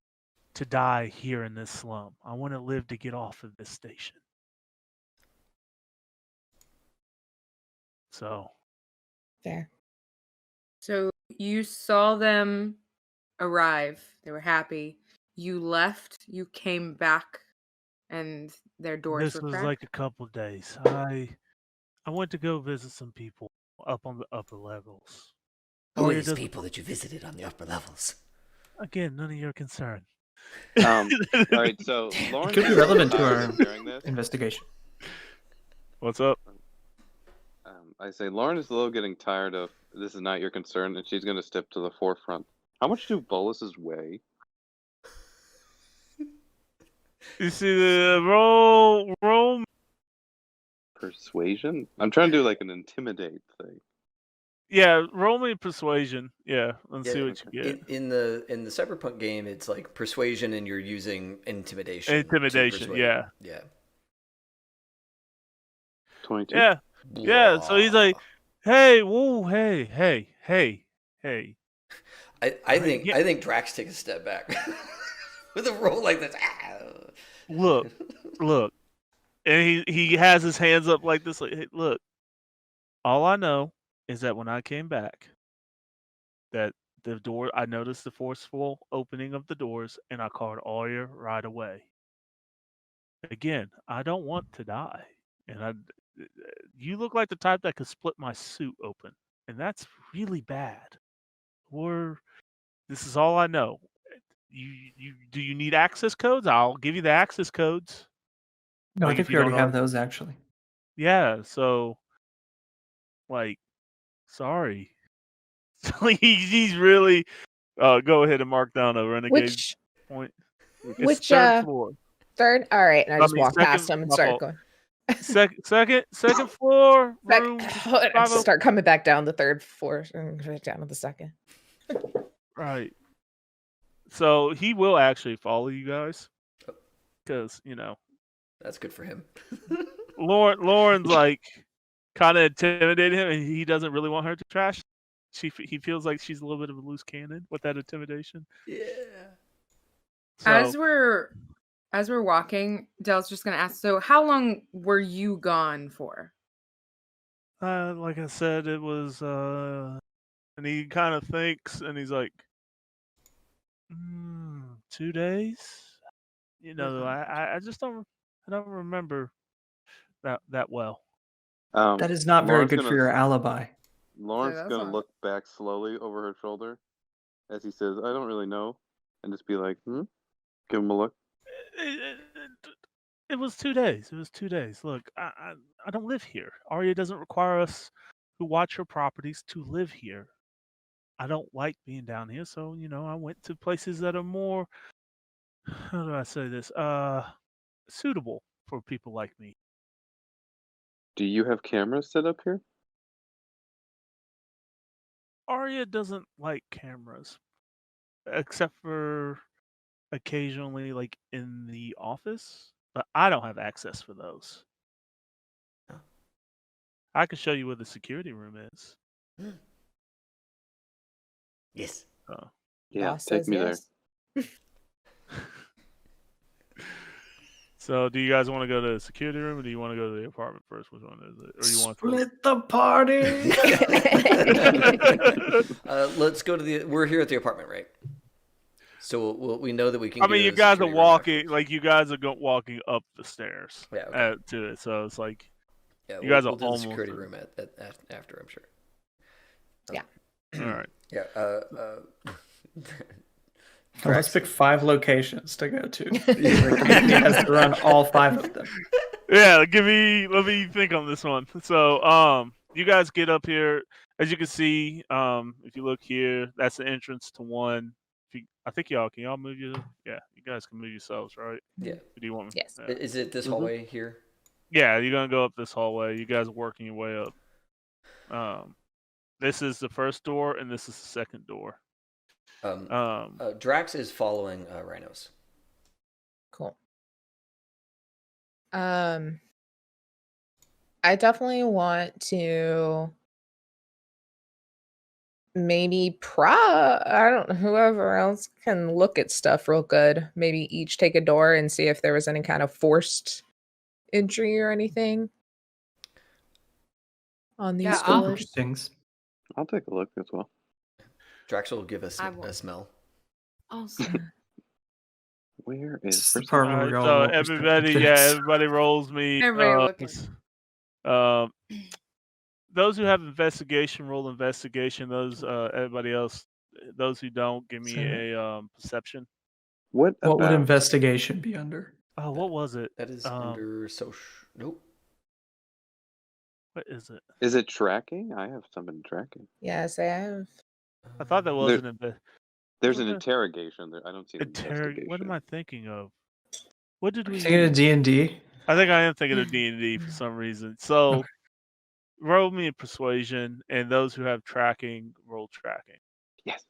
to die here in this slum. I want to live to get off of this station. So, Fair. So you saw them arrive. They were happy. You left. You came back, and their doors this were was cracked. like a couple of days. I went to go visit some people up on the upper levels. Who Oh, are it these doesn't- people that you visited on the upper levels? Again, none of your concern. All right, so Lauren Could be relevant to tired our of hearing this. investigation. What's up? I say Lauren is a little getting tired of this is not your concern, and she's going to step to the forefront. How much do boluses weigh? You see the roll. Persuasion? I'm trying to do like an intimidate thing. Yeah, roll me persuasion. Yeah, let's see Yeah, what you get. In the Cyberpunk game, it's like persuasion, and you're using intimidation. to Intimidation, persuade. yeah. Yeah. 22. Yeah, yeah. So he's like, "Hey, whoa, hey." I think Drax takes a step back with a roll like this. Look, and he has his hands up like this. Like, hey, look. All I know is that when I came back, that I noticed the forceful opening of the doors, and I called Aria right away. Again, I don't want to die, and you look like the type that could split my suit open, and that's really bad. This is all I know. Do you need access codes? I'll give you the access codes. No, Like, I if think you we already don't have know- those actually. Yeah, so like, sorry. He's really. Go ahead and mark down a renegade Which point. It's which third floor. third? All right, and I just mean, walk past second- him and my start fault. going. Second floor room. I just start coming back down the third floor and right down to the second. Right. So he will actually follow you guys, because That's good for him. Lauren's like kind of intimidating him, and he doesn't really want her to trash. He feels like she's a little bit of a loose cannon with that intimidation. Yeah. So, As we're walking, Dell's just gonna ask. So, how long were you gone for? like I said, it was, and he kind of thinks, and he's like, 2 days. I just don't. I don't remember that well. That is not very Lauren's good for your alibi. Lauren's that's gonna not- look back slowly over her shoulder as he says, "I don't really know," and just be like, Give him a look. It was 2 days. It was 2 days. Look, I don't live here. Aria doesn't require us who watch her properties to live here. I don't like being down here, so I went to places that are more, how do I say this? Suitable for people like me. Do you have cameras set up here? Aria doesn't like cameras, except for occasionally, like in the office, but I don't have access for those. Oh. I can show you where the security room is. Yes. Oh. Yeah, Boss take says me yes. So, do you guys want to go to the security room, or do you want to go to the apartment first? Which one is it? Or you want to Split the party. Let's go to the. We're here at the apartment, right? So we know that we can. I go mean, to you the guys are security room walking, afterwards. like you guys are walking up the stairs Yeah, okay. to it. So it's like Yeah, you guys we'll are do the almost security there. room after, I'm sure. All right. Yeah. Let's pick 5 locations to go to. The company has to run all 5 of them. Yeah, let me think on this one. So, you guys get up here. As you can see, if you look here, that's the entrance to one. I think can y'all move you guys can move yourselves, right? Yeah. Do you want me? Yes. Yeah. Is it this Mhm. hallway here? Yeah, you're gonna go up this hallway. You guys are working your way up. This is the first door, and this is the second door. Drax is following Rhinos. Cool. I definitely want to maybe whoever else can look at stuff real good. Maybe each take a door and see if there was any kind of forced entry or anything on these Yeah, I'll- doors. Things. I'll take a look as well. Drax will give us I a will. smell. Also, Where This is is the first? part All where right, we all so roll perception checks. everybody rolls me. Everybody looking. Those who have investigation roll investigation. Those everybody else, those who don't, give me So- a perception. What What would about? investigation be under? Oh, what was it? That is under social. Nope. What is it? Is it tracking? I have somebody tracking. Yes, I have. I thought that was an There's an Okay. interrogation there. I don't see an investigation. What am I thinking of? What did we? Thinking of D&D. I think I am thinking of D&D for some reason. So, roll me a persuasion, and those who have tracking roll tracking. Yes.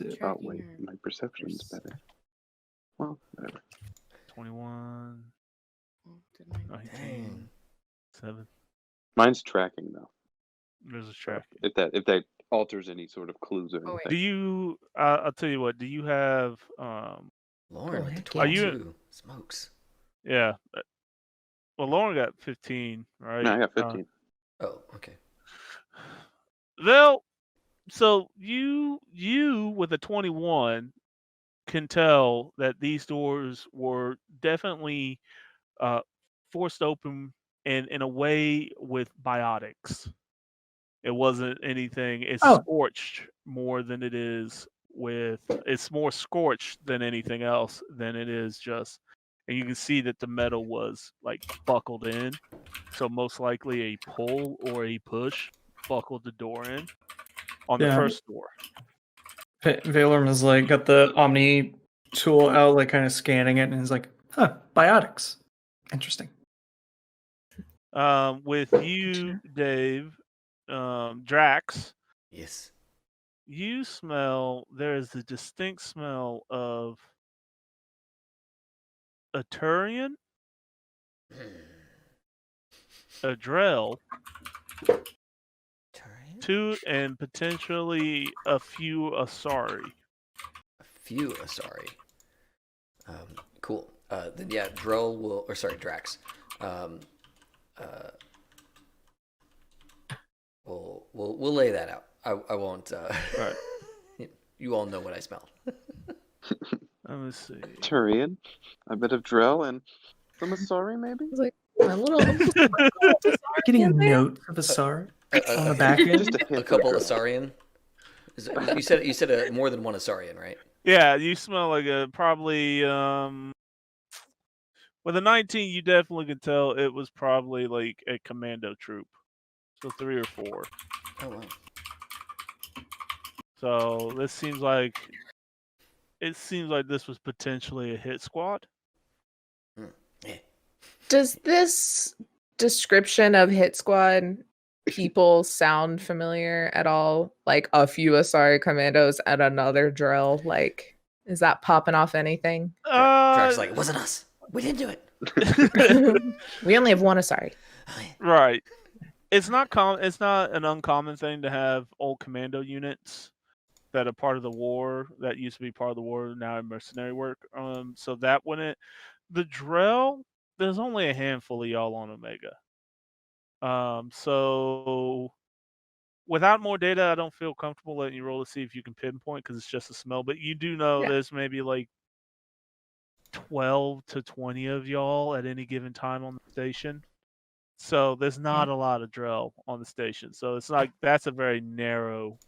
Oh Tracking wait, or my perception's better. Well, whatever. 21, Oh, didn't I- 19, Dang. 7. Mine's tracking though. There's a So tracking. if that alters any sort of clues or Oh, wait. Do anything. you? I'll tell you what. Do you have? Lauren Oh, with the heck yeah. Are you- 22. Smokes. Yeah. Well, Lauren got 15, right? No, I got 15. Oh, okay. Well, so you with a 21 can tell that these doors were definitely forced open and in a way with biotics. It wasn't anything. It's Oh. scorched more than it is with. It's more scorched than anything else than it is just. And you can see that the metal was like buckled in. So most likely a pull or a push buckled the door in on the Yeah. first door. Valorm is like got the Omni tool out, like kind of scanning it, and he's like, "Huh, biotics. Interesting." With you, Dave, Drax, Yes. you smell. There is a distinct smell of a Turian, a Drell, Turian? 2, and potentially a few Asari. A few Asari. Cool. Then yeah, Drell will, or sorry, Drax. We'll lay that out. I won't. Right. You all know what I smell. Let me see. Turian, a bit of Drell, and From a sorry, maybe? It's like a little Getting a in there. note of Asari on the A- back end. Just a hint a couple of Asarian. You said more than one Asarian, right? Yeah, you smell like a probably with a 19, you definitely could tell it was probably like a commando troop. So 3 or 4. Oh wow. So this seems like this was potentially a hit squad. Yeah. Does this description of Hit Squad people sound familiar at all? Like a few Asari commandos and another drill. Like, is that popping off anything? Drax like, it wasn't us. We didn't do it. We only have one Asari. Right. It's not It's not an uncommon thing to have old commando units that are part of the war, that used to be part of the war, now in mercenary work. So that wouldn't. The Drell, there's only a handful of y'all on Omega. So without more data, I don't feel comfortable letting you roll to see if you can pinpoint because it's just a smell. But you do know there's maybe like 12 to 20 of y'all at any given time on the station. So there's not a lot of Drell on the station. So it's like that's a very narrow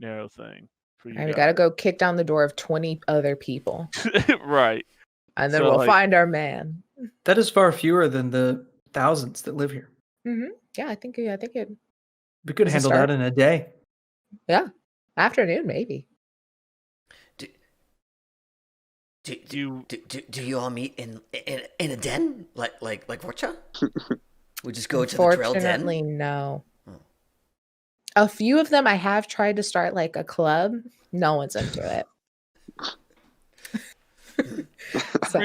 thing for you All right, we guys. gotta go kick down the door of 20 other people. Right. And then So, we'll like- find our man. That is far fewer than the thousands that live here. Yeah, I think it. We could It's a handle start. that in a day. Yeah, afternoon maybe. Do you all meet in a den like Vorcha? We just go to the drill den. Unfortunately, no. Oh. A few of them I have tried to start like a club. No one's into it. So,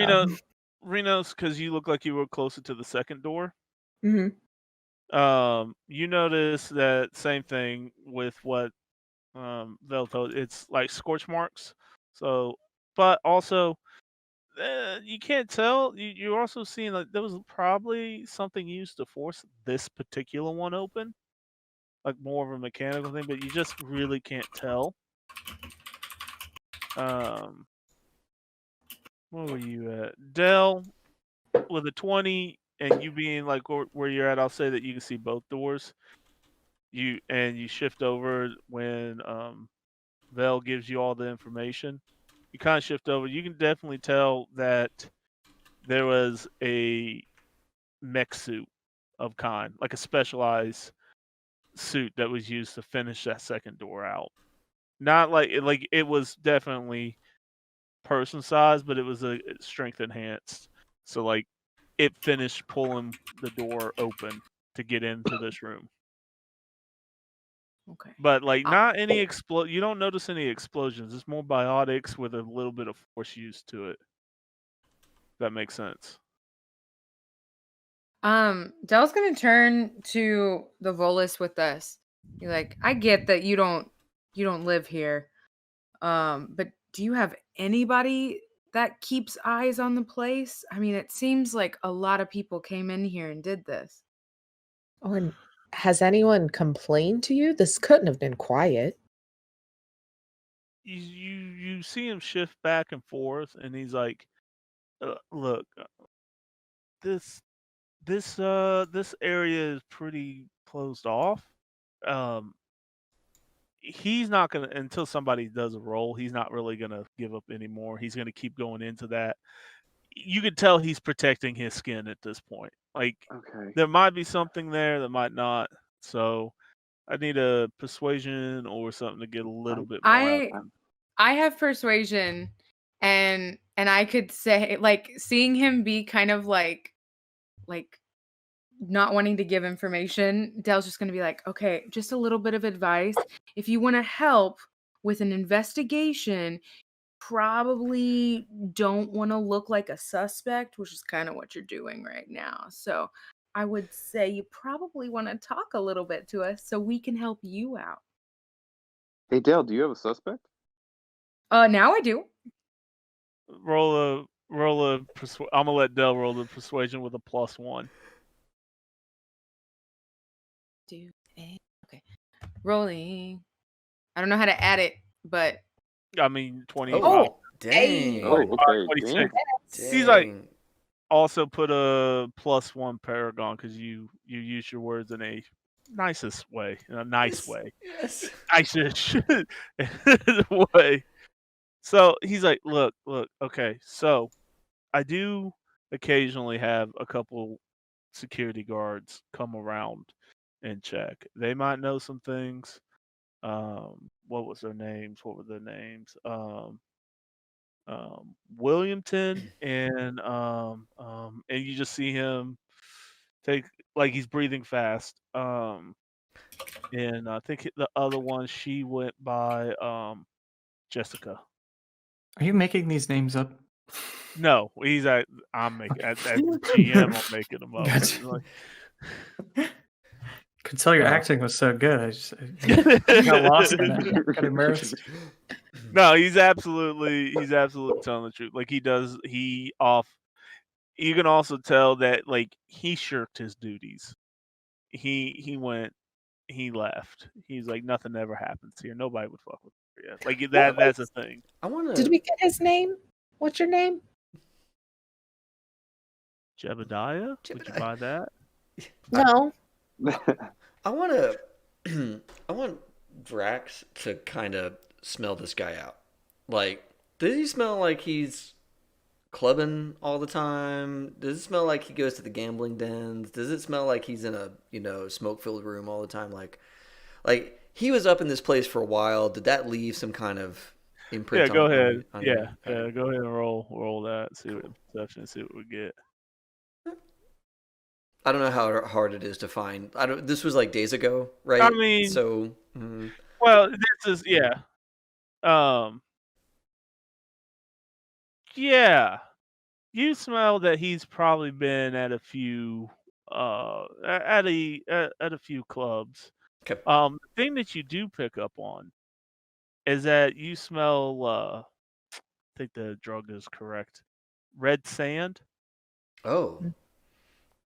Reno's, because you look like you were closer to the second door. mhm. You notice that same thing with what Vel told. It's like scorch marks. So, but also you can't tell. You're also seeing like there was probably something used to force this particular one open, like more of a mechanical thing, but you just really can't tell. Where were you at? Dell, with a 20, and you being like where you're at, I'll say that you can see both doors. You shift over when Vel gives you all the information. You kind of shift over. You can definitely tell that there was a mech suit of kind, like a specialized suit that was used to finish that second door out. Not like it was definitely person size, but it was a strength enhanced. So like it finished pulling the door open to get into this room. Okay. But like not any you don't notice any explosions. It's more biotics with a little bit of force used to it. That makes sense. Dell's gonna turn to the Volus with us. You're like, I get that you don't live here. But do you have anybody that keeps eyes on the place? I mean, it seems like a lot of people came in here and did this. Oh, and has anyone complained to you? This couldn't have been quiet. You see him shift back and forth, and he's like, "Look, this area is pretty closed off. He's not gonna until somebody does a roll. He's not really gonna give up anymore. He's gonna keep going into that. You could tell he's protecting his skin at this point. Like Okay. there might be something there, there might not. So I need a persuasion or something to get a little bit more out of him. I have persuasion, and I could say like seeing him be kind of like not wanting to give information, Dell's just going to be like, okay, just a little bit of advice. If you want to help with an investigation, probably don't want to look like a suspect, which is kind of what you're doing right now. So I would say you probably want to talk a little bit to us so we can help you out. Hey Dale, do you have a suspect? Now I do. I'm gonna let Dell roll the persuasion with a +1. Okay. Rolling. I don't know how to add it, but I mean 25. Oh, dang. Oh, okay. 26. Damn. He's like, also put a +1 Paragon because you use your words in a nicest way, in a nice Yes, way, yes. nicest way. So he's like, look, okay, so I do occasionally have a couple security guards come around and check. They might know some things. What was their names? What were their names? Williamton and you just see him take like he's breathing fast. And I think the other one she went by Jessica. Are you making these names up? No, he's at I'm making as the GM. I'm making them up. Gotcha. Like, Could tell your Uh, acting was so good. I got lost in it. Got immersed. No, he's absolutely telling the truth. Like you can also tell that like he shirked his duties. He left. He's like nothing ever happens here. Nobody would fuck with Aria. Like that's a thing. I want Did to. we get his name? What's your name? Jebediah? Would you buy that? No. I want to. I want Drax to kind of smell this guy out. Like, does he smell like he's clubbing all the time? Does it smell like he goes to the gambling dens? Does it smell like he's in a smoke-filled room all the time? Like he was up in this place for a while. Did that leave some kind of imprint? Yeah, go ahead. On Yeah, you? yeah, go ahead and roll that. See what perception. See what we get. I don't know how hard it is to find. This was like days ago, right? I mean, so. Well, this is yeah. You smell that he's probably been at a few at a few clubs. Okay. The thing that you do pick up on is that you smell I think the drug is correct. Red sand. Oh,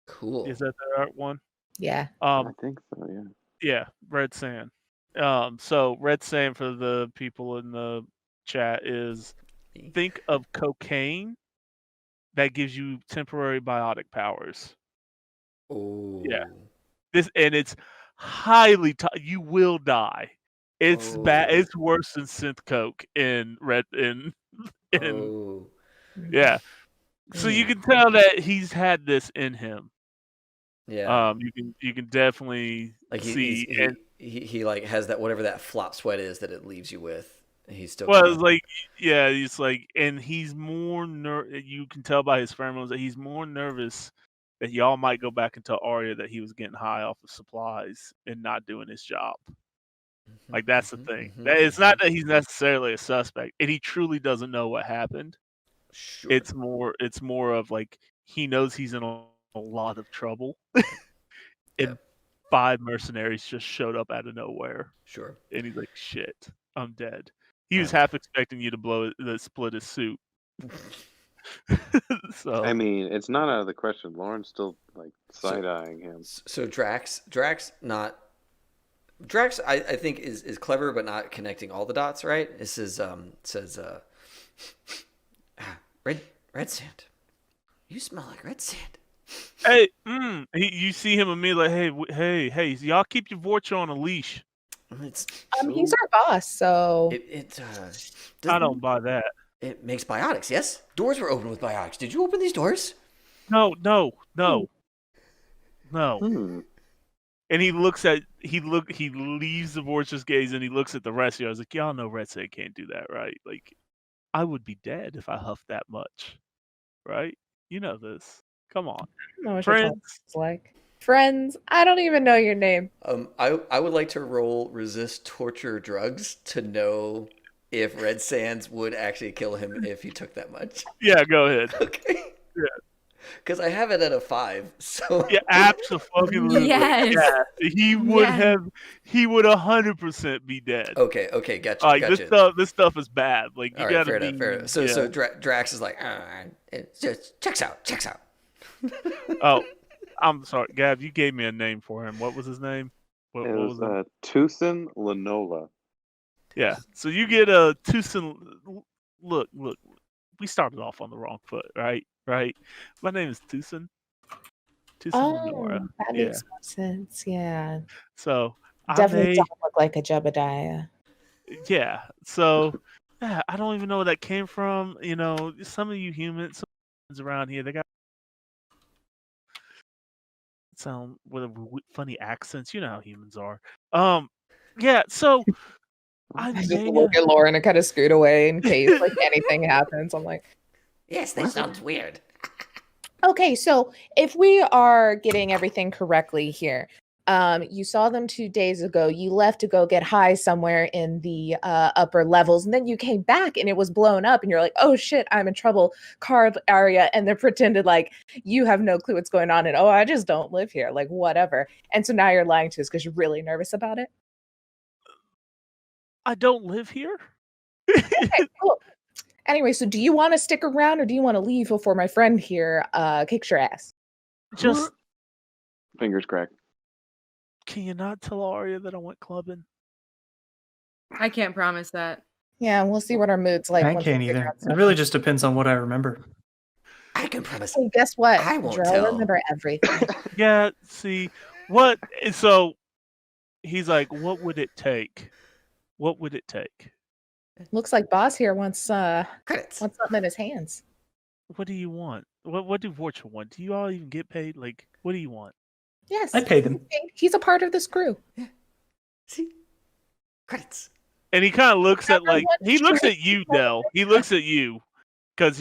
cool. Is that the right one? Yeah. I think so. Yeah. Yeah, red sand. So red sand for the people in the chat is think of cocaine that gives you temporary biotic powers. Oh. Yeah. It's highly you will die. It's bad. Oh. It's worse than synth coke in Oh. yeah. So you can tell that he's had this in him. Yeah. You can definitely Like see he like has that whatever that flop sweat is that it leaves you with. He's still. well, it's like yeah, it's like, and he's more you can tell by his pheromones that he's more nervous that y'all might go back and tell Aria that he was getting high off of supplies and not doing his job. Like that's the thing. It's not that he's necessarily a suspect, and he truly doesn't know what happened. Sure. It's more of like he knows he's in a lot of trouble. And 5 mercenaries just showed up out of nowhere. Sure. And he's like, "Shit, I'm dead." He was half expecting you to split his suit. So I mean, it's not out of the question. Lauren's still like side-eyeing him. So Drax, I think is clever, but not connecting all the dots. Right? This is says red sand. You smell like red sand. hey, you see him immediately like, hey, y'all keep your Vorcha on a leash. He's our boss, so I don't buy that. It makes biotics. Yes, doors were opened with biotics. Did you open these doors? No. And he leaves the Vorcha's gaze and he looks at the rest of you. I was like, y'all know Red Sand can't do that, right? Like, I would be dead if I huffed that much, right? You know this. Come on, friends. I don't even know your name. I would like to roll resist torture drugs to know if Red Sands would actually kill him if he took that much. Yeah, go ahead. Okay. Yeah. Because I have it at a 5, so yeah, absolutely. Yes. Yeah, he would 100% be dead. Okay, gotcha. Like gotcha. this stuff is bad. Like you gotta fair be. Enough, fair enough. So Drax is like, it just checks out. Oh, I'm sorry, Gab. You gave me a name for him. What was his name? What was it? Tucson Lanola. Yeah. So you get a Tucson. Look. we started off on the wrong foot, right? Right. My name is Tucson. Oh, Nomura. that Yeah. makes more sense. Yeah. So I Definitely made don't look like a Jebediah. yeah. So yeah, I don't even know where that came from. You know, some of you humans, some humans around here, they got sound with funny accents. You know how humans are. Yeah. So I I just made look at Lauren and kind of scoot away in case like anything happens. I'm like, Yes, that sounds weird. okay, so if we are getting everything correctly here, you saw them 2 days ago. You left to go get high somewhere in the upper levels, and then you came back and it was blown up, and you're like, "Oh shit, I'm in trouble." Card Aria, and they pretended like you have no clue what's going on, and oh, I just don't live here, like whatever. And so now you're lying to us because you're really nervous about it. I don't live here. Okay, cool. Anyway, so do you want to stick around or do you want to leave before my friend here kicks your ass? Just Fingers cracked. can you not tell Aria that I went clubbing? I can't promise that. Yeah, we'll see what our mood's like. I once we can't figure either. out It something. really just depends on what I remember. I can promise. Hey, guess what? I won't Dro, tell. remember everything. Yeah. See what? And so he's like, "What would it take? What would it take? Looks like Boss here wants Credits. something in his hands. What do you want? What do Vorcha want? Do you all even get paid? Like, what do you want?" Yes. I pay them. He's a part of this crew. See? Credits. And he kind of looks at Everyone he looks straight at you, Del. He looks at you because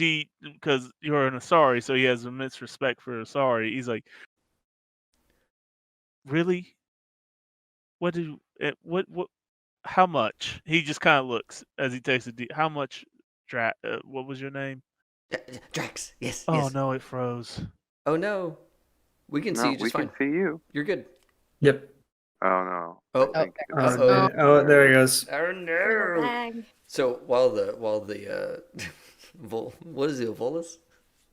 you're an Asari, so he has immense respect for Asari. He's like, "Really? What do what? How much?" He just kind of looks as he takes a deep. How much? What was your name? Drax. Yes. Oh yes. no, it froze. Oh no. We can see No, you just we fine. can see you. You're good. Yep. Oh no. Oh. I think Okay. it's- Oh, there he goes. Oh no. So while the what is it, Volus?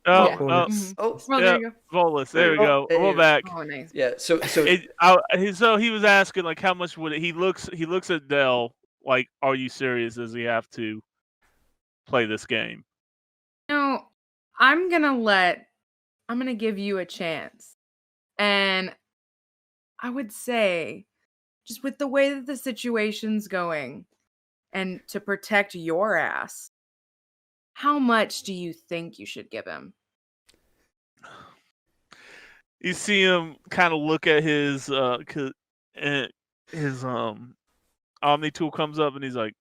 Oh, Yeah. Volus. Oh Well, yeah, there you go. Volus. There we Oh, go. hey. We're back. Oh, nice. yeah. So So he was asking like, how much would it? He looks at Dell like, are you serious? Does he have to play this game? No, I'm gonna give you a chance. And I would say, just with the way that the situation's going, and to protect your ass, how much do you think you should give him? You see him kind of look at his Omni tool comes up and he's like,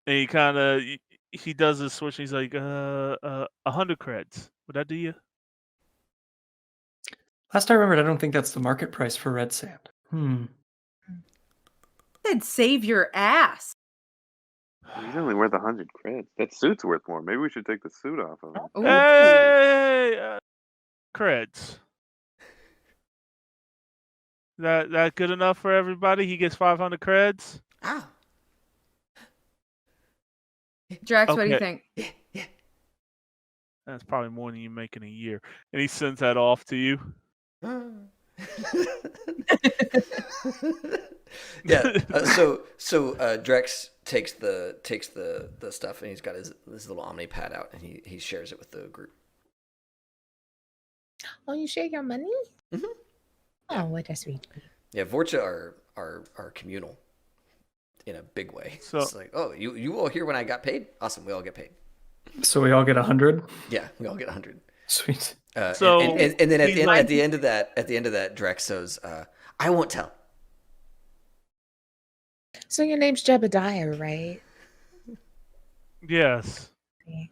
and he kind of he does this switch. And he's like, 100 creds. Would that do you? Last I remembered, I don't think that's the market price for red sand. Said save your ass. He's only worth 100 creds. That suit's worth more. Maybe we should take the suit off of him. Ooh. Hey, creds. That good enough for everybody? He gets 500 creds. ah. Drax, what do you Okay. think? Yeah. That's probably more than you make in a year. And he sends that off to you. Yeah. So Drex takes the stuff and he's got his little Omni pad out and he shares it with the group. Oh, you share your money? Mhm. Oh, what a sweet. Yeah, Vorcha are communal in a big way. So- it's like, oh, you all here when I got paid? Awesome, we all get paid. So we all get 100. Yeah, we all get 100. Sweet. So, and then at he's the, like- at the end of that, Drex says, I won't tell. So your name's Jebediah, right? Yes. Okay.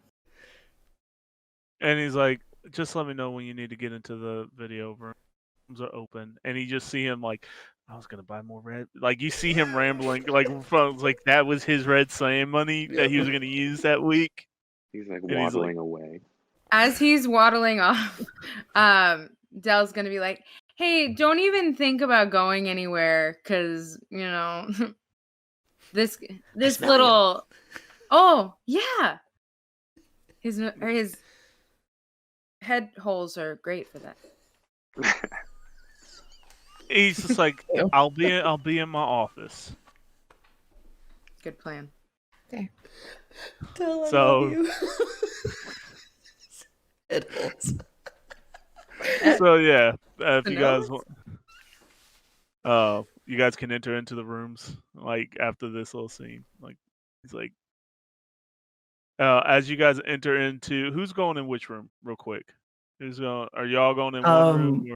And he's like, just let me know when you need to get into the video room. Rooms are open. And you just see him like, I was gonna buy more red. Like you see him rambling, like from like that was his red sand money that he was gonna use that week. He's like And he's waddling like- away. As he's waddling off, Dell's gonna be like, "Hey, don't even think about going anywhere, cause you know this smell little. Oh yeah, his head holes are great for that. He's just like, Ew. I'll be in my office. Good plan. Tell I So- love you. Head holes. So yeah, if you guys, Vanillas? you guys can enter into the rooms like after this little scene. Like he's like, as you guys enter into, who's going in which room, real quick? Who's going? Are y'all going in one room? Or-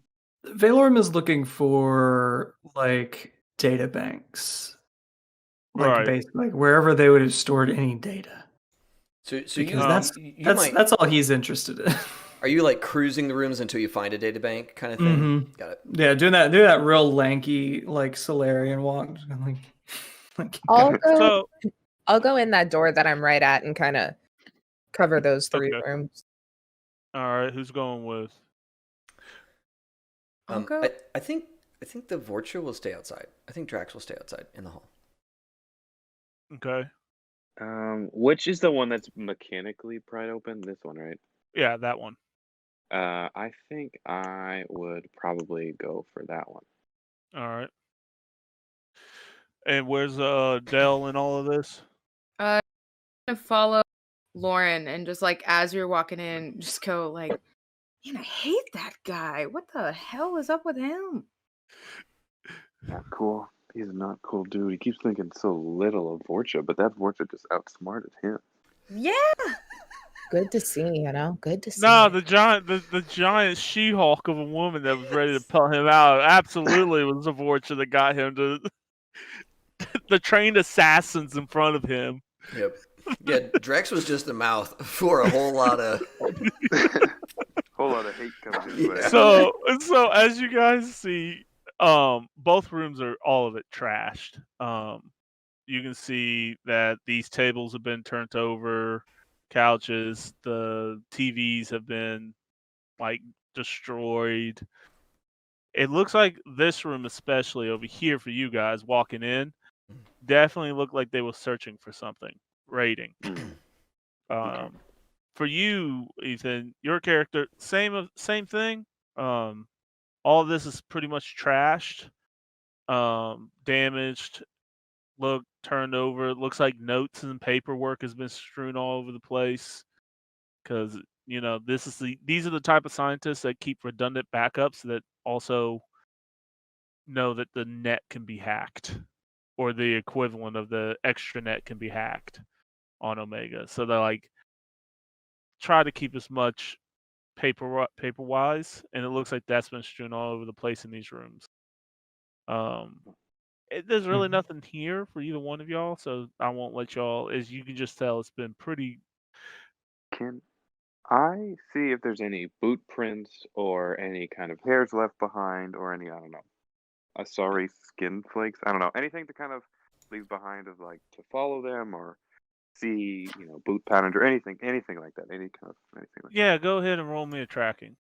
Valorm is looking for like data banks, like Right. basically like wherever they would have stored any data. So Because you might. that's all he's interested in. Are you like cruising the rooms until you find a data bank kind of thing? Mhm. Got it. Yeah, doing that real lanky like Solarian walk, just kinda like So I'll go in that door that I'm right at and kind of cover those three Okay. rooms. all right, who's going with? I'll go. I think the Vorcha will stay outside. I think Drax will stay outside in the hall. Okay. Which is the one that's mechanically pried open? This one, right? Yeah, that one. I think I would probably go for that one. All right. And where's Dell in all of this? I'm gonna follow Lauren and just like as you're walking in, just go like, man, I hate that guy. What the hell is up with him? Not cool. He's a not cool dude. He keeps thinking so little of Vorcha, but that Vorcha just outsmarted him. Yeah. Good to see, Good to see. No, the giant She-Hulk of a woman that was ready to pull him out absolutely was the Vorcha that got him to the trained assassins in front of him. Yep. Yeah, Drax was just the mouth for a whole lot of. Whole lot of hate coming his way. Yeah. So as you guys see, both rooms are all of it trashed. You can see that these tables have been turned over, couches, the TVs have been like destroyed. It looks like this room, especially over here for you guys walking in, definitely looked like they were searching for something, raiding. Okay. For you, Ethan, your character, same thing. All of this is pretty much trashed, damaged, turned over. It looks like notes and paperwork has been strewn all over the place. Because these are the type of scientists that keep redundant backups that also know that the net can be hacked, or the equivalent of the extranet can be hacked on Omega. So they're like try to keep as much paper wise, and it looks like that's been strewn all over the place in these rooms. There's really nothing here for either one of y'all, so I won't let y'all. As you can just tell, it's been pretty. Can I see if there's any boot prints or any kind of hairs left behind or any, I don't know, sorry, skin flakes? I don't know. Anything to kind of leave behind of like to follow them or see, boot patterns or anything like that. Anything like Yeah, go ahead and roll me a tracking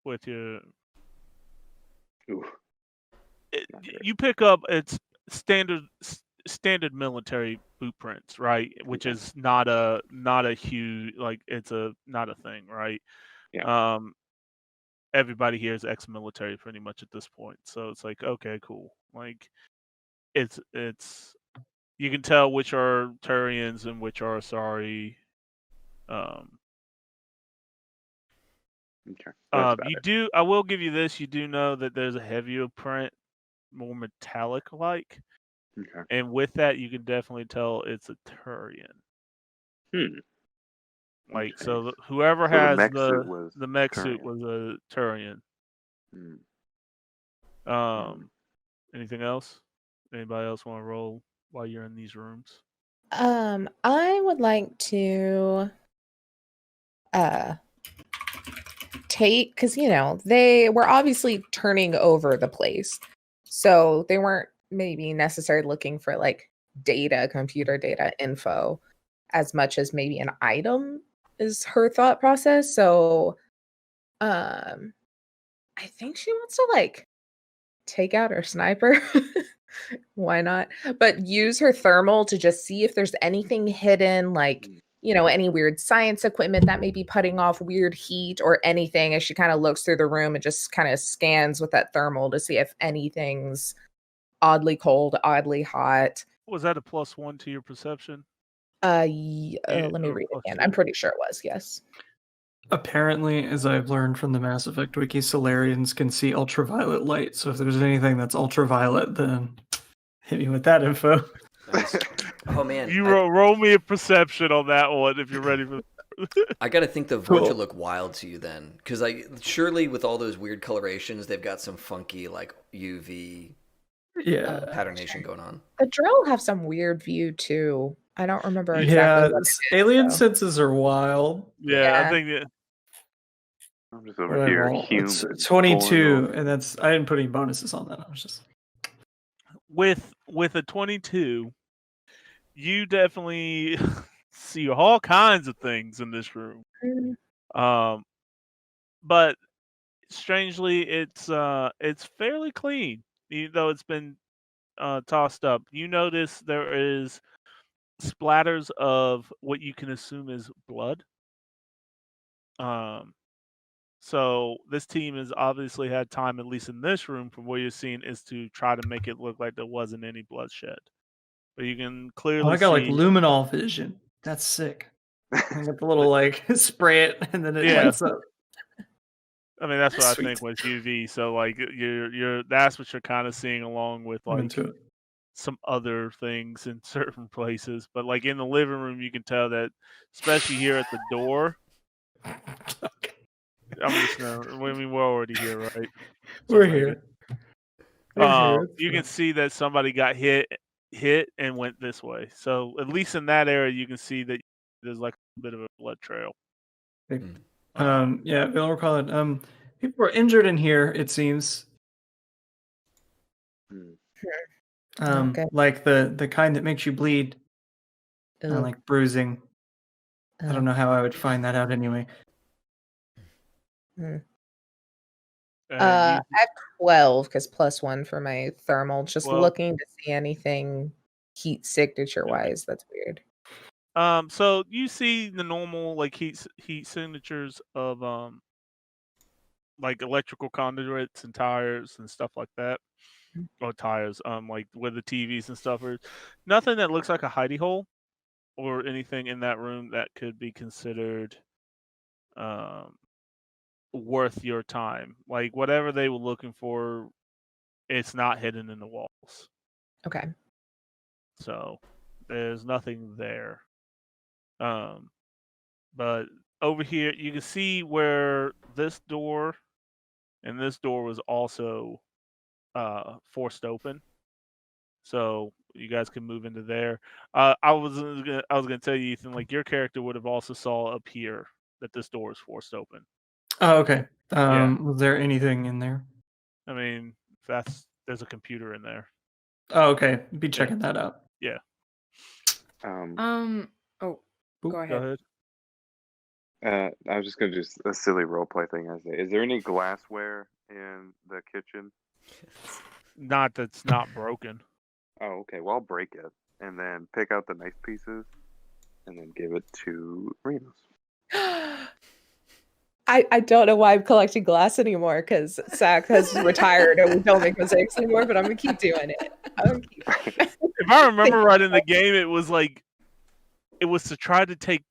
with your. that. Ooh. Not great. You pick up its standard military boot prints, right? Which Okay. is not a huge, like, it's not a thing, right? Yeah. Everybody here is ex-military pretty much at this point, so it's like, okay, cool. Like, it's you can tell which are Turians and which are Asari. Okay. That's about You it. do. I will give you this. You do know that there's a heavier print, more metallic-like, Okay. and with that, you can definitely tell it's a Turian. Like, Okay. so whoever So the has mech suit was the mech Turian. suit was a Turian. Anything else? Anybody else want to roll while you're in these rooms? I would like to take, because they were obviously turning over the place, so they weren't maybe necessarily looking for like computer data info as much as maybe an item is her thought process. So I think she wants to like take out her sniper. Why not? But use her thermal to just see if there's anything hidden, like, any weird science equipment that may be putting off weird heat or anything, as she kind of looks through the room and just kind of scans with that thermal to see if anything's oddly cold, oddly hot. Was that a +1 to your perception? Yeah, Let me or read it again. +2. I'm pretty sure it was, yes. Apparently, as I've learned from the Mass Effect wiki, Solarians can see ultraviolet light. So if there's anything that's ultraviolet, then hit me with that info. Nice. Oh man, You roll me a perception on that one if you're ready for. I got to think the void Cool. should look wild to you then, because surely with all those weird colorations, they've got some funky like UV Yeah. patternation going on. The drill have some weird view too. I don't remember exactly Yeah, what it is, alien so. senses are wild. Yeah, Yeah. I think that. I'm just over What I here, roll? It's human. 22, and that's I didn't put any bonuses on that. I was just With a 22, you definitely see all kinds of things in this room. Mm, But strangely, it's fairly clean, even though it's been tossed up. You notice there is splatters of what you can assume is blood. So this team has obviously had time, at least in this room, from what you're seeing, is to try to make it look like there wasn't any bloodshed. But you can oh, clearly I got like see. luminol vision. That's sick. I got the little like spray it and then it Yeah. lights up. I mean, that's what I Sweet. think was UV. So like you're that's what you're kind of seeing along with I'm like into it. some other things in certain places. But like in the living room, you can tell that, especially here at the door. Okay. I'm just gonna. I mean, we're already here, right? We're So maybe. here. We're here. You can see that somebody got hit and went this way. So at least in that area, you can see that there's like a bit of a blood trail. Yeah, we'll recall it. People were injured in here, it seems. Okay. Like the kind that makes you bleed. Ugh. Like bruising. I don't know how I would find that out anyway. And I have 12 because +1 for my thermal. Just 12. looking to see anything heat signature wise. That's weird. So you see the normal like heat signatures of like electrical conduits and tires and stuff like that. Or tires, like where the TVs and stuff are. Nothing that looks like a hidey hole or anything in that room that could be considered worth your time. Like whatever they were looking for, it's not hidden in the walls. Okay. So there's nothing there. But over here you can see where this door and this door was also forced open. So you guys can move into there. I was gonna tell you, Ethan, like your character would have also saw up here that this door is forced open. Oh, okay. Yeah. Was there anything in there? I mean, there's a computer in there. Oh, okay. Be checking that out. Yeah. Oh, go ahead. I was just gonna do a silly roleplay thing. I say, is there any glassware in the kitchen? Not that's not broken. Oh, okay. Well, I'll break it and then pick out the nice pieces and then give it to Renos. I don't know why I'm collecting glass anymore because Zach has retired and we don't make mistakes anymore, but I'm gonna keep doing it. If I remember right in the game, it was to try to take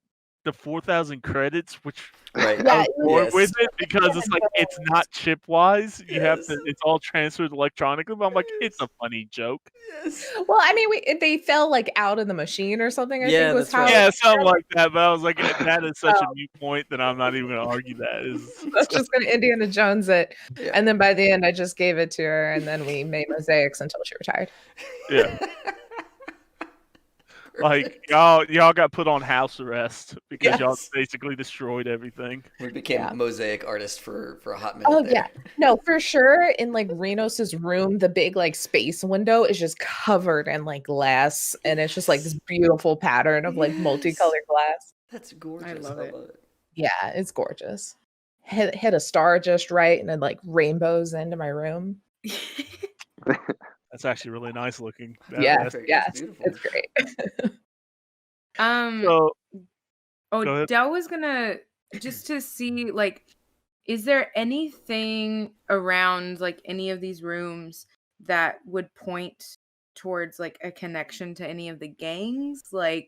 the 4,000 credits, which Right. Yeah, I was bored yes. with it because it's like it's not chip wise. You have Yes. to. It's all transferred electronically. But I'm like, it's a funny joke. Yes. Well, I mean, they fell like out of the machine or something. I Yeah, think was that's how. right. Yeah, something like that. But I was like, that is such Oh. a new point that I'm not even going to argue that. I was just gonna Indiana Jones it, Yeah. and then by the end, I just gave it to her, and then we made mosaics until she retired. Yeah. Like y'all got put on house arrest because y'all Yes. basically destroyed everything. We became Yeah. mosaic artists for a hot minute. Oh there. yeah, no, for sure. In like Renos's room, the big like space window is just covered in like glass, and it's just like this beautiful pattern of like Yes. multicolored glass. That's gorgeous. I love love it. it. Yeah, it's gorgeous. Hit a star just right, and then like rainbows into my room. That's actually really nice looking. Yeah, That's- Perfect. yeah, That's beautiful. it's great. So Oh, Go ahead. Dell was gonna just to see like, is there anything around like any of these rooms that would point towards like a connection to any of the gangs? Like,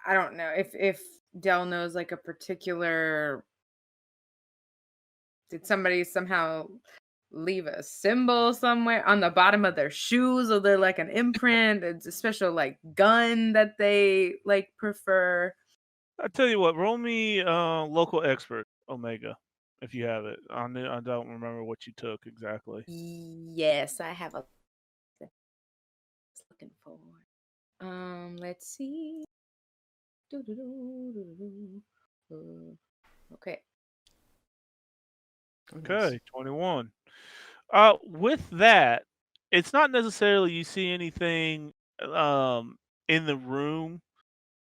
I don't know if Dell knows like a particular. Did somebody somehow leave a symbol somewhere on the bottom of their shoes, or they're like an imprint? It's a special like gun that they like prefer. I tell you what, roll me local expert Omega if you have it. I don't remember what you took exactly. Yes, I have a. Looking for. Let's see. Okay. Okay, 21. With that, it's not necessarily you see anything in the room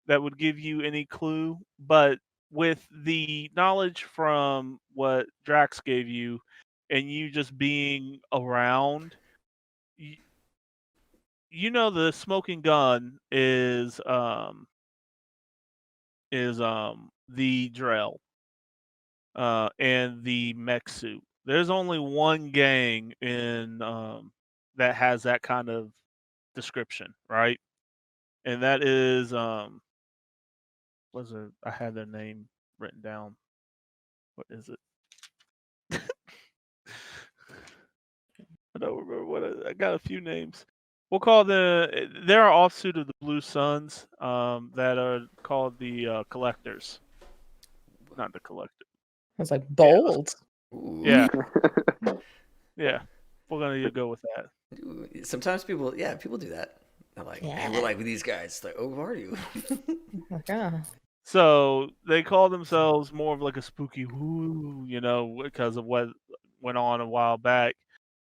that would give you any clue, but with the knowledge from what Drax gave you and you just being around, you know the smoking gun is the Drell and the mech suit. There's only one gang in that has that kind of description, right? And that is I had their name written down. What is it? I don't remember what I got a few names. We'll call they're an offsuit of the Blue Suns that are called the Collectors. Not the Collector. I was like, bold. Ooh. Yeah. Yeah. We're gonna go with that. Ooh, sometimes people do that. They're like, man, we're like with these guys. It's like, oh, who are you? Like, ah. So they call themselves more of like a spooky whoo, because of what went on a while back.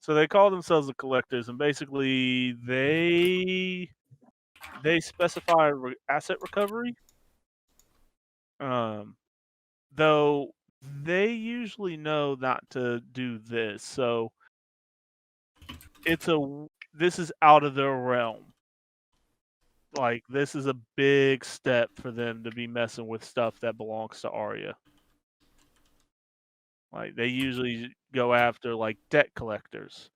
So they call themselves the Collectors, and basically they specify asset recovery. Though they usually know not to do this, so this is out of their realm. Like, this is a big step for them to be messing with stuff that belongs to Aria. Like, they usually go after, like, debt collectors.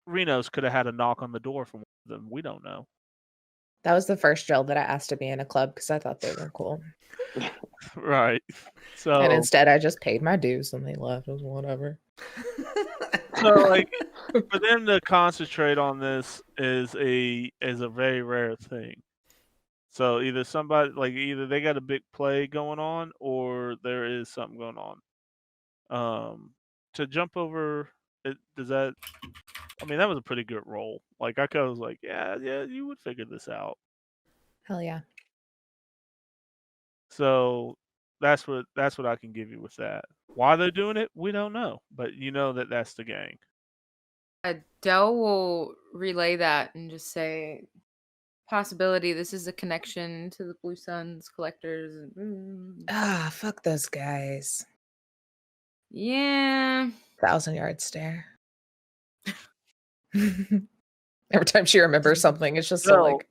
Reno's could have had a knock on the door from one of them. We don't know. That was the first drill that I asked to be in a club because I thought they were cool. Right. So, And instead, I just paid my dues and they left. It was whatever. so like, for them to concentrate on this is a very rare thing. So either they got a big play going on, or there is something going on. To jump over, does that? I mean, that was a pretty good roll. Like, I was like, yeah, you would figure this out. Hell yeah. So that's what I can give you with that. Why they're doing it, we don't know, but you know that's the gang. Dell will relay that and just say, possibility. This is a connection to the Blue Suns Collectors. Ah, fuck those guys. Yeah. 1,000-yard stare. Every time she remembers something, it's just so like.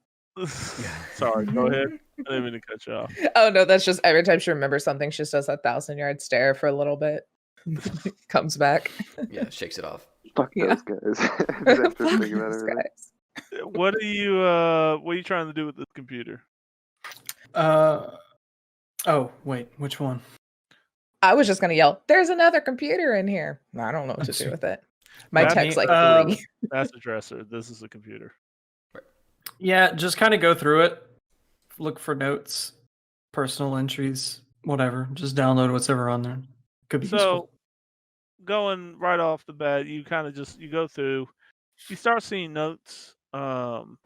Sorry, go ahead. I didn't mean to cut you off. Oh no, that's just every time she remembers something, she just does that 1,000-yard stare for a little bit. Comes back. Yeah, shakes it off. Fuck those guys. After thinking about Those everything. guys. What are you trying to do with this computer? Oh, wait, which one? I was just gonna yell, there's another computer in here. I don't know what to do with it. My That's tech's like me. 3. That's a dresser. This is a computer. Yeah, just kind of go through it. Look for notes, personal entries, whatever. Just download whatever on there. Could be useful. Going right off the bat, you kind of you go through, you start seeing notes, and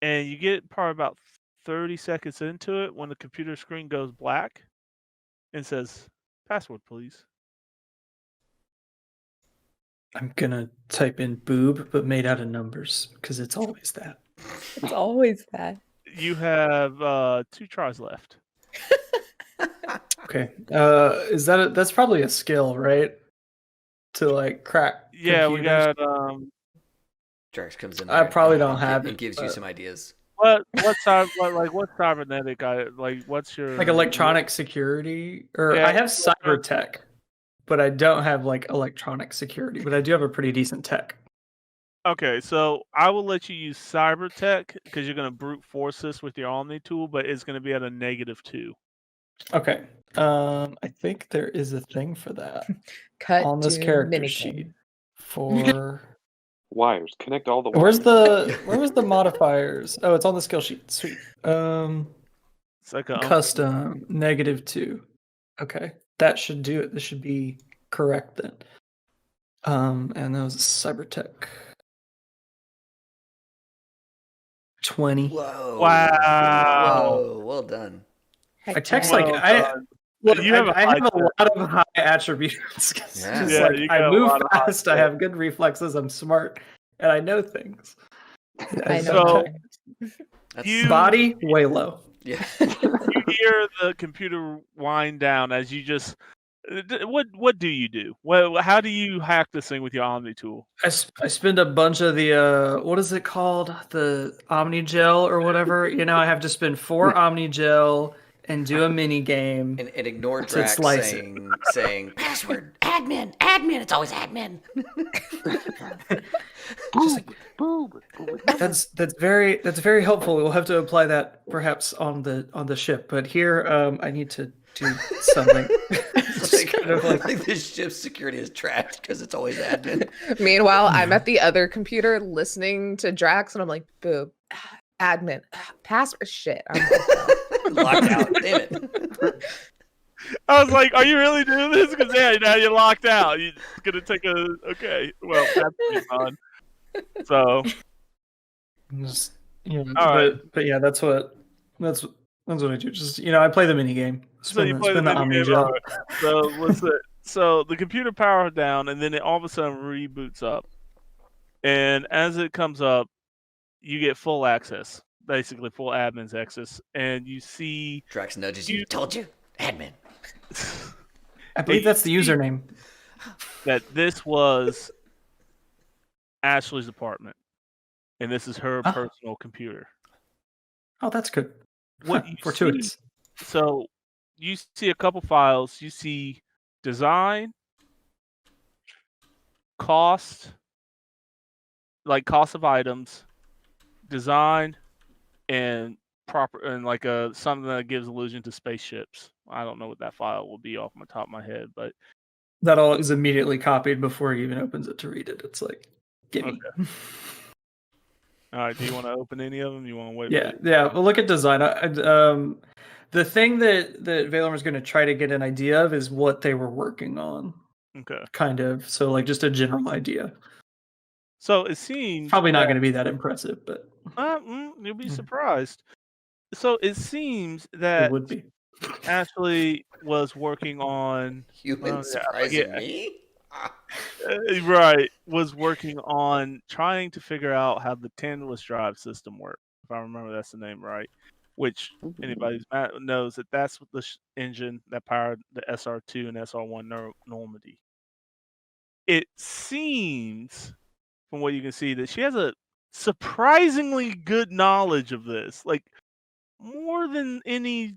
you get probably about 30 seconds into it when the computer screen goes black and says, "Password, please." I'm gonna type in boob, but made out of numbers, because it's always that. It's always that. You have 2 tries left. Okay. That's probably a skill, right? To like crack. Yeah, we got Drax comes in. I there probably and- don't and have gi- it, and gives you but- some ideas. what's cybernetic? What's your Like electronic security, or Yeah. I have cyber tech, but I don't have like electronic security. But I do have a pretty decent tech. Okay, so I will let you use cybertech because you're going to brute force this with your Omni tool, but it's going to be at a -2. Okay. I think there is a thing for that Cut on this to character minigame. sheet. For Wires. Connect all the wires. where was the modifiers? Oh, it's on the skill sheet. Sweet. It's like a Custom -2. Okay, that should do it. This should be correct then. And that was cybertech 20. Whoa! Wow. Whoa! Well done. I text like Well I done. look. You have a I have high a lot of high attributes. 'Cause Yeah. just Yeah, like you I got a move lot of high fast, I tech. have good reflexes, I'm smart, and I know things. I As know. So- That's You- body way low. yeah. You hear the computer wind down as you just. What do you do? How do you hack this thing with your Omni tool? I spend a bunch of the what is it called, the Omni Gel or whatever. I have to spend 4 Omni Gel and do a mini game. And ignore To Drax slice it. saying password admin. It's always admin. That's very helpful. We'll have to apply that perhaps on the ship. But here, I need to do something. It's Just kind of like like this ship's security is trashed because it's always admin. Meanwhile, I'm at the other computer listening to Drax, and I'm like, "Boo, admin, password, shit." I'm Locked out. Damn it. I was like, "Are you really doing this?" Because now you're locked out. You're gonna take a okay. Well, that's pretty fun. So just, All right. but yeah, that's what I do. Just I play the mini game. So you play the spin mini Omni game, Gel. alright. So what's it? So the computer powered down, and then it all of a sudden reboots up. And as it comes up, you get full access, basically full admin's access, and you see Drax nudges you. Told you. Admin. I believe that's the username. that this was Ashley's apartment, and this is her Oh. personal computer. Oh, that's good. What you Fortuitous. So you see a couple files. You see design, cost, like cost of items, design, and proper and like something that gives allusion to spaceships. I don't know what that file will be off my top of my head, but That all is immediately copied before it even opens it to read it. It's like, gimme. all right. Do you want to open any of them? You want to wait? Yeah. Well, look at design. The thing that Valor was going to try to get an idea of is what they were working on, Okay. kind of. So, like, just a general idea. So it seems Probably not going to be that impressive, but you'll be surprised. So it seems it that would be. Ashley was working on Human surprising me? Ah. right, was working on trying to figure out how the Tantalus drive system worked. If I remember that's the name right. Which anybody who knows that's what the engine that powered the SR2 and SR1 Normandy. It seems, from what you can see, that she has a surprisingly good knowledge of this, like more than any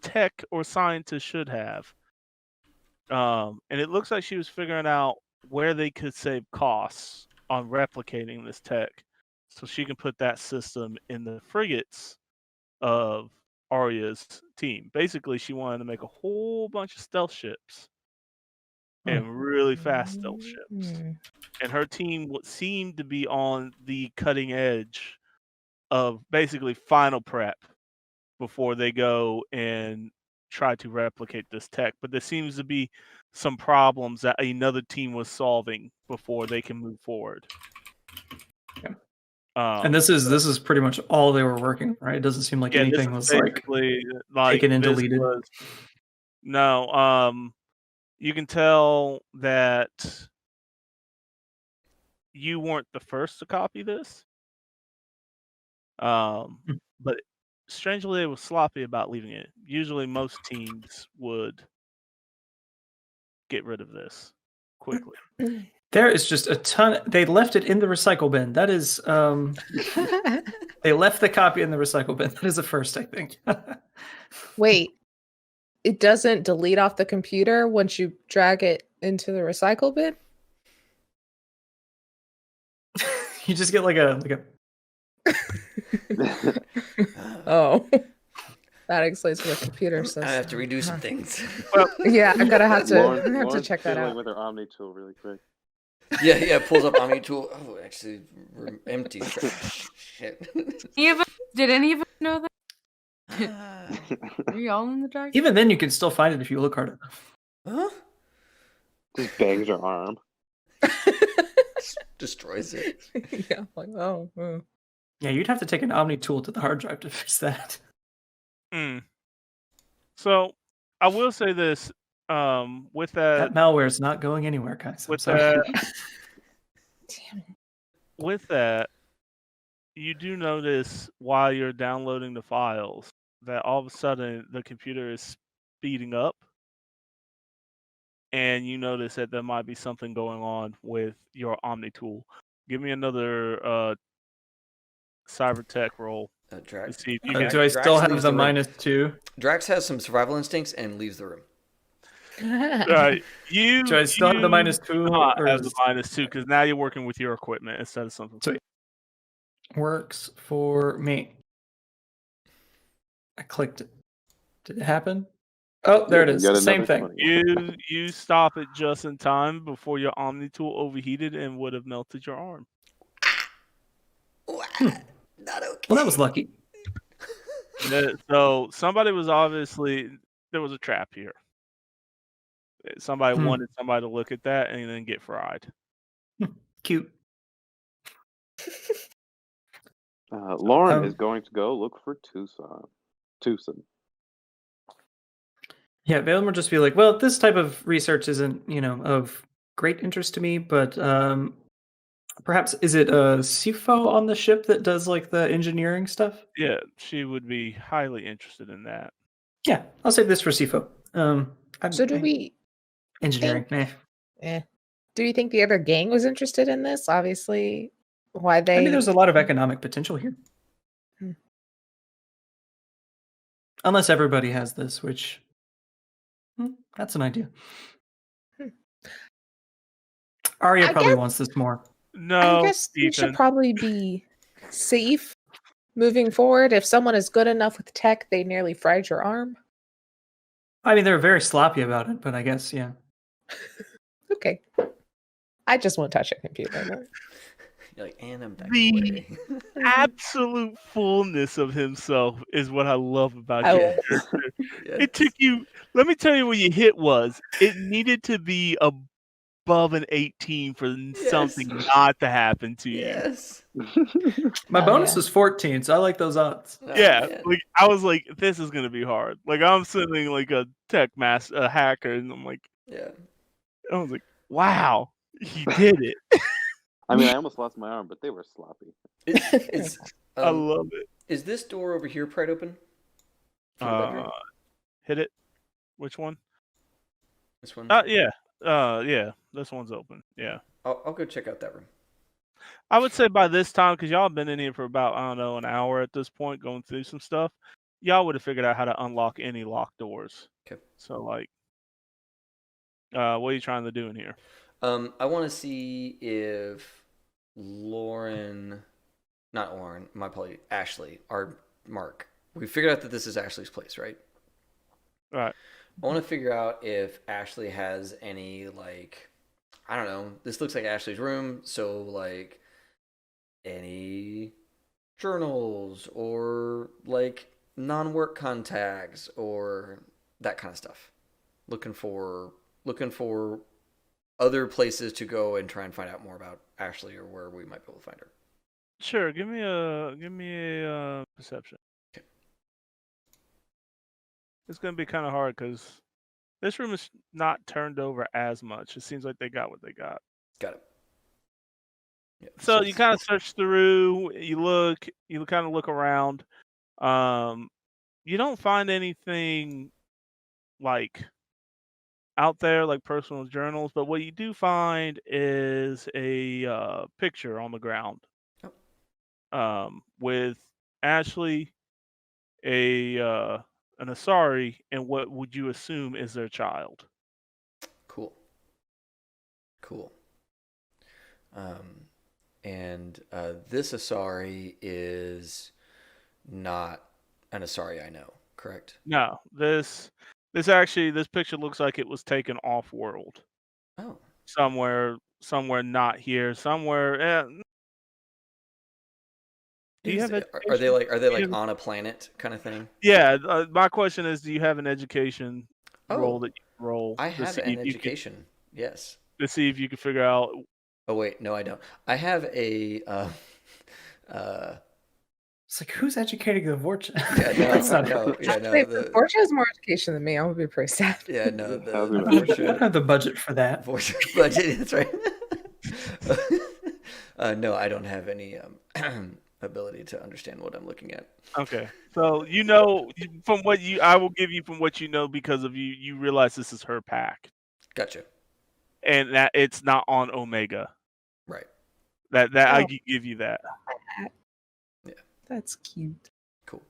tech or scientist should have. And it looks like she was figuring out where they could save costs on replicating this tech, so she can put that system in the frigates of Aria's team. Basically, she wanted to make a whole bunch of stealth ships and really fast stealth ships. And her team seemed to be on the cutting edge of basically final prep before they go and try to replicate this tech. But there seems to be some problems that another team was solving before they can move forward. Yeah. And this is pretty much all they were working, right? It doesn't seem like anything was like taken and deleted. No, you can tell that you weren't the first to copy this. But strangely, they were sloppy about leaving it. Usually, most teams would get rid of this quickly. There is just a ton. They left it in the recycle bin. That is, they left the copy in the recycle bin. That is a first, I think. Wait, it doesn't delete off the computer once you drag it into the recycle bin? You just get like a Oh, that explains what the computer says. I have to redo some things. Yeah, I'm gonna have to Lauren's check that fiddling out. with her Omni tool really quick. Yeah, pulls up Omni tool. Oh, actually, we're empty. Shit. Did any of us know that? Ah. Are you all in the dark? even then you can still find it if you look hard enough. Huh? Just bangs her arm. Destroys it. Yeah, like oh. Yeah, you'd have to take an Omni tool to the hard drive to fix that. So I will say this. With That malware is not going anywhere, guys. I'm with sorry. that, Damn it. with that, you do notice while you're downloading the files that all of a sudden the computer is speeding up, and you notice that there might be something going on with your Omni tool. Give me another cyber tech roll to Drax. see if you Do can. I Drax still have leaves the the room. -2? Drax has some survival instincts and leaves the room. You Do I still have the you -2? not Or have the is- -2 because now you're working with your equipment instead of something. Sweet. Works for me. I clicked it. Did it happen? Oh, there it You is. got Same another thing. 20. You stop it just in time before your Omni tool overheated and would have melted your arm. Not okay. Well, that was lucky. So somebody was obviously there was a trap here. Somebody wanted somebody to look at that and then get fried. Cute. Lauren is going to go look for Tucson. Yeah, Valen will just be like, well, this type of research isn't, of great interest to me, but perhaps is it Sifo on the ship that does like the engineering stuff? Yeah, she would be highly interested in that. Yeah, I'll save this for Sifo. So do we engineering? do you think the other gang was interested in this? Obviously, why they I mean, there's a lot of economic potential here. Unless everybody has this, which that's an idea. Aria I probably guess- wants this more. No, I guess we should Ethan. probably be safe moving forward. If someone is good enough with tech, they nearly fried your arm. I mean, they're very sloppy about it, but I guess, yeah. Okay. I just won't touch a computer. You're like, and I'm back The- away. Absolute fullness of himself is what I love about Oh. your Yes. character. Yes. It took you. Let me tell you what your hit was. It needed to be above an 18 for something not to happen to you. Yes. My Oh, bonus yeah. is 14, so I like those odds. Oh, Yeah, man. like I was like, this is gonna be hard. Like I'm sending like a a hacker, and I'm like, Yeah. I was like, wow, he did it. I mean, I almost lost my arm, but they were sloppy. Is I love it. is this door over here pried open? For the bedroom? Hit it. Which one? This one? Yeah. Yeah. This one's open. Yeah. I'll go check out that room. I would say by this time, because y'all have been in here for about, I don't know, an hour at this point, going through some stuff, y'all would have figured out how to unlock any locked doors. Okay. So, like, what are you trying to do in here? I want to see if my apologies, Ashley, our Mark. We figured out that this is Ashley's place, right? Right. I want to figure out if Ashley has any, like, I don't know. This looks like Ashley's room, so, like, any journals or, like, non-work contacts or that kind of stuff. Looking for other places to go and try and find out more about Ashley or where we might be able to find her. Sure. Give me a perception. Okay. It's gonna be kind of hard because this room is not turned over as much. It seems like they got what they got. Got it. Yeah, So you kind of search through. You kind of look around. You don't find anything like out there like personal journals, but what you do find is a picture on the ground. With Ashley, an Asari, and what would you assume is their child? Cool. And this Asari is not an Asari I know, correct? No, this picture looks like it was taken off world. Oh. Somewhere not here. Somewhere. Do you have Are they education? like on a planet kind of thing? Yeah. My question is, do you have an education roll Oh, that you can roll I to have see an if you can education. Yes. to see if you can figure out? Oh wait, no, I don't. I have a It's like, who's educating the Vorcha? yeah, no, That's not no, yeah, no, Wait, if Borgia has more education than me, I'm gonna be pretty sad. yeah, no, I'll the be I right don't have the budget for that. Vorcha budget. That's right. No, I don't have any ability to understand what I'm looking at. Okay, so I will give you from what you know because of you realize this is her pack, Gotcha. and that it's not on Omega. Right. That I Oh. can give you that. Yeah. That's cute. Cool.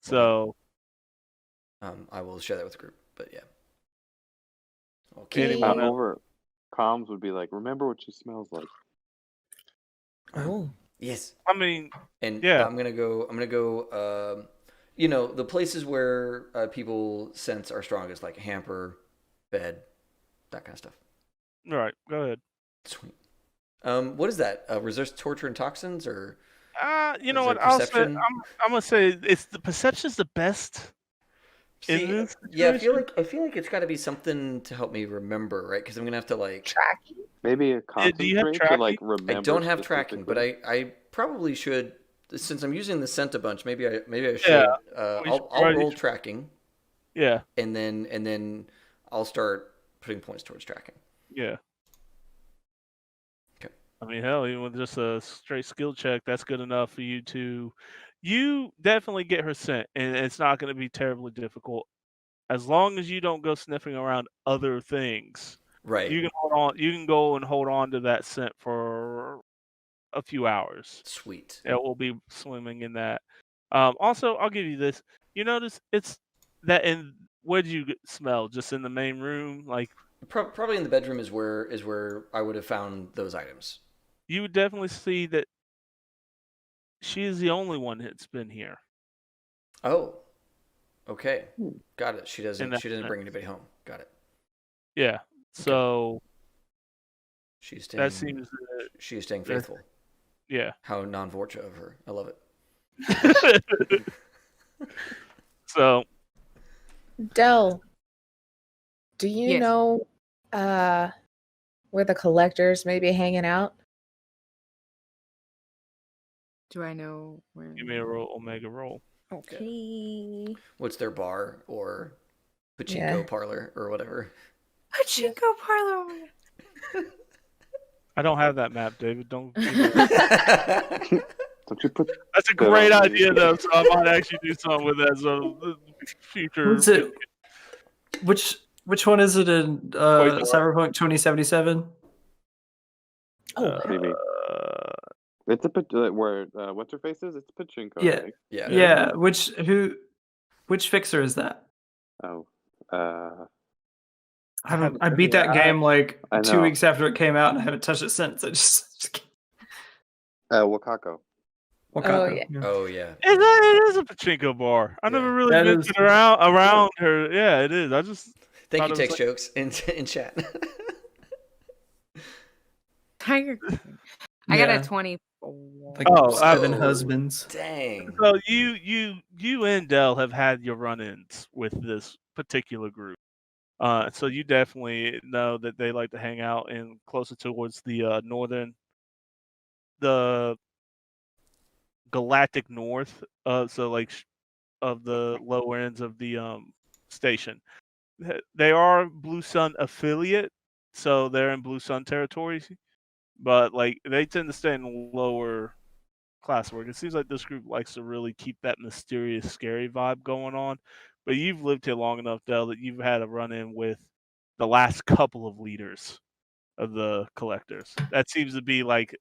So I will share that with the group. But yeah. Anyone Okay. else? Over comms would be like, remember what she smells like. Oh. Yes. I mean, And yeah. I'm gonna go. You know, the places where people sense are strongest, like hamper, bed, that kind of stuff. All right, go ahead. Sweet. What is that? Resist torture and toxins, or You know is what? there I'll say perception? I'm gonna say it's the perception's the best. See, in this yeah, I situation. feel like it's got to be something to help me remember, right? Because I'm gonna have to like. Tracking? Maybe a Do you have concentrate to like tracking? remember. I don't have tracking, but specifically. I probably should. Since I'm using the scent a bunch, maybe I should. Yeah, we should I'll probably roll should- tracking, Yeah, and then I'll start putting points towards tracking. yeah. Okay. I mean, hell, even with just a straight skill check, that's good enough for you to. You definitely get her scent, and it's not going to be terribly difficult as long as you don't go sniffing around other things. Right. You can hold on. You can go and hold on to that scent for a few hours. Sweet. It will be swimming in that. Also, I'll give you this. You notice it's that in. Where do you smell? Just in the main room, like Probably in the bedroom is where I would have found those items. you would definitely see that she is the only one that's been here. Oh. Okay. Got it. She In doesn't that bring sense. anybody home. Got it. Yeah. So She's that staying. seems. She is staying that's- faithful. Yeah. How non-Vorcha of her. I love it. So Del, do you Yes. know where the collectors may be hanging out? Do I know where? give me a roll, Omega roll. Okay. What's their bar or pachinko Yeah. parlor or whatever? Pachinko parlor. I don't have that map, David. Don't. do that. Don't you put That's a Go great on, idea, dude. though. So I might actually do something with that. So future. What's it? Which one is it in Wait, what? Cyberpunk 2077? Oh, what do you mean? It's a where what's her face is? It's pachinko. I Yeah. think. Yeah. Yeah. Which fixer is that? Oh. I beat that game like I 2 know. weeks after it came out, and I haven't touched it since. I just Wakako. Wakako, yeah. Oh yeah. It is a pachinko bar. I never Yeah. really That mentioned is- around her. Yeah, it is. I just Thank thought you, it was Takes like- Jokes in chat. Tiger King. I got Yeah. a 24. like Oh, 7 oh. husbands. Dang. So you and Dell have had your run-ins with this particular group. So you definitely know that they like to hang out in closer towards the the galactic north. So like of the lower ends of the station. They are Blue Sun affiliate, so they're in Blue Sun territories. But like they tend to stay in lower classwork. It seems like this group likes to really keep that mysterious, scary vibe going on. But you've lived here long enough, Dell, that you've had a run-in with the last couple of leaders of the collectors. That seems to be like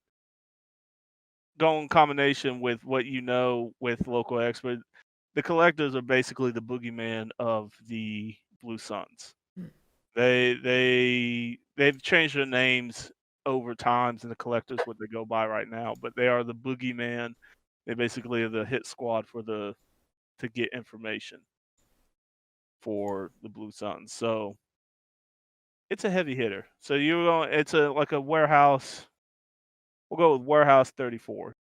going combination with what you know with local experts. The collectors are basically the boogeyman of the Blue Suns. They've changed their names over times, and the collector's what they go by right now. But they are the boogeyman. They basically are the hit squad to get information for the Blue Suns. So it's a heavy hitter. So it's like a warehouse. We'll go with warehouse 34.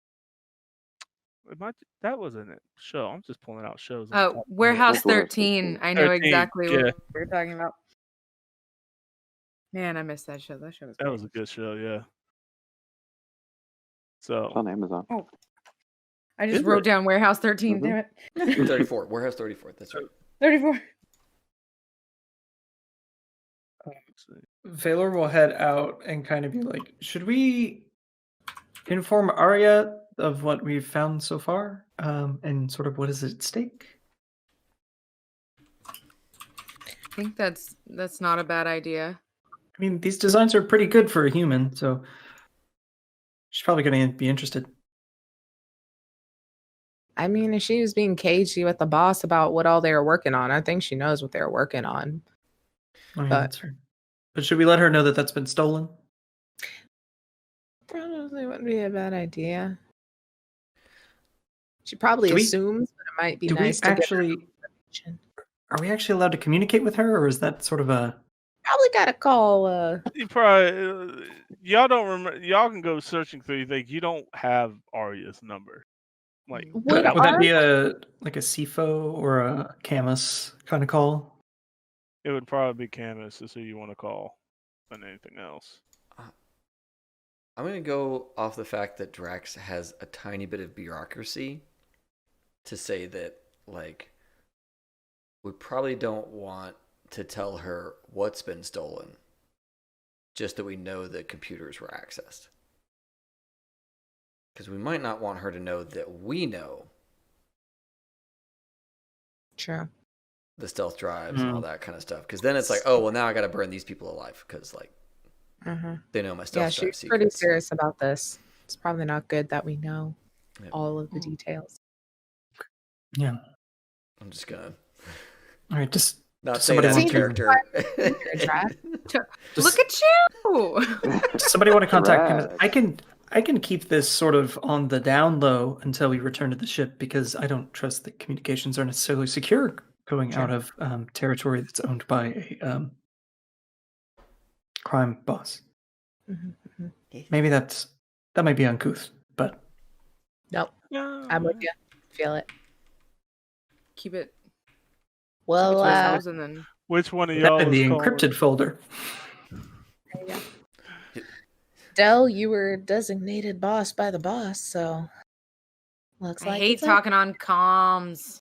That wasn't it. Show. I'm just pulling out shows. on the top of my head. Warehouse Warehouse 13. I know 13, exactly yeah. what you're talking about. Man, I missed that show. That show was That great. was a good show, yeah. It's on So Amazon. I just Is wrote it? down Warehouse 13. Mhm. Damn it. 34. Warehouse 34. That's right. 34. let's see. Valor will head out and kind of be like, should we inform Aria of what we've found so far? And sort of what is at stake? I think that's not a bad idea. I mean, these designs are pretty good for a human, so she's probably going to be interested. I mean, if she was being cagey with the boss about what all they were working on, I think she knows what they're working on. I mean, But- that's fair. But should we let her know that that's been stolen? Probably wouldn't be a bad idea. She probably Do we- assumes, but it might be Do nice we to get her actually? information. Are we actually allowed to communicate with her, or is that sort of a? Probably gotta call. You probably y'all don't remember. Y'all can go searching through. You think you don't have Arya's number? Like Would that Would that Aria- be a CFO or a Camus kind of call? it would probably be Camus is who you want to call than anything else. I'm going to go off the fact that Drax has a tiny bit of bureaucracy to say that, like, we probably don't want to tell her what's been stolen, just that we know that computers were accessed. Because we might not want her to know that we know True. the stealth drives and all that kind of stuff. Because then it's like, oh, well, now I got to burn these people alive because, like, they know my stealth Yeah, drive she's pretty secrets. serious about this. It's probably not good that we know Yep. all of the details. Yeah. I'm just going to All right. Just not Does say somebody that want in to- character. Drax. Look at you! does somebody want to contact Camus? Right. I can keep this sort of on the down low until we return to the ship because I don't trust that communications are necessarily secure going out of territory that's owned by a crime boss. Mhm. Maybe that might be uncouth, but Nope. I'm with you. Feel it. Keep it Well, to ourselves and then Which one of that y'all in the is calling? encrypted folder. Del, you were designated boss by the boss, so looks I like hate it's up. talking on comms.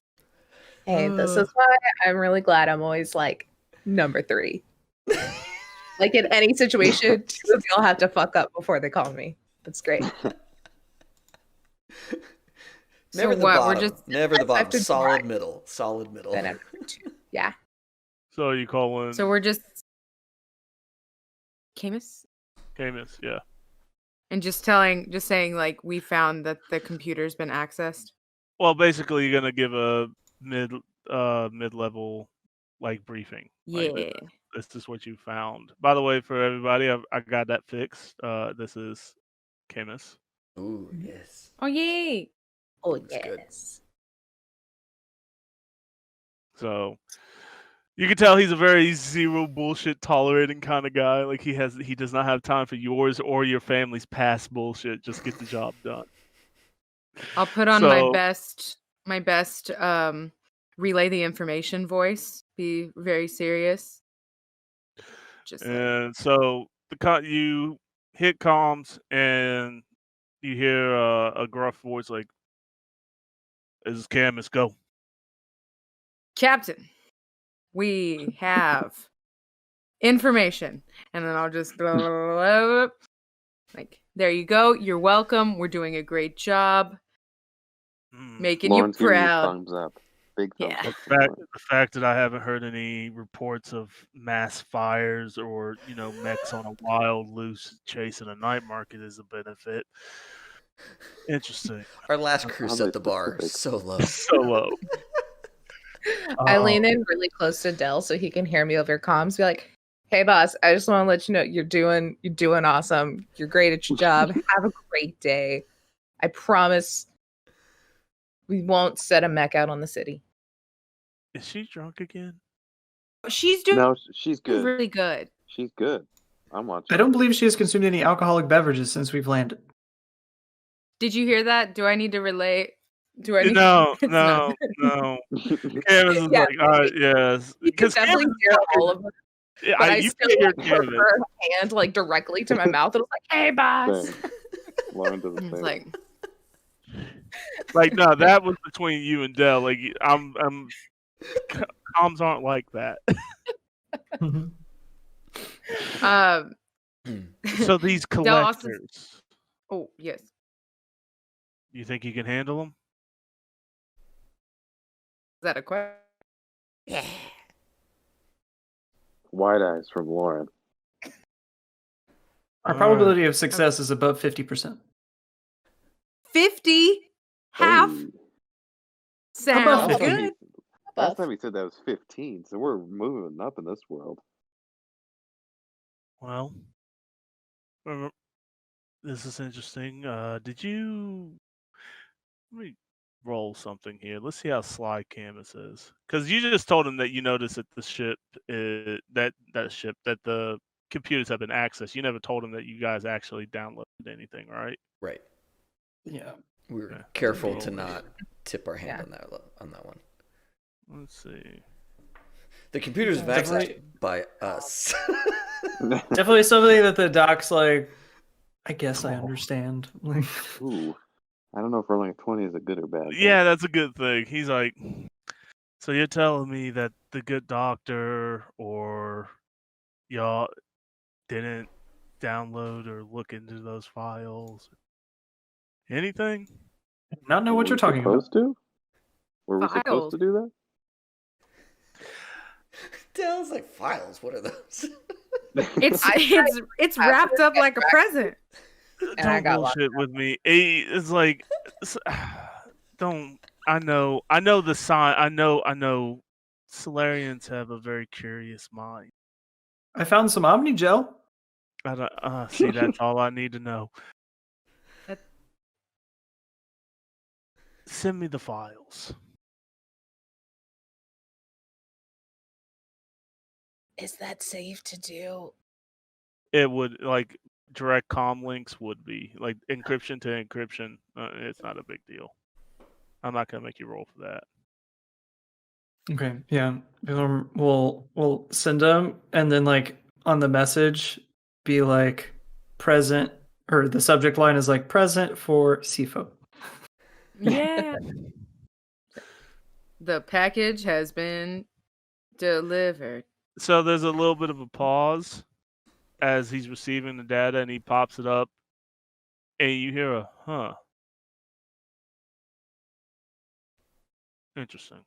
Hey, this is why I'm really glad I'm always like number 3. Like in any situation, 2 of y'all have to fuck up before they call me. That's great. Never So the what, we're bottom. just- Never the That's bottom. after Solid July. middle. Solid middle. Then I'm number 2. Yeah. So you calling? So we're just Camus Camus, yeah. and just saying like we found that the computer's been accessed. Well, basically, you're gonna give a mid-level like briefing. Yeah. Like, this is what you found. By the way, for everybody, I got that fixed. This is Camus. Ooh, yes. Oh yay! Oh, That's good. yes. So you can tell he's a very zero bullshit tolerating kind of guy. Like he does not have time for yours or your family's past bullshit. Just get the job done. I'll put on So- my best relay the information voice. Be very serious. Just like, And so you hit comms and you hear a gruff voice like, "This is Camus, go." Captain, we have information, and then I'll just blah, blah, blah, blah. Like, there you go. You're welcome. We're doing a great job, making Lauren's you giving you proud. thumbs up. Big thumbs Yeah. up. for The Lauren. fact that I haven't heard any reports of mass fires or mechs on a wild loose chase in a night market is a benefit. Interesting. Our last crew set the Probably bar specific. so low. So low. I lean in really close to Del so he can hear me over comms. Be like, Hey boss, I just want to let you know you're doing awesome. You're great at your job. Have a great day. I promise we won't set a mech out on the city. Is she drunk again? She's doing No, she's good. really good. She's good. I'm watching. I don't believe she has consumed any alcoholic beverages since we've landed. Did you hear that? Do I need to relate? Do I need No. It's not. Camus is Yeah. like, yes. You can definitely hear all of it, but I you still can hear put Camus. her hand like directly to my mouth. It was like, "Hey boss." Same. Lauren does the It's same. like, Like, no, that was between you and Dell. Like, I'm comms aren't like that. um, So these Dell also- collectors, oh yes. you think you can handle them? Is that a question? Yeah. Wide eyes from Lauren. Our probability of success is above 50%. 50? Half? Hey. Sounds Above 50. good. Last time he said that was 15, so we're moving up in this world. Well, this is interesting. Did you? Let me roll something here. Let's see how sly Camus is. Because you just told him that you noticed that the ship, that the computers have been accessed. You never told him that you guys actually downloaded anything, right? Right. Yeah. We were Okay. careful Roll to this. not tip our hand Yeah. on that one. Let's see. The computers have Definitely- accessed by us. Definitely something that the doc's like, I guess I understand. Like, Ooh. I don't know if rolling a 20 is a good or bad thing. Yeah, that's a good thing. He's like, so you're telling me that the good doctor or y'all didn't download or look into those files? Anything? not know Were what we you're talking about. supposed to? Were we supposed Files. to do that? Dell's like, files, what are those? It's wrapped up like a present. And I Don't got locked bullshit with me. It's like, don't. I know the sign. I know. Solarians have a very curious mind. I found some Omni gel. I don't, see, that's all I need to know. That- Send me the files. Is that safe to do? It would like direct comm links would be like encryption to encryption. It's not a big deal. I'm not gonna make you roll for that. Okay, yeah. We'll send them, and then like on the message, be like present, or the subject line is like present for CFO. Yeah. The package has been delivered. So there's a little bit of a pause as he's receiving the data, and he pops it up, and you hear a huh. Interesting.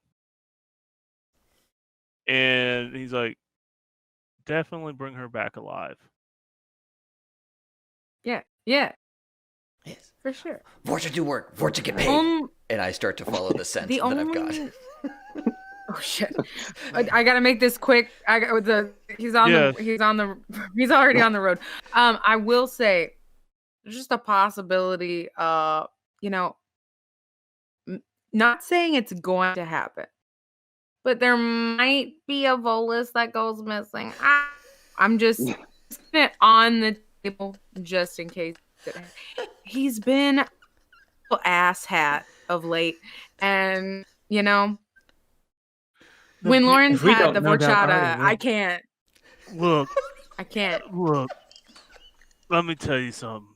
And he's like, definitely bring her back alive. Yeah, Yes. for sure. Vorcha do work. Vorcha get paid. And I start to follow the scent The that I've got. only- Oh shit! I gotta make this quick. He's already on the road. I will say, there's just a possibility. Not saying it's going to happen, but there might be a Volus that goes missing. I'm just putting it on the table just in case. He's been an asshat of late, and when Lauren's If we had don't the know that, horchata, Aria will. I can't. Look, I can't. let me tell you something.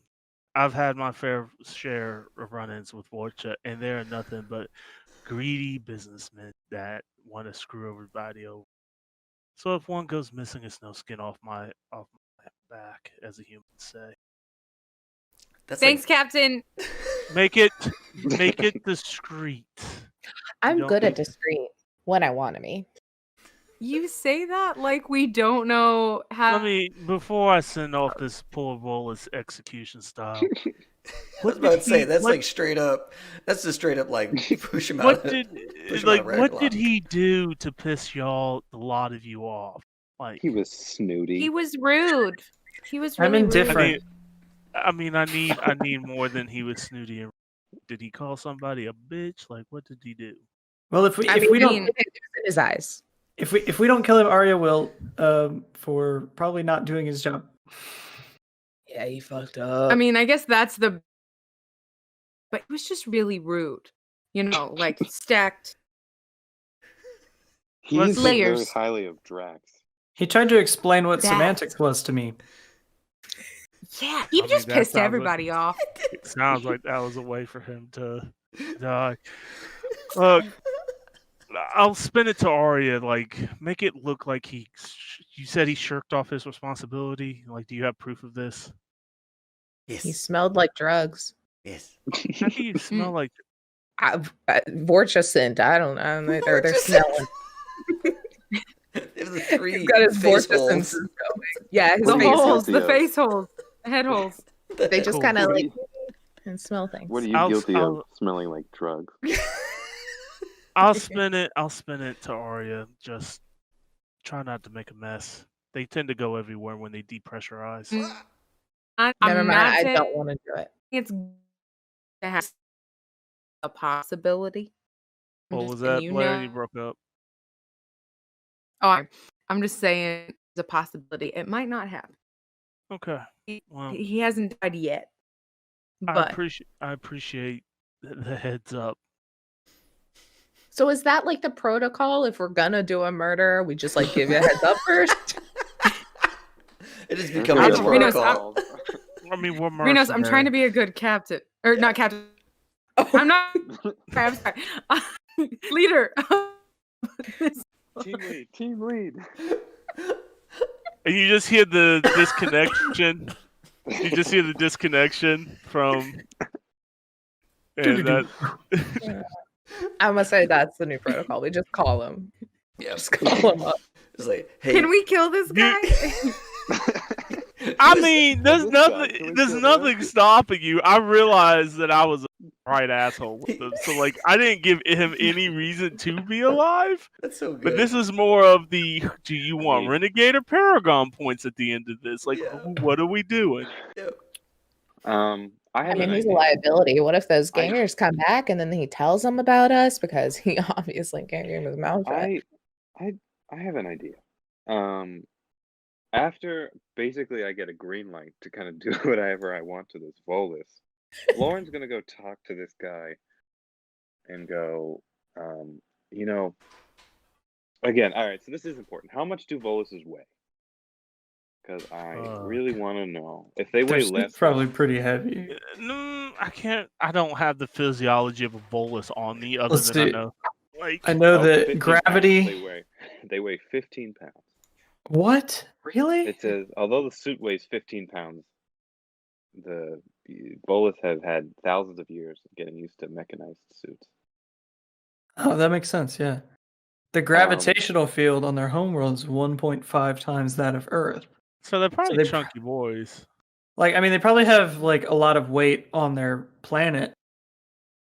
I've had my fair share of run-ins with Vorcha, and they are nothing but greedy businessmen that want to screw everybody over. So if one goes missing, it's no skin off my back, as the humans say. That's Thanks, Captain. Make it discreet. I'm don't good at think- discreet when I want to be. You say that like we don't know how. Let me, before I send off this poor Volus execution style. I was about to say that's like straight up. That's just straight up like push him out. What did push him out of what did Redlock. he do to piss the lot of you off? Like He was snooty. He was rude. He was I'm really rude. indifferent. I need more than he was snooty. And did he call somebody a bitch? Like, what did he do? Well, if we I if mean, we it don't was in his eyes. if we don't kill him, Arya will for probably not doing his job. Yeah, he fucked up. I mean, I guess that's the. But it was just really rude. You know, like stacked. He Let's- thinks very Layers. highly of Drax. He tried to explain what That- semantics was to me. Yeah, he I just mean, that pissed sounds like- everybody off. It sounds like that was a way for him to die. Look, I'll spin it to Arya. Like, make it look like you said he shirked off his responsibility. Like, do you have proof of this? Yes. He smelled like drugs. Yes. How do you smell like? Vorcha scent. I don't know. They're Vorcha smelling. It was the three He's got his face Vorcha holes. senses going. Yeah, his The What are you face holes, holes. guilty the of? face holes, the head holes. They just Cool. kind of What are like you- and smell things. What are you I'll- guilty I'll- of? Smelling like drugs. I'll spin it. I'll spin it to Arya. Just try not to make a mess. They tend to go everywhere when they depressurize. I'm Never mind. not I saying don't want to do it. it's to have a possibility. I'm What just was saying, that, you Blair? know- You broke up. Oh, I'm just saying it's a possibility. It might not happen. Okay. Well, He hasn't died yet. I But appreciate the heads up. So is that like the protocol? If we're gonna do a murder, we just like give you a heads up first. It is There's becoming no a Renos, protocol. I mean, we're Renos, I'm trying to mercenaries. be a good captain. Or not captain. I'm not I'm sorry. Leader. Team lead. Team lead. And you just hear the disconnection. You just hear the disconnection from. And that, I must say that's the new protocol. We just call him. Yeah. Just call him up. It's like, hey, Can we kill this guy? I mean, there's This guy, can nothing. we There's kill nothing him? stopping you. I realized that I was a right asshole with them, so like I didn't give him any reason to be alive. That's so good. But this is more of the: do you want Hey. Renegade or Paragon points at the end of this? Like, Yeah. what are we doing? I I have mean, an he's a idea. liability. What if those gangers come back and then he tells them about us because he obviously can't get his mouth shut? I have an idea. After basically I get a green light to kind of do whatever I want to this Volus, Lauren's gonna go talk to this guy and go, you know, again, all right, so this is important. How much do Voluses weigh? Because I really want to know. If they weigh They're less, probably pretty heavy. No, I can't. I don't have the physiology of a bolus on me, other Let's than I see. know. Like, I know oh, that 15 pounds, gravity. they weigh 15 pounds. What? Really? It says, although the suit weighs 15 pounds, the Volus have had thousands of years of getting used to mechanized suits. Oh, that makes sense. Yeah. The gravitational field on their homeworld is 1.5 times that of Earth. so they're probably they- chunky boys. Like, I mean, they probably have like a lot of weight on their planet,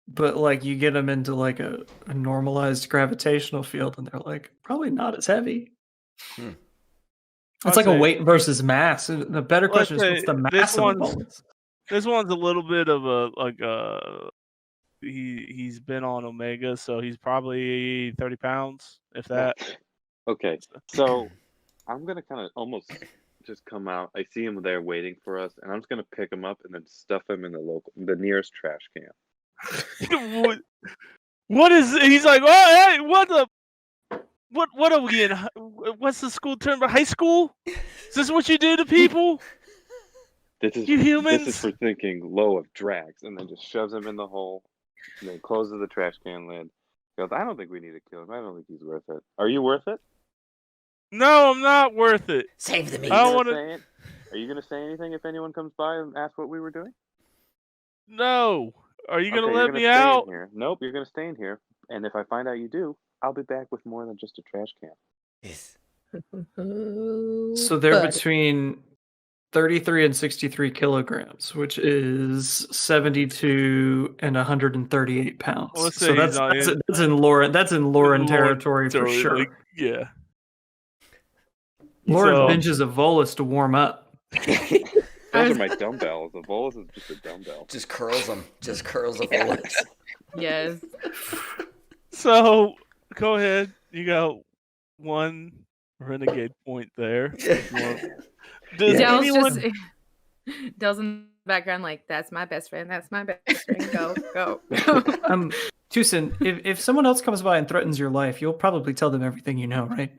but like you get them into like a normalized gravitational field, and they're like probably not as heavy. Hmm. It's I'd like a say- weight versus mass. The better Let's question is what's say the this mass of a one's- bolus? This one's a little bit of he's been on Omega, so he's probably 30 pounds, if that. Okay, so I'm gonna kind of almost just come out. I see him there waiting for us, and I'm just gonna pick him up and then stuff him in the nearest trash can. What is? He's like, oh, hey, what are we in? What's the school term? High school? Is this what you do to people? This is You This humans? is for thinking low of Drax, and then just shoves him in the hole, and then closes the trash can lid. Goes, I don't think we need to kill him. I don't think he's worth it. Are you worth it? No, I'm not worth it. Save the meat. I Are you wanna- gonna say it? Are you gonna say anything if anyone comes by and asks what we were doing? No. Are you gonna Okay, let you're me stay in out? here. Nope, you're gonna stay in here. And if I find out you do, I'll be back with more than just a trash can. Yes. So they're But- between 33 and 63 kilograms, which is 72 and 138 pounds. Well, let's say so he's that's, not that's, in- that's in Lauren. That's in Lauren Lauren territory for territory, sure. like, yeah. Lauren So- binges a Volus to warm up. Those are my dumbbells. A bolus is just a dumbbell. Just curls them. Just curls the bullets. Yes. So go ahead. You got one renegade point there. Does Dell's anyone? just Dell's in the background like, that's my best friend. That's my best friend. Go, go, go. Tucson, if someone else comes by and threatens your life, you'll probably tell them everything you know, right?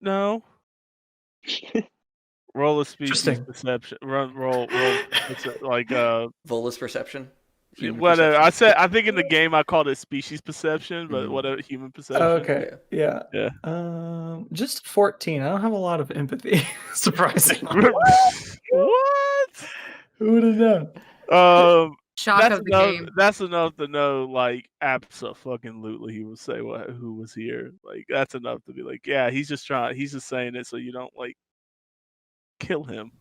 No. Roll a species Interesting. perception. Roll. It's like Volus perception. Human whatever. perception. I think in the game I called it species perception, but whatever, human perception. Okay. Yeah. Just 14. I don't have a lot of empathy. Surprising. What? Who would have known? Shock That's of the enough. game. That's enough to know. Like, absolutely, he will say who was here. Like, that's enough to be like, yeah, he's just saying it so you don't like kill him.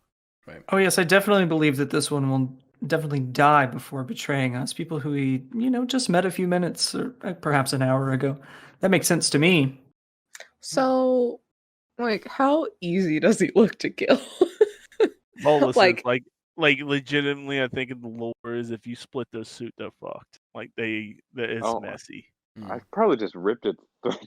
Right. Oh yes, I definitely believe that this one will definitely die before betraying us. People who he, just met a few minutes or perhaps an hour ago. That makes sense to me. So, like, how easy does he look to kill? Bolus Like- is like legitimately, I think in the lore is if you split their suit, they're fucked. Like it's Oh. messy. Mm. I probably just ripped it,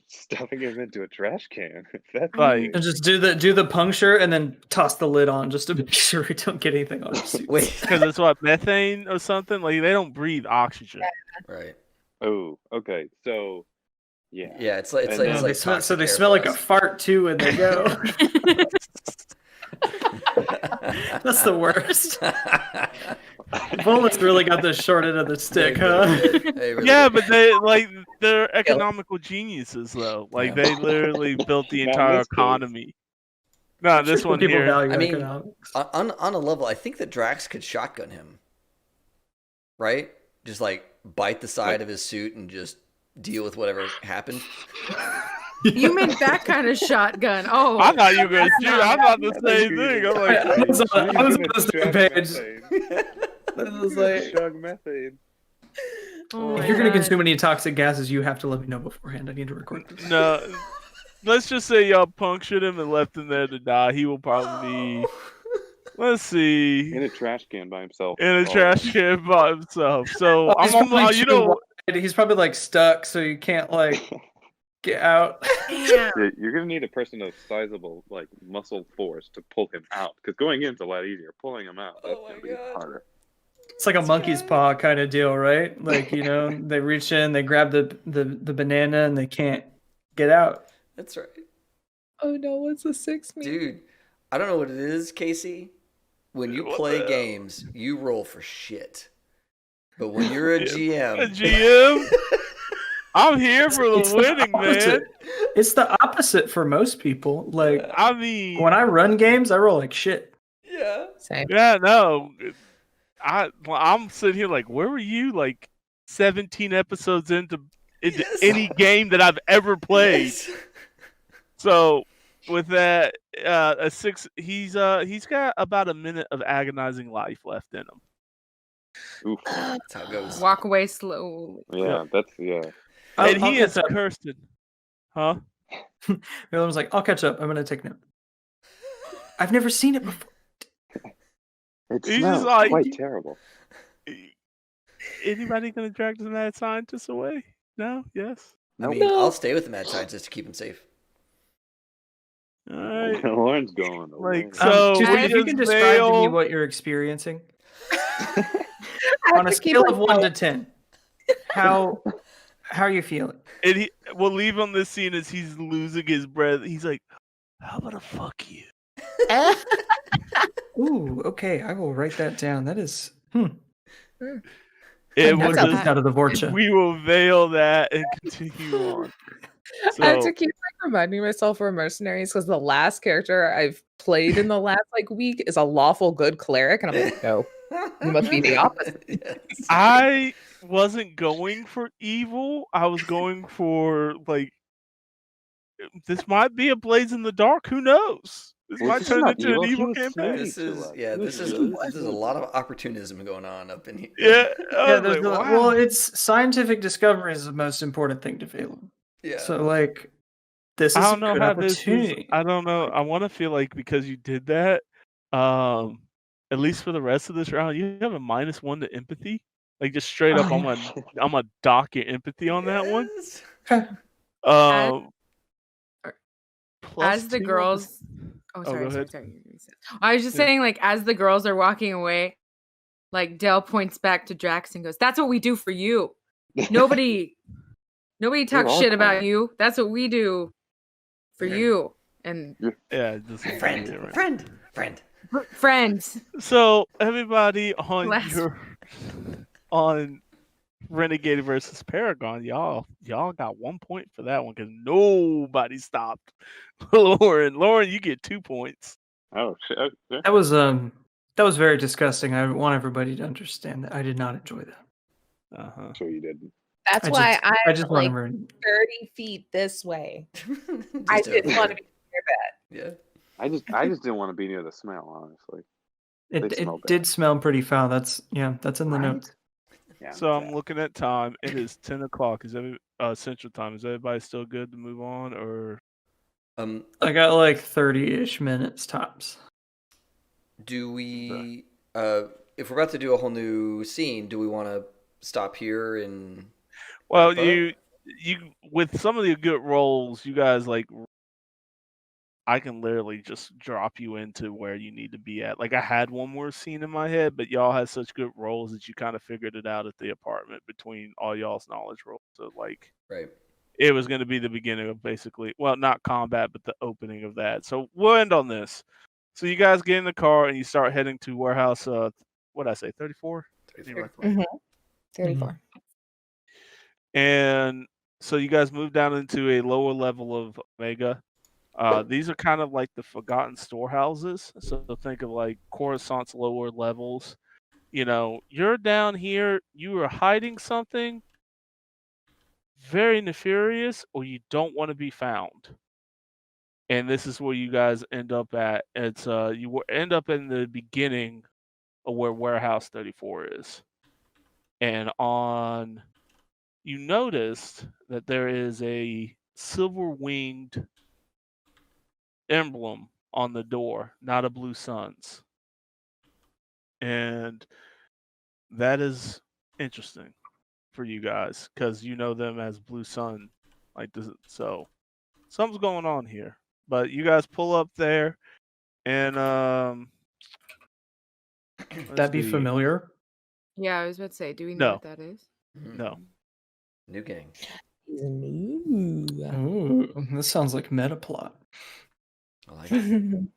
stuffing him into a trash can. That's Like- And just do the puncture and then toss the lid on just to make sure we don't get anything on our suits. Wait. Because it's what, methane or something. Like they don't breathe oxygen. Right. Oh, okay. So, yeah. Yeah, it's like And it's then- like they smell, so toxic they air smell like a for fart too when they go. That's the worst. Bullets really got the short end of the stick, huh? Yeah, but they're economical geniuses though. Like Yeah. they literally built the Not entire this case. economy. No, this one People here. value I mean, economics. on a level, I think that Drax could shotgun him. Right? Just like bite the side of his suit and just deal with whatever happened. You meant that kind of shotgun. Oh, I thought you were gonna shoot. I thought the I thought same you were thing. gonna I'm like, say, I was on- "Shoot, I was you're on the gonna same chug page. methane. It was like, Chug methane. oh if my you're going to God. consume any toxic gases, you have to let me know beforehand. I need to record this. no. Let's just say y'all punctured him and left him there to die. He will probably be. Let's see. In a trash can by himself. In a Oh, trash can by himself. So He's I'm probably you too know. wide. He's probably like stuck, so you can't like get out. Damn. Yeah, you're gonna need a person of sizable, like muscle force to pull him out. Because going in's a lot easier. Pulling him out, that's Oh my gonna be God. harder. It's like a monkey's paw kind of deal, right? Like, they reach in, they grab the banana, and they can't get out. That's right. Oh no, what's a 6 mean? Dude, I don't know what it is, Casey. When you What play the hell? games, you roll for shit. But when you're a A GM, GM. I'm here for It's the the winning, man. opposite. It's the opposite for most people. Like, I mean, when I run games, I roll like shit. yeah. Same. yeah, no. I'm sitting here like, where were you? Like 17 episodes into Yes. any game that I've ever played. Yes. So with that, a 6, he's got about a minute of agonizing life left in him. Oof. That's how it goes. Walk away slowly. Yeah, yeah. And he is catch up. Kirsten. Huh? The other one's like, I'll catch up. I'm going to take note. I've never seen it before. It He's smells just like- quite terrible. Anybody gonna drag the mad scientist away? No? Yes? I mean, No. I'll stay with the mad scientist to keep him safe. Alright. Lauren's going away. Like, so Tuesday, we if you just can describe to me bail- what you're experiencing I have on a to keep scale it of 1 to quiet. 10, how are you feeling? And we'll leave on this scene as he's losing his breath. He's like, how about a fuck you? Ooh, okay, I will write that down. That is, It I was got a- this out of the vorcha. we will veil that and continue on. I have So, to keep reminding myself we're mercenaries because the last character I've played in the last week is a lawful good cleric, and I'm like, no, you must be the opposite. Yes. I wasn't going for evil. I was going for like this might be a blaze in the dark. Who knows? This Well, might this is turn not into evil. an He evil was campaign. sneaky. This is to us. this is good. there's a lot of opportunism going on up in here. Yeah. I Yeah, was there's like, the- wow. well, it's scientific discovery is the most important thing to Valen. Yeah. So, like, This is I a don't know good how this is. opportunity. I don't know. I want to feel like because you did that, at least for the rest of this round, you have a -1 to empathy. Like just straight up, Oh, I'm gonna dock your empathy on that one. Yes. okay. As, Um, as the +2 on girls. Oh, Oh, sorry, go sorry, ahead. sorry. I was just Yeah. saying, like, as the girls are walking away, like Dell points back to Drax and goes, "That's what we do for you. Nobody talks are shit about kind. you. That's what we do for Yeah. you." And Yeah, this is Friend, different. friend. friends. So everybody on Last- on Renegade versus Paragon, y'all got 1 point for that one because nobody stopped. Lauren, you get 2 points. Oh shit! Okay. That was very disgusting. I want everybody to understand that I did not enjoy that. Uh-huh. Sure you didn't. That's I why just, I'm I just want like everyone. 30 feet this way. Just I over didn't want to here. be near that. Yeah. I just didn't want to be near the smell, honestly. It They smell did bad. smell pretty foul. That's in the Right? notes. Yeah. So I'm bad. looking at time. It is 10 o'clock. Is Central Time? Is everybody still good to move on, or I got like 30-ish minutes tops. Do we if we're about to do a whole new scene, do we want to stop here and well, wrap up? you with some of the good rolls, you guys like I can literally just drop you into where you need to be at. Like I had one more scene in my head, but y'all had such good rolls that you kind of figured it out at the apartment between all y'all's knowledge rolls. So like Right. it was going to be the beginning of basically, well, not combat, but the opening of that. So we'll end on this. So you guys get in the car and you start heading to warehouse. What did I say, 34? 34. Mhm. 34. And so you guys move down into a lower level of Omega. These are kind of like the forgotten storehouses. So think of like Coruscant's lower levels. You know, you're down here, you are hiding something very nefarious, or you don't want to be found. And this is where you guys end up at. It's end up in the beginning of where Warehouse 34 is. And you noticed that there is a silver-winged emblem on the door, not a blue sun's. And that is interesting for you guys because you know them as Blue Sun, like this. So something's going on here. But you guys pull up there, and That'd be see. familiar. Yeah, I was about to say, do we know No. what that is? No. New gang. Ooh, this sounds like meta plot. I like it.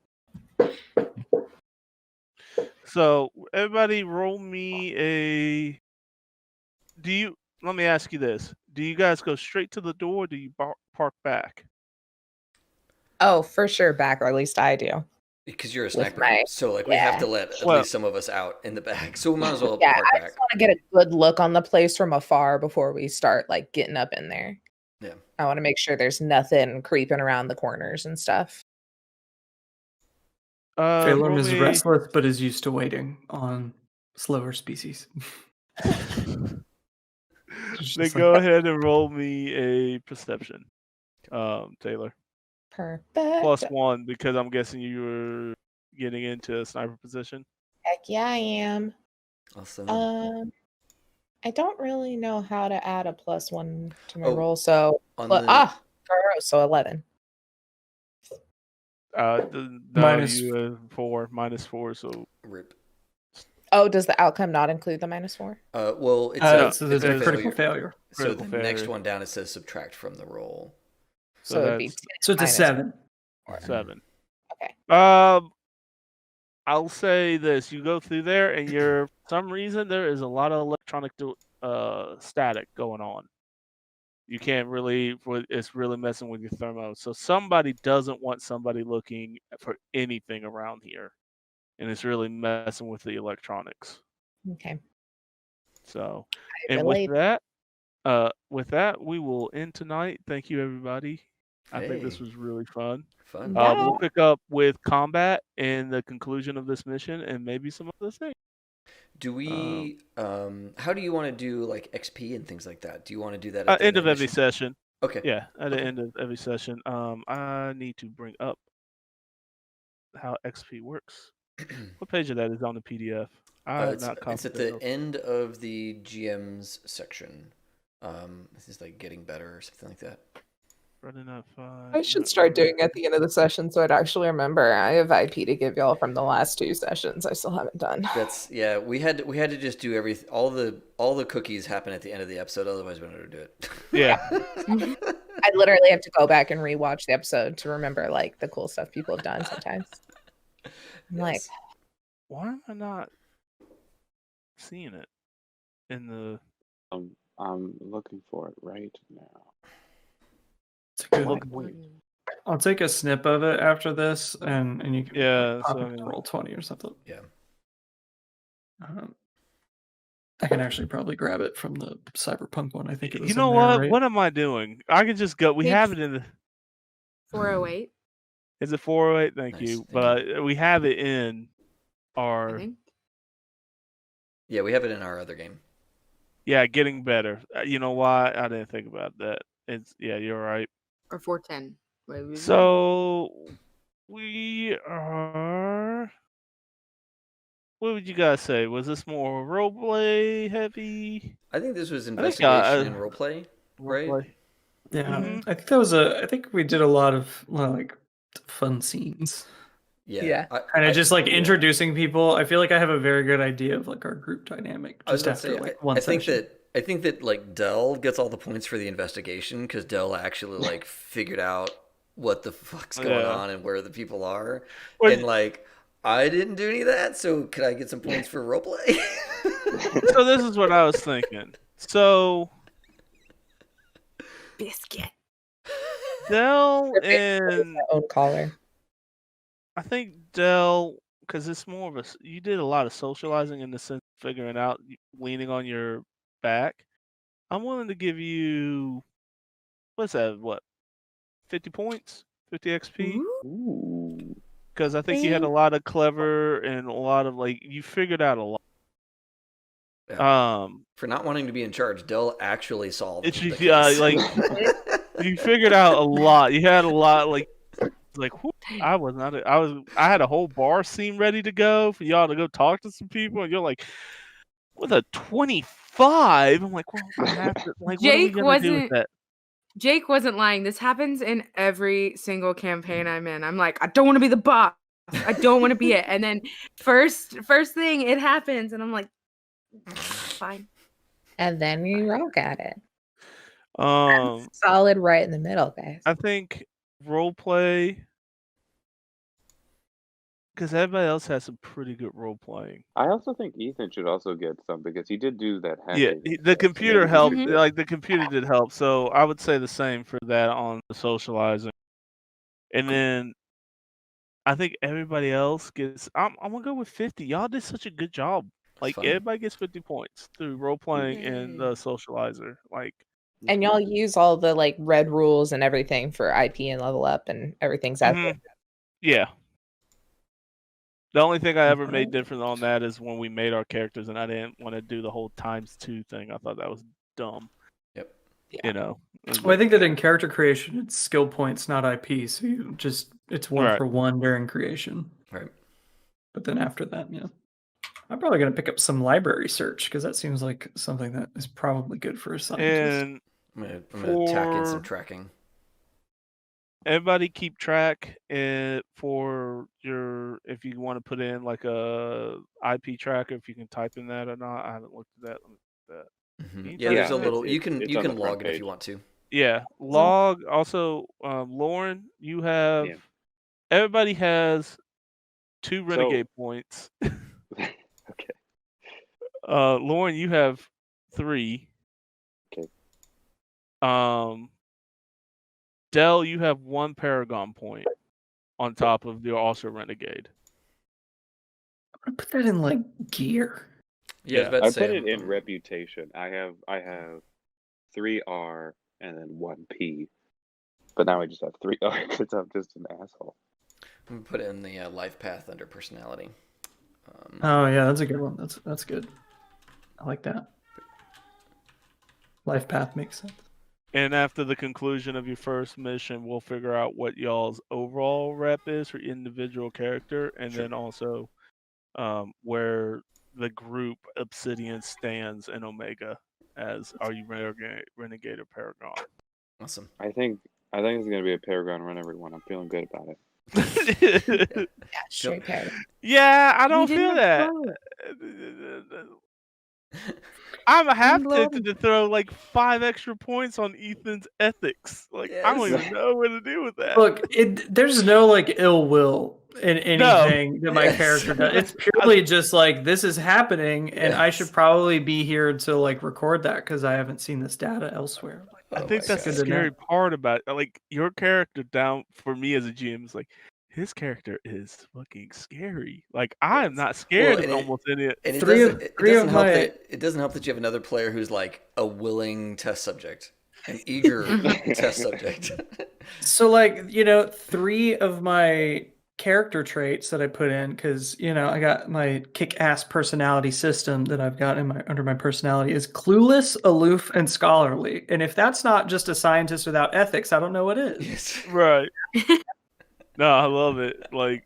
So everybody, roll me a. Let me ask you this: do you guys go straight to the door? Or do you park back? Oh, for sure back, or at least I do. Because you're a With sniper, my- so like we have yeah. to let at Well- least some of us out in the back. So we might as well Yeah, park I back. just want to get a good look on the place from afar before we start like getting up in there. Yeah. I want to make sure there's nothing creeping around the corners and stuff. Phalorm roll is me- restless but is used to waiting on slower species. Then Just go ahead and roll me a perception, Taylor. Perfect. +1 because I'm guessing you were getting into a sniper position. Heck yeah, I am. Awesome. I don't really know how to add a +1 to my Oh, roll, so on gross, so 11. No, Minus- you have 4, -4, so Rip. Oh, does the outcome not include the -4? Well, it's so there's a critical failure. So Critical the next failure. one down it says subtract from the roll. So it'd be that's 10 So it's a minus 7. 7. Okay. I'll say this: you go through there, and for some reason there is a lot of electronic static going on. You can't really. It's really messing with your thermo. So somebody doesn't want somebody looking for anything around here, and it's really messing with the electronics. Okay. So, I and relate. with that, we will end tonight. Thank you, everybody. I think this Hey. was really fun. Fun. Yeah. We'll pick up with combat and the conclusion of this mission, and maybe some other things. Do we how do you want to do like XP and things like that? Do you want to do that at the End end of every mission? session. Okay. Yeah, at the Okay. end of every session. I need to bring up how XP works. What page of that is on the PDF? I have not It's copied at that the over. end of the GM's section. This is like getting better or something like that. Running up I should start doing it at the end of the session so I'd actually remember. I have IP to give y'all from the last 2 sessions I still haven't done. That's yeah. We had to just do everything. All the cookies happen at the end of the episode. Otherwise, we don't know how to do it. Yeah. I literally have to go back and rewatch the episode to remember like the cool stuff people have done sometimes. I'm like, Yes. Why am I not seeing it in the? I'm looking for it right now. It's a good. Look, I'll take a snip of it after this, and you can Yeah, pop so, it to Roll20 or something. Yeah. I can actually probably grab it from the Cyberpunk one. I think it was you know in there, what? right? What am I doing? I can just go. We Page have it in the. 408, Is it 408? Thank Nice, you. thank But we have it in I our. think. Yeah, we have it in our other game. Yeah, getting better. You know why? I didn't think about that. It's you're right. Or 410. Wait, was it? So we are. What would you guys say? Was this more roleplay heavy? I think this was think, investigation and roleplay, right? Roleplay. Yeah, Mhm. I think that was I think we did a lot of like fun scenes. Yeah. Kind of just like yeah. introducing people. I feel like I have a very good idea of like our group dynamic I was just about to after say, like one I think session. I think that like Dell gets all the points for the investigation because Dell actually like figured out what the fuck's going Yeah. on and where the people are, Well, and like I didn't do any of that, so could I get some points for roleplay? So this is what I was thinking. So Biscuit. Dell Their face is and their own collar. I think Dell, because it's more of you did a lot of socializing in the sense of figuring out, leaning on your back. I'm willing to give you, what's that, 50 points? 50 XP? Ooh. Because I think you had a lot of clever and a lot of, like, you figured out a lot. Yeah. For not wanting to be in charge, Dell actually solved It's the just, case. like, you figured out a lot. You had a lot, like, whew, I had a whole bar scene ready to go for y'all to go talk to some people, and you're like, with a 25, I'm like, well, I have to, like, what are we gonna do with that? Jake wasn't lying. This happens in every single campaign I'm in. I'm like, I don't want to be the boss. I don't want to be it. And then first thing it happens, and I'm like, fine. And then you rock at it. Um, Solid right in the middle, guys. I think role play, because everybody else has some pretty good role playing. I also think Ethan should also get some because he did do that Yeah, hacking. the computer helped. Mhm. Like the computer did help. So I would say the same for that on the socializing. And then I think everybody else gets. I'm gonna go with 50. Y'all did such a good job. Like fun. everybody gets 50 points through role playing and Yay. the socializer. Like, And y'all use all the like red rules and everything for IP and level up and everything's out there. yeah. The only thing I ever made different on that is when we made our characters, and I didn't want to do the whole ×2 thing. I thought that was dumb. Yep. You know. Well, I think that in character creation, it's skill points, not IP. So it's 1 for 1 during creation. Right. But then after that, yeah. I'm probably going to pick up some library search because that seems like something that is probably good for a scientist. And I'm gonna tack in some tracking. Everybody keep track for your, if you want to put in like a IP tracker, if you can type in that or not. I haven't looked at that. Let me look at that. Mm-hmm. You Yeah, there's type a that? little. You it's can on the front log it if page. you want to. Yeah, log. Also, Lauren, you have. Yeah. Everybody has 2 renegade points. Okay. Lauren, you have 3. Okay. Dell, you have 1 Paragon point on top of your also renegade. I'm going to put that in like gear. Yeah, I was about I to say, put it in reputation. I have 3 R and then 1 P. But now I just have 3 R because I'm just an asshole. I'm gonna put it in the life path under personality. Oh yeah, that's a good one. That's good. I like that. Life path makes sense. And after the conclusion of your first mission, we'll figure out what y'all's overall rep is for individual character, and then also where the group Obsidian stands in Omega as are you Renegade or Paragon? Awesome. I think it's gonna be a Paragon run, everyone. I'm feeling good about it. Yeah, straight pair. Yeah, I don't You feel didn't that. vote. I'm half Lord. tempted to throw like 5 extra points on Ethan's ethics. Like I don't Yes. even know what to do with that. Look, there's no like ill will in anything that my Yes. character does. It's purely just like this is happening, and I should Yes. probably be here to like record that because I haven't seen this data elsewhere. I Oh think my that's the God. Good to know. scary part about it. Like your character down for me as a GM is like his character is fucking scary. Like I am Yes. not scared Well, of almost any. And it Three doesn't of- it three doesn't of help my- that it doesn't help that you have another player who's like a willing test subject, an eager test subject. So like, 3 of my character traits that I put in, because I got my kick-ass personality system that I've got under my personality is clueless, aloof, and scholarly. And if that's not just a scientist without ethics, I don't know what is. Yes. Right. No, I love it. Like,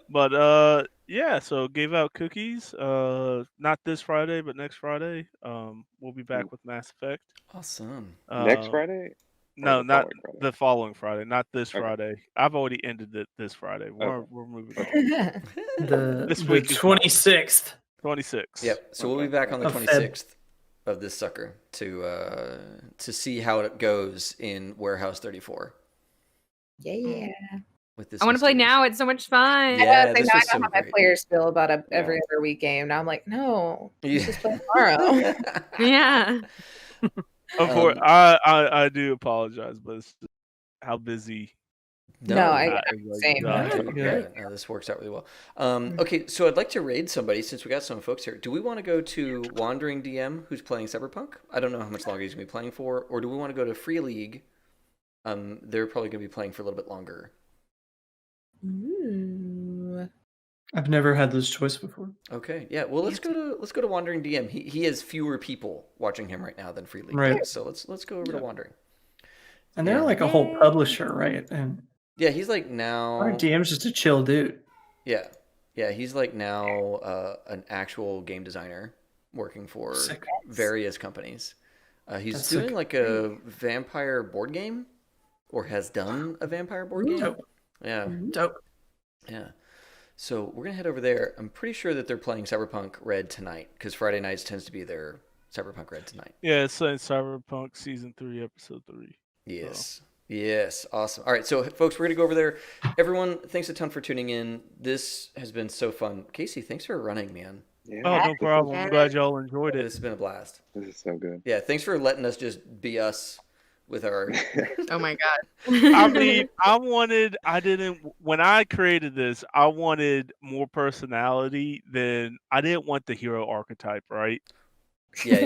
but yeah. So gave out cookies. Not this Friday, but next Friday. We'll be back with Mass Effect. Awesome. Next Um, Friday? No, the not following Friday? the following Friday. Not this Okay. Friday. I've already ended it this Friday. We're moving on. The This week is mine. 26th. 26. Yep. So we'll be Okay. back on the Of Feb. 26th of this sucker to see how it goes in Warehouse 34 Yeah. with this. I want to play mysterious- now. It's so much fun. Yeah, I gotta say, this now I was know so how my great. players feel about a Yeah. every other week game. Now I'm like, no, Yeah. let's just play tomorrow. Yeah. I do apologize, but it's just how busy. No, I- Matt is, like, same. done. No, Yeah. no, this works out really well. Okay, so I'd like to raid somebody since we got some folks here. Do we want to go to Wandering DM, who's playing Cyberpunk? I don't know how much longer he's going to be playing for, or do we want to go to Free League? They're probably going to be playing for a little bit longer. Ooh. I've never had this choice before. Okay, yeah. Well, let's go to Wandering DM. He has fewer people watching him right now than Free League Right. does, so let's go over to Wandering. And they're Yeah. like a whole publisher, right? And Yeah, he's like now. our DM's just a chill dude. Yeah, he's like now an actual game designer working for Sick. various companies. He's That's doing sick. like a vampire board game, or has done a vampire board game. Dope. Yeah, Dope. yeah. So we're gonna head over there. I'm pretty sure that they're playing CyberpunkRED tonight because Friday nights tends to be their CyberpunkRED tonight. Yeah, it's saying Cyberpunk Season 3, Episode 3. Yes. Yes. Awesome. All right. So, folks, we're going to go over there. Everyone, thanks a ton for tuning in. This has been so fun. Casey, thanks for running, man. Yeah, Oh, no problem. I'm glad y'all enjoyed This it. has been a blast. this is so good. Yeah. Thanks for letting us just be us with our. Oh my god. I mean, when I created this, I wanted more personality than, I didn't want the hero archetype, right? Yeah.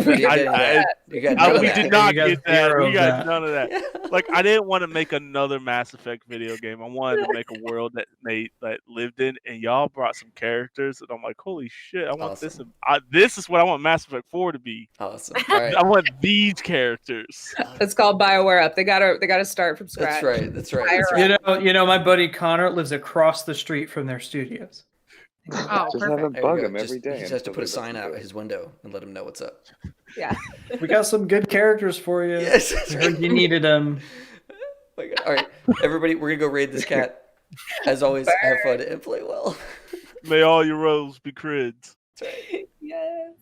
You got none of We that. did not You got get that. zero We of got that. none of that. Like, I didn't want to make another Mass Effect video game. I wanted to make a world that lived in, and y'all brought some characters, and I'm like, holy shit, I want this. Awesome. This is what I want Mass Effect 4 to be. Awesome. All right. I want these characters. It's called BioWare Up. They gotta start from scratch. That's right. That's right. That's right. You know, my buddy Connor lives across the street from their studios. Oh, Just perfect. have him There you bug go. him every day. He just has to put a sign out his window and let him know what's up. Yeah. We got some good characters for you. Yes. That's I right. heard you needed them. Oh my God. All right, everybody, we're gonna go raid this cat. As always, have fun and play well. May all your roles be crids. That's right. Yes.